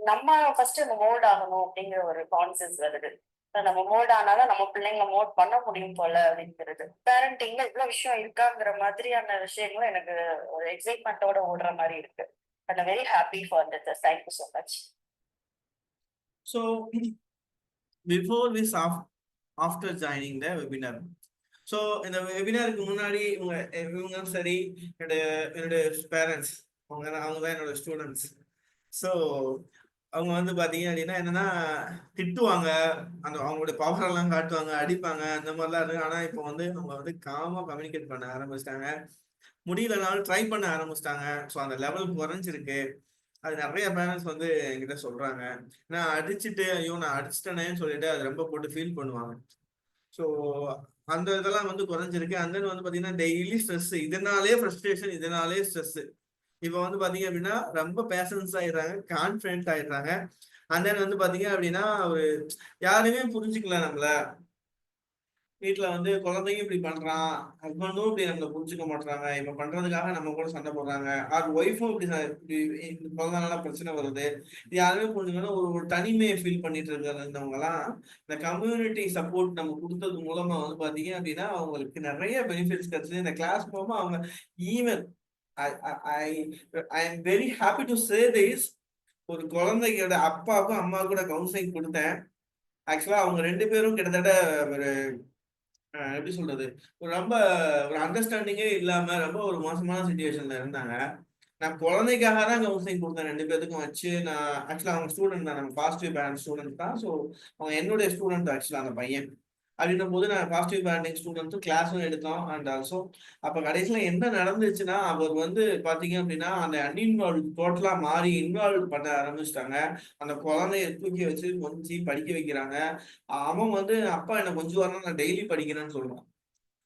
நம்ம ஃபர்ஸ்ட் நம்ம மோல்ட் ஆகணும் அப்படிங்கிற ஒரு கான்செப்ட் வருது. நம்ம மோல்ட் ஆனாதான் நம்ம பிள்ளைங்களை மோல்ட் பண்ண முடியும் போல அப்படிங்கிறது. பேரண்டிங்ல இவ்வளவு விஷயம் இருக்காங்கிற மாதிரியான விஷயங்களும் எனக்கு ஒரு எக்ஸைட்மெண்டோட ஓடுற மாதிரி இருக்கு. I'm very happy for this. Thank you so much. So before this, after joining the webinar, so இந்த வெபினாருக்கு முன்னாடி இவங்க சரி என்னுடைய பேரண்ட்ஸ் அவங்க தான் என்னோட ஸ்டூடெண்ட்ஸ். ஸோ அவங்க வந்து பார்த்தீங்க அப்படின்னா என்னன்னா திட்டுவாங்க, அவங்களுடைய பவர் எல்லாம் காட்டுவாங்க, அடிப்பாங்க, அந்த மாதிரிலாம் இருக்கு. ஆனால் இப்போ வந்து அவங்க வந்து காமாக கம்யூனிகேட் பண்ண ஆரம்பிச்சிட்டாங்க, முடியலனாலும் ட்ரை பண்ண ஆரம்பிச்சிட்டாங்க. ஸோ அந்த லெவல் குறைஞ்சிருக்கு. அது நிறைய பேரண்ட்ஸ் வந்து என்கிட்ட சொல்றாங்க. நான் அடிச்சுட்டு ஐயோ நான் அடிச்சிட்டேனேன்னு சொல்லிட்டு அது ரொம்ப போட்டு ஃபீல் பண்ணுவாங்க. ஸோ அந்த இதெல்லாம் வந்து குறைஞ்சிருக்கு. அந்த வந்து பாத்தீங்கன்னா டெய்லி ஸ்ட்ரெஸ், இதனாலே ஃப்ரஸ்ட்ரேஷன், இதனாலே ஸ்ட்ரெஸ். இப்போ வந்து பாத்தீங்க அப்படின்னா ரொம்ப பேஷன்ஸ் ஆயிடுறாங்க, கான்ஃபிடென்ட் ஆயிடுறாங்க. அந்த வந்து பாத்தீங்க அப்படின்னா ஒரு யாருமே புரிஞ்சுக்கல நம்மள. வீட்டுல வந்து குழந்தைங்க இப்படி பண்றான், ஹஸ்பண்டும் இப்படி நம்மள புரிஞ்சுக்க மாட்டாங்க, இப்ப பண்றதுக்காக நம்ம கூட சண்டை போடுறாங்க, ஒய்ஃபும் இப்படி குழந்தைனால பிரச்சனை வருது, இது யாருமே புரிஞ்சுக்கணும். ஒரு தனிமையை ஃபீல் பண்ணிட்டு இருக்கிறவங்க எல்லாம் இந்த கம்யூனிட்டி சப்போர்ட் நம்ம கொடுத்தது மூலமா வந்து பாத்தீங்க அப்படின்னா அவங்களுக்கு நிறைய பெனிஃபிட்ஸ் கிடைச்சது. இந்த கிளாஸ் மூலமா அவங்க even I am very happy to say this, ஒரு குழந்தையோட அப்பாவுக்கும் அம்மா கூட கவுன்சிலிங் கொடுத்தேன். ஆக்சுவலா அவங்க 2 பேரும் கிட்டத்தட்ட ஒரு எப்படி சொல்றது, ரொம்ப ஒரு அண்டர்ஸ்டாண்டிங்கே இல்லாம ரொம்ப ஒரு மோசமான சிச்சுவேஷன்ல இருந்தாங்க. நான் குழந்தைக்காக தான் கவுன்சிலிங் கொடுத்தேன் 2 பேருக்கும் வச்சு. நான் ஆக்சுவலா அவங்க ஸ்டூடெண்ட் தான், நம்ம பாசிட்டிவ் பேரண்ட் ஸ்டூடெண்ட் தான். ஸோ அவங்க என்னுடைய ஸ்டூடெண்ட் ஆக்சுவலா அந்த பையன். அப்படின்னும் போது நான் பாசிட்டிவ் பேரண்டிங் ஸ்டூடெண்ட்டும் கிளாஸும் எடுத்தோம். அண்ட் ஆல்சோ அப்ப கடைசியில என்ன நடந்துச்சுன்னா, அவர் வந்து பாத்தீங்க அப்படின்னா அந்த அன்இன்வால்வ் டோட்டலா மாறி இன்வால்வ் பண்ண ஆரம்பிச்சிட்டாங்க. அந்த குழந்தைய தூக்கி வச்சு கொஞ்சம் படிக்க வைக்கிறாங்க. அவன் வந்து அப்பா என்ன கொஞ்சம் வரணும், நான் டெய்லி படிக்கிறேன்னு சொல்றான்.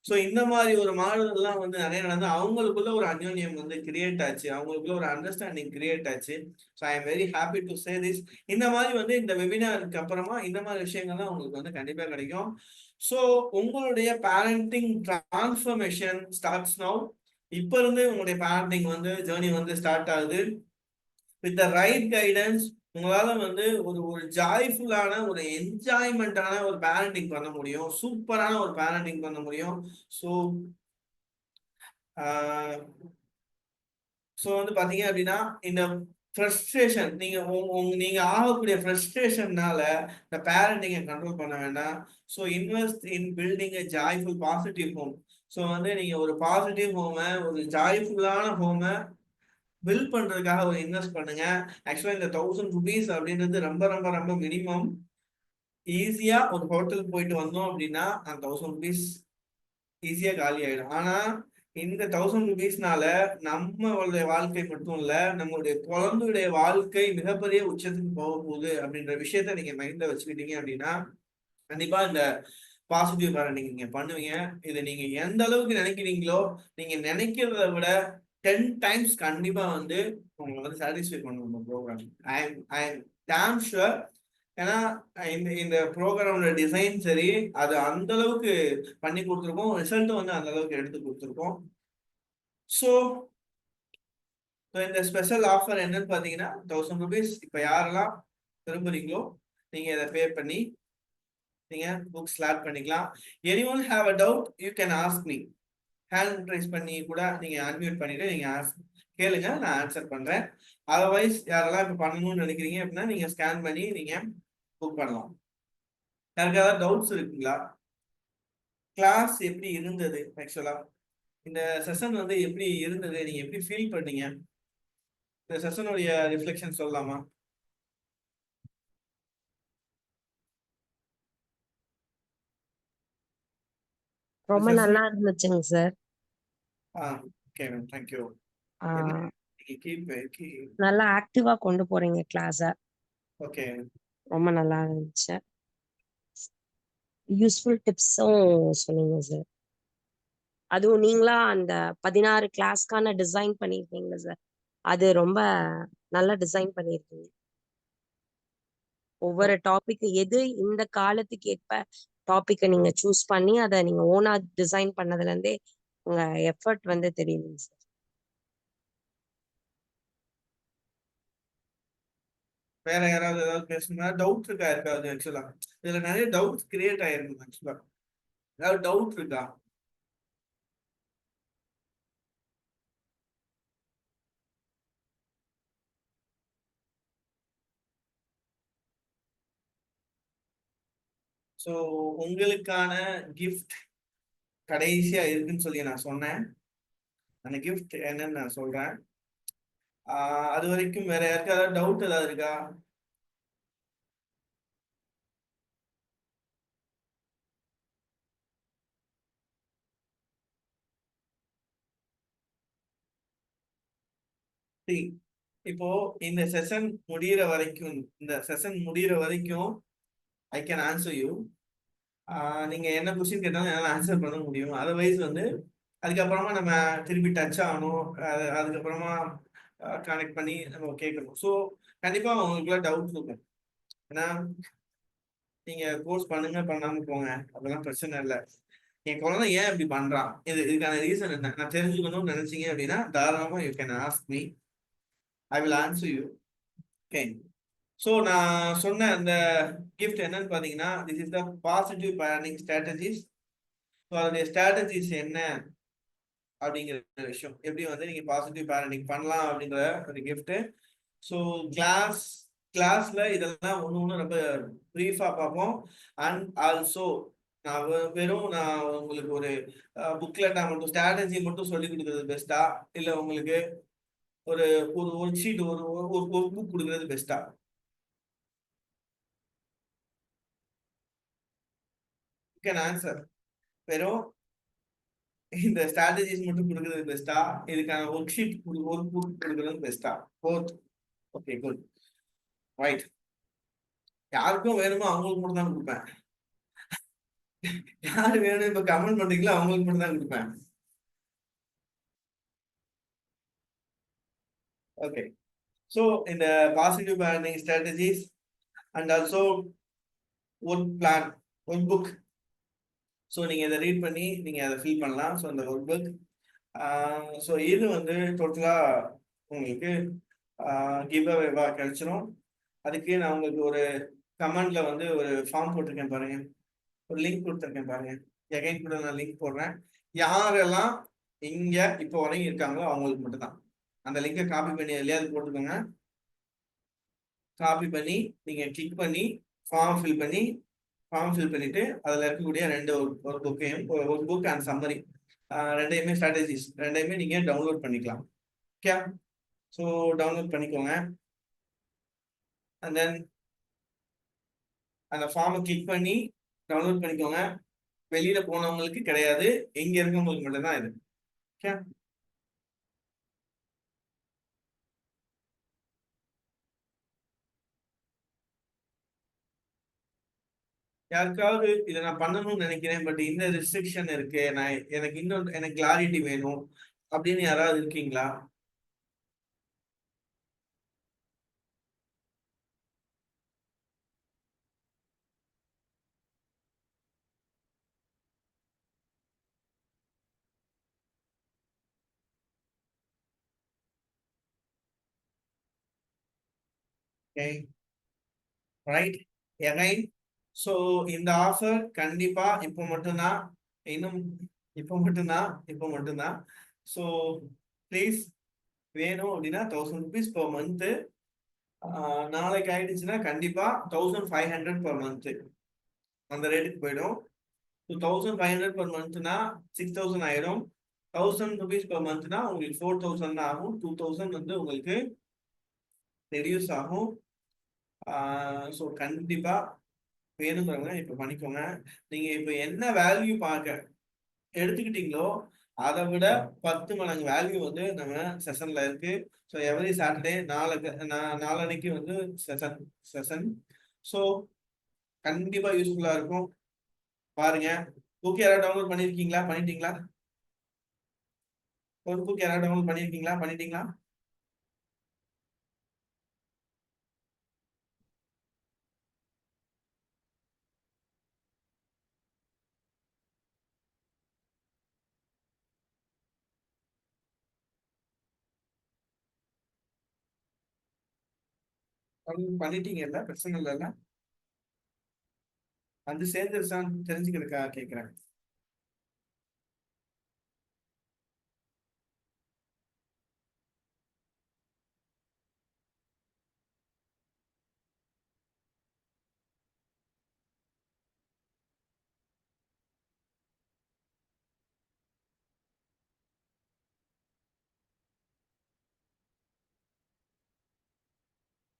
ஸோ இந்த மாதிரி ஒரு மாறுதல்லாம் வந்து நிறைய நடந்து அவங்களுக்குள்ள ஒரு அந்யோன்யம் வந்து கிரியேட் ஆச்சு, அவங்களுக்குள்ள ஒரு அண்டர்ஸ்டாண்டிங் கிரியேட் ஆச்சு. So I am very happy to say this. இந்த மாதிரி வந்து இந்த வெபினாருக்கு அப்புறமா இந்த மாதிரி விஷயங்கள்லாம் உங்களுக்கு வந்து கண்டிப்பா கிடைக்கும். ஸோ உங்களுடைய பேரண்டிங் டிரான்ஸ்ஃபர்மேஷன் ஸ்டார்ட்ஸ் நவ். இப்ப இருந்து உங்களுடைய பேரண்டிங் வந்து ஜேர்னி வந்து ஸ்டார்ட் ஆகுது. வித் த ரைட் கைடன்ஸ் உங்களால வந்து ஒரு ஜாய்ஃபுல்லான ஒரு என்ஜாய்மெண்டான ஒரு பேரண்டிங் பண்ண முடியும், சூப்பரான ஒரு பேரண்டிங் பண்ண முடியும். ஸோ வந்து பாத்தீங்க அப்படின்னா இந்த ஃப்ரஸ்ட்ரேஷன் நீங்க ஆகக்கூடிய ஃப்ரஸ்ட்ரேஷன்னால இந்த பேரண்டிங்கை கண்ட்ரோல் பண்ண வேண்டாம். So invest in building a joyful positive home. So வந்து நீங்க ஒரு பாசிட்டிவ் ஹோமை, ஒரு ஜாய்ஃபுல்லான ஹோமை பில்ட் பண்றதுக்காக ஒரு இன்வெஸ்ட் பண்ணுங்க. ஆக்சுவலா இந்த 1000 rupees அப்படின்றது ரொம்ப ரொம்ப ரொம்ப மினிமம். ஈஸியா ஒரு ஹோட்டலுக்கு போயிட்டு வந்தோம் அப்படின்னா அந்த 1000 rupees ஈஸியா காலி ஆயிடும். ஆனா இந்த 1000 rupeesனால நம்மளுடைய வாழ்க்கை மட்டும் இல்ல, நம்மளுடைய குழந்தையுடைய வாழ்க்கை மிகப்பெரிய உச்சத்துக்கு போக போகுது அப்படின்ற விஷயத்த நீங்க மைண்ட்ல வச்சுக்கிட்டீங்க அப்படின்னா, கண்டிப்பா இந்த பாசிட்டிவ் பேரண்டிங் நீங்க பண்ணுவீங்க. இத நீங்க எந்த அளவுக்கு நினைக்கிறீங்களோ, நீங்க நினைக்கிறத விட 10 டைம்ஸ் கண்டிப்பா வந்து உங்கள வந்து சாட்டிஸ்ஃபை பண்ணும் இந்த ப்ரோகிராம். ஐ அம் டாம் ஷூர். ஏன்னா இந்த இந்த ப்ரோகிராமோட டிசைன் சரி, அது அந்த அளவுக்கு பண்ணி கொடுத்துருக்கோம். ரிசல்ட்டும் வந்து அந்த அளவுக்கு எடுத்து கொடுத்துருக்கோம். ஸோ இந்த ஸ்பெஷல் ஆஃபர் என்னன்னு பார்த்தீங்கன்னா 1000 rupees. இப்போ யாரெல்லாம் விரும்புறீங்களோ நீங்க இதை பே பண்ணி நீங்க புக் ஸ்லாட் பண்ணிக்கலாம். Anyone have a doubt you can ask me. Hand raise பண்ணி கூட நீங்க அன்மியூட் பண்ணிட்டு நீங்க கேளுங்க, நான் ஆன்சர் பண்றேன். அதர்வைஸ் யாரெல்லாம் இப்போ பண்ணணும்னு நினைக்கிறீங்க அப்படின்னா நீங்க ஸ்கேன் பண்ணி நீங்க புக் பண்ணலாம். யாருக்கு ஏதாவது டவுட்ஸ் இருக்குங்களா? கிளாஸ் எப்படி இருந்தது? ஆக்சுவலா இந்த செஷன் வந்து எப்படி இருந்தது? நீங்க எப்படி ஃபீல் பண்ணீங்க? இந்த செஷனுடைய ரிஃப்ளெக்ஷன் சொல்லலாமா? ரொம்ப நல்லா இருந்துச்சுங்க சார். Okay ma'am, thank you. நல்லா ஆக்டிவா கொண்டு போறீங்க கிளாஸ. ஓகே, ரொம்ப நல்லா இருந்துச்சு. யூஸ்ஃபுல் டிப்ஸும் சொன்னீங்க சார். அதுவும் நீங்களா அந்த 16 கிளாஸ்க்கான டிசைன் பண்ணியிருக்கீங்க சார். அது ரொம்ப நல்லா டிசைன் பண்ணியிருக்கீங்க. ஒவ்வொரு டாபிக் எது இந்த காலத்துக்கு ஏற்ப டாபிக்கை நீங்க சூஸ் பண்ணி அதை நீங்க ஓனா டிசைன் பண்ணதுல இருந்தே உங்க எஃபர்ட் வந்து தெரியுதுங்க சார். வேற யாராவது ஏதாவது பேசணும்னா டவுட் இருக்கா? இருக்காது ஆக்சுவலா இதுல நிறைய டவுட்ஸ் கிரியேட் ஆயிருக்கு. ஆக்சுவலா ஏதாவது டவுட் இருக்கா? ஸோ உங்களுக்கான கிஃப்ட் கடைசியா இருக்குன்னு சொல்லி நான் சொன்னேன். அந்த கிஃப்ட் என்னன்னு நான் சொல்றேன். அது வரைக்கும் வேற யாருக்காவது டவுட் ஏதாவது இருக்கா? இப்போ இந்த செஷன் முடியிற வரைக்கும் ஐ கேன் ஆன்சர் யூ. நீங்க என்ன கொஸ்டின் கேட்டாலும் என்னால ஆன்சர் பண்ண முடியும். அதர்வைஸ் வந்து அதுக்கப்புறமா நம்ம திருப்பி டச் ஆகணும். அதுக்கப்புறமா கனெக்ட் பண்ணி நம்ம கேட்கணும். ஸோ கண்டிப்பா உங்களுக்குள்ள டவுட் இருக்கும். ஏன்னா நீங்க கோர்ஸ் பண்ணுங்க, பண்ணாம போங்க, அதெல்லாம் பிரச்சனை இல்லை. என் குழந்தை ஏன் இப்படி பண்றான், இதுக்கான ரீசன் என்ன நான் தெரிஞ்சுக்கணும்னு நினைச்சீங்க அப்படின்னா தாராளமா you can ask me. I will answer you. Okay. So நான் சொன்ன அந்த கிஃப்ட் என்னன்னு பார்த்தீங்கன்னா, this is the positive parenting strategies. So அதோடைய ஸ்ட்ராட்டஜிஸ் என்ன அப்படிங்கிற விஷயம், எப்படி வந்து நீங்க பாசிட்டிவ் பேரண்டிங் பண்ணலாம் அப்படிங்கிற ஒரு கிஃப்ட். ஸோ கிளாஸ்ல இதெல்லாம் ஒன்று ரொம்ப ப்ரீஃபா பார்ப்போம். அண்ட் ஆல்சோ நான் நான் உங்களுக்கு ஒரு புக்லெட்டா மட்டும் ஸ்ட்ராட்டஜி மட்டும் சொல்லி கொடுக்கறது பெஸ்டா, இல்லை உங்களுக்கு ஒரு ஒரு ஒர்க் ஷீட் ஒரு புக் கொடுக்கறது பெஸ்டா? Can answer. வெறும் இந்த ஸ்ட்ராட்டஜிஸ் மட்டும் கொடுக்கறது பெஸ்டா, இதுக்கான ஒர்க் ஷீட் ஒரு புக் கொடுக்கறது பெஸ்டா? போத். Okay, good, right. யாருக்கும் வேணுமோ அவங்களுக்கு மட்டும் தான் கொடுப்பேன். யாரு வேணும் இப்ப கமெண்ட் பண்றீங்களோ அவங்களுக்கு மட்டும் தான் கொடுப்பேன். ஓகே. ஸோ இந்த positive parenting strategies and also work plan, work book. So நீங்க இதை ரீட் பண்ணி நீங்க அதை ஃபில் பண்ணலாம். ஸோ இந்த ஒர்க் புக், ஸோ இது வந்து டோட்டலா உங்களுக்கு கிவ் அவேவா கிடைச்சிரும். அதுக்கு நான் உங்களுக்கு ஒரு கமெண்ட்ல வந்து ஒரு ஃபார்ம் போட்டிருக்கேன் பாருங்க, ஒரு லிங்க் கொடுத்துருக்கேன் பாருங்க. எகைன் கூட நான் லிங்க் போடுறேன். யாரெல்லாம் இங்க இப்போ வரையும் இருக்காங்களோ அவங்களுக்கு மட்டும்தான் அந்த லிங்கை காப்பி பண்ணி எதுலையாவது போட்டுக்கோங்க. காப்பி பண்ணி நீங்க கிளிக் பண்ணி ஃபார்ம் ஃபில் பண்ணிட்டு அதுல இருக்கக்கூடிய ரெண்டு ஒரு புக்கையும், ஒரு புக் அண்ட் சம்மரி ரெண்டையுமே ஸ்ட்ராட்டஜிஸ் ரெண்டையுமே நீங்க டவுன்லோட் பண்ணிக்கலாம். ஓகே, ஸோ டவுன்லோட் பண்ணிக்கோங்க. அண்ட் தென் அந்த ஃபார்மை கிளிக் பண்ணி டவுன்லோட் பண்ணிக்கோங்க. வெளியில போனவங்களுக்கு கிடையாது, எங்க இருக்கவங்களுக்கு மட்டும்தான் இது. ஓகே, யாருக்காவது இதை நான் பண்ணணும்னு நினைக்கிறேன், பட் இந்த ரெஸ்ட்ரிக்ஷன் இருக்கு, எனக்கு இன்னும் எனக்கு கிளாரிட்டி வேணும் அப்படின்னு யாராவது இருக்கீங்களா? Okay, right, again. ஸோ இந்த ஆஃபர் கண்டிப்பா இப்போ மட்டும்தான், இன்னும் இப்போ மட்டும்தான். ஸோ ப்ளீஸ், வேணும் அப்படின்னா 1000 rupees per month. நாளைக்கு ஆயிடுச்சுன்னா கண்டிப்பா 1500 per month அந்த ரேட்டுக்கு போயிடும். 2500 per monthனா 6000 ஆயிடும். 1000 rupees per monthனா உங்களுக்கு 4000 ஆகும். 2000 வந்து உங்களுக்கு ரெடியூஸ் ஆகும். ஸோ கண்டிப்பா வேணுங்கிறவங்க இப்ப பண்ணிக்கோங்க. நீங்க இப்ப என்ன வேல்யூ பார்க்க எடுத்துக்கிட்டீங்களோ அதை விட 10 மடங்கு வேல்யூ வந்து நம்ம செஷன்ல இருக்கு. ஸோ எவ்ரி சாட்டர்டே நாளன்னைக்கு வந்து செஷன். ஸோ கண்டிப்பா யூஸ்ஃபுல்லா இருக்கும், பாருங்க. புக் யாராவது டவுன்லோட் பண்ணிட்டீங்களா? ஒரு புக் யாராவது டவுன்லோட் பண்ணிட்டீங்களா? பண்ணிட்டீங்கல்ல, பிரச்சனை இல்லைல்ல. வந்து சேர்ந்துருச்சான்னு தெரிஞ்சுக்கிறதுக்கா கேட்கிறேன்.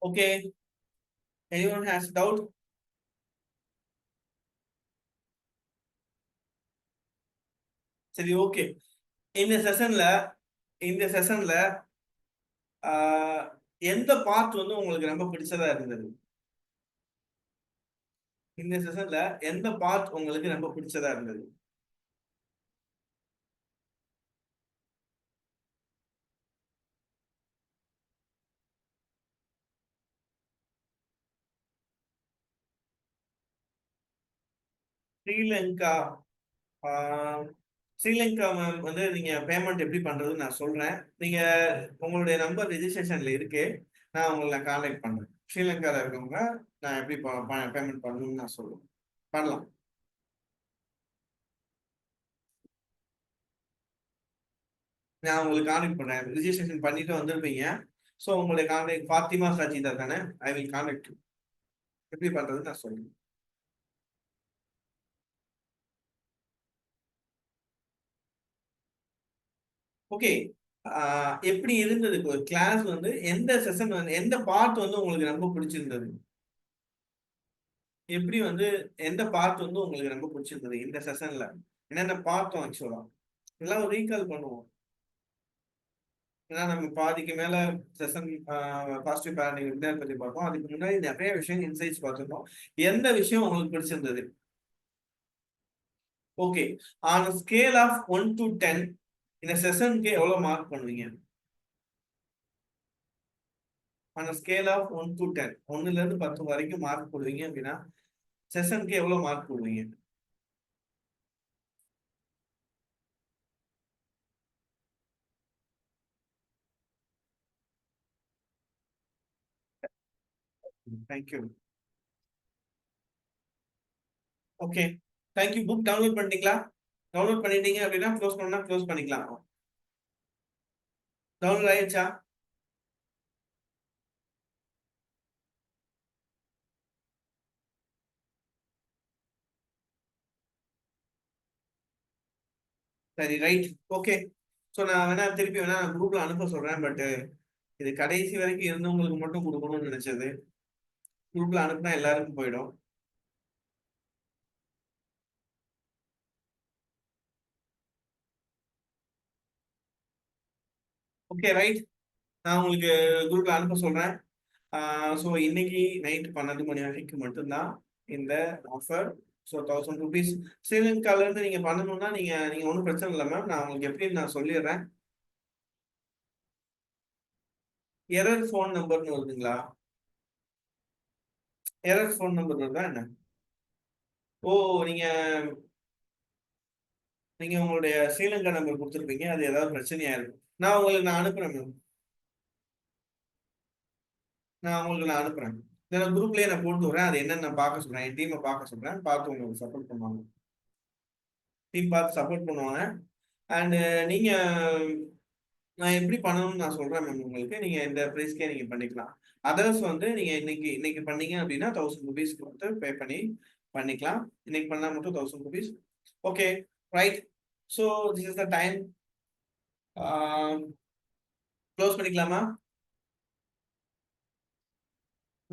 Okay, anyone has doubt? சரி, ஓகே. இந்த செஷன்ல எந்த பார்ட் வந்து உங்களுக்கு ரொம்ப பிடிச்சதா இருந்தது? இந்த செஷன்ல எந்த பார்ட் உங்களுக்கு ரொம்ப பிடிச்சதா இருந்தது? ஸ்ரீலங்கா. ஸ்ரீலங்கா மேம் வந்து நீங்க பேமெண்ட் எப்படி பண்றதுன்னு நான் சொல்றேன். நீங்க உங்களுடைய நம்பர் ரெஜிஸ்ட்ரேஷன்ல இருக்கு, நான் உங்களை கான்டாக்ட் பண்றேன். ஸ்ரீலங்கால இருக்கவங்க நான் எப்படி பேமெண்ட் பண்ணணும்னு நான் சொல்லுவேன், பண்ணலாம். நான் உங்களுக்கு கான்டாக்ட் பண்றேன், ரெஜிஸ்ட்ரேஷன் பண்ணிட்டு வந்திருப்பீங்க. ஸோ உங்களுடைய கான்டாக்ட் ஃபாத்திமா சஜிதா தானே? I will contact you. எப்படி பண்றதுன்னு நான் சொல்லுவேன். ஓகே, எப்படி இருந்தது ஒரு கிளாஸ் வந்து? எந்த செஷன் வந்து எந்த பார்ட் வந்து உங்களுக்கு ரொம்ப பிடிச்சிருந்தது? எப்படி வந்து எந்த பார்ட் வந்து உங்களுக்கு ரொம்ப பிடிச்சிருந்தது இந்த செஷன்ல? என்னென்ன பார்த்தோம் ஆக்சுவலா எல்லாம் ரீகால் பண்ணுவோம். ஏன்னா நம்ம பாதிக்கு மேல செஷன் பாசிட்டிவ் பேரண்டிங் வித்யார் பத்தி பார்ப்போம். அதுக்கு முன்னாடி நிறைய விஷயம் இன்சைட்ஸ் பார்த்துருக்கோம். எந்த விஷயம் உங்களுக்கு பிடிச்சிருந்தது? Okay, on scale of 1 to 10 இந்த செஷனுக்கு எவ்வளவு மார்க் பண்ணுவீங்க? ஆன் ஸ்கேல் ஆஃப் 1 to 10, 1ல இருந்து 10 வரைக்கும் மார்க் போடுவீங்க அப்படின்னா செஷனுக்கு எவ்வளவு மார்க் போடுவீங்க? Thank you. Okay, thank you. Book download பண்ணிட்டீங்களா? டவுன்லோட் பண்ணிட்டீங்க அப்படின்னா க்ளோஸ் பண்ணா க்ளோஸ் பண்ணிக்கலாம். டவுன்லோட் ஆயிடுச்சா? சரி, ரைட், ஓகே. ஸோ நான் வேணா திருப்பி வேணா குரூப்ல அனுப்ப சொல்றேன். பட் இது கடைசி வரைக்கும் இருந்தவங்களுக்கு மட்டும் கொடுக்கணும்னு நினைச்சது. குரூப்ல அனுப்புனா எல்லாருக்கும் போயிடும். Okay right. நான் உங்களுக்கு குரூப்ல அனுப்ப சொல்றேன். ஸோ இன்னைக்கு நைட் 12 மணி வரைக்கும் மட்டும்தான் இந்த ஆஃபர். ஸோ 1000 ருபீஸ் ஸ்ரீலங்கால இருந்து நீங்க பண்ணணும்னா நீங்க நீங்க ஒன்றும் பிரச்சனை இல்லை மேம். நான் உங்களுக்கு எப்படின்னு நான் சொல்லிடுறேன். எரர் ஃபோன் நம்பர்னு வருதுங்களா? எரர் ஃபோன் நம்பர் வருதா என்ன? ஓ, நீங்க நீங்க உங்களுடைய ஸ்ரீலங்கா நம்பர் கொடுத்துருப்பீங்க. அது ஏதாவது பிரச்சனையா இருக்கும். நான் அனுப்புறேன் மேம். நான் அனுப்புறேன். இந்த குரூப்லயே நான் போட்டு வரேன். அது என்னன்னு நான் பார்க்க சொல்றேன். என் டீமை பார்க்க சொல்றேன். பார்த்து உங்களுக்கு சப்போர்ட் பண்ணுவாங்க. டீம் பார்த்து சப்போர்ட் பண்ணுவாங்க. அண்ட் நீங்க நான் எப்படி பண்ணணும்னு நான் சொல்றேன் மேம் உங்களுக்கு. நீங்க இந்த ப்ரைஸ்க்கே நீங்க பண்ணிக்கலாம். அதர்ஸ் வந்து நீங்க இன்னைக்கு பண்ணீங்க அப்படின்னா 1000 ருபீஸ்க்கு வந்து பே பண்ணி பண்ணிக்கலாம். இன்னைக்கு பண்ணா மட்டும் 1000 rupees. Okay right. So this is the time. Close பண்ணிக்கலாமா?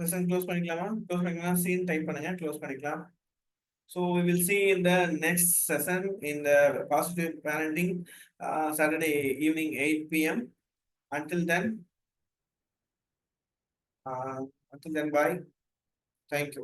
லெசன் க்ளோஸ் பண்ணிக்கலாமா? க்ளோஸ் பண்ணிக்கலாம். சீன் டைப் பண்ணுங்க. க்ளோஸ் பண்ணிக்கலாம். So we will see in the next session in the positive parenting, Saturday evening 8 p.m. Until then, bye. Thank you.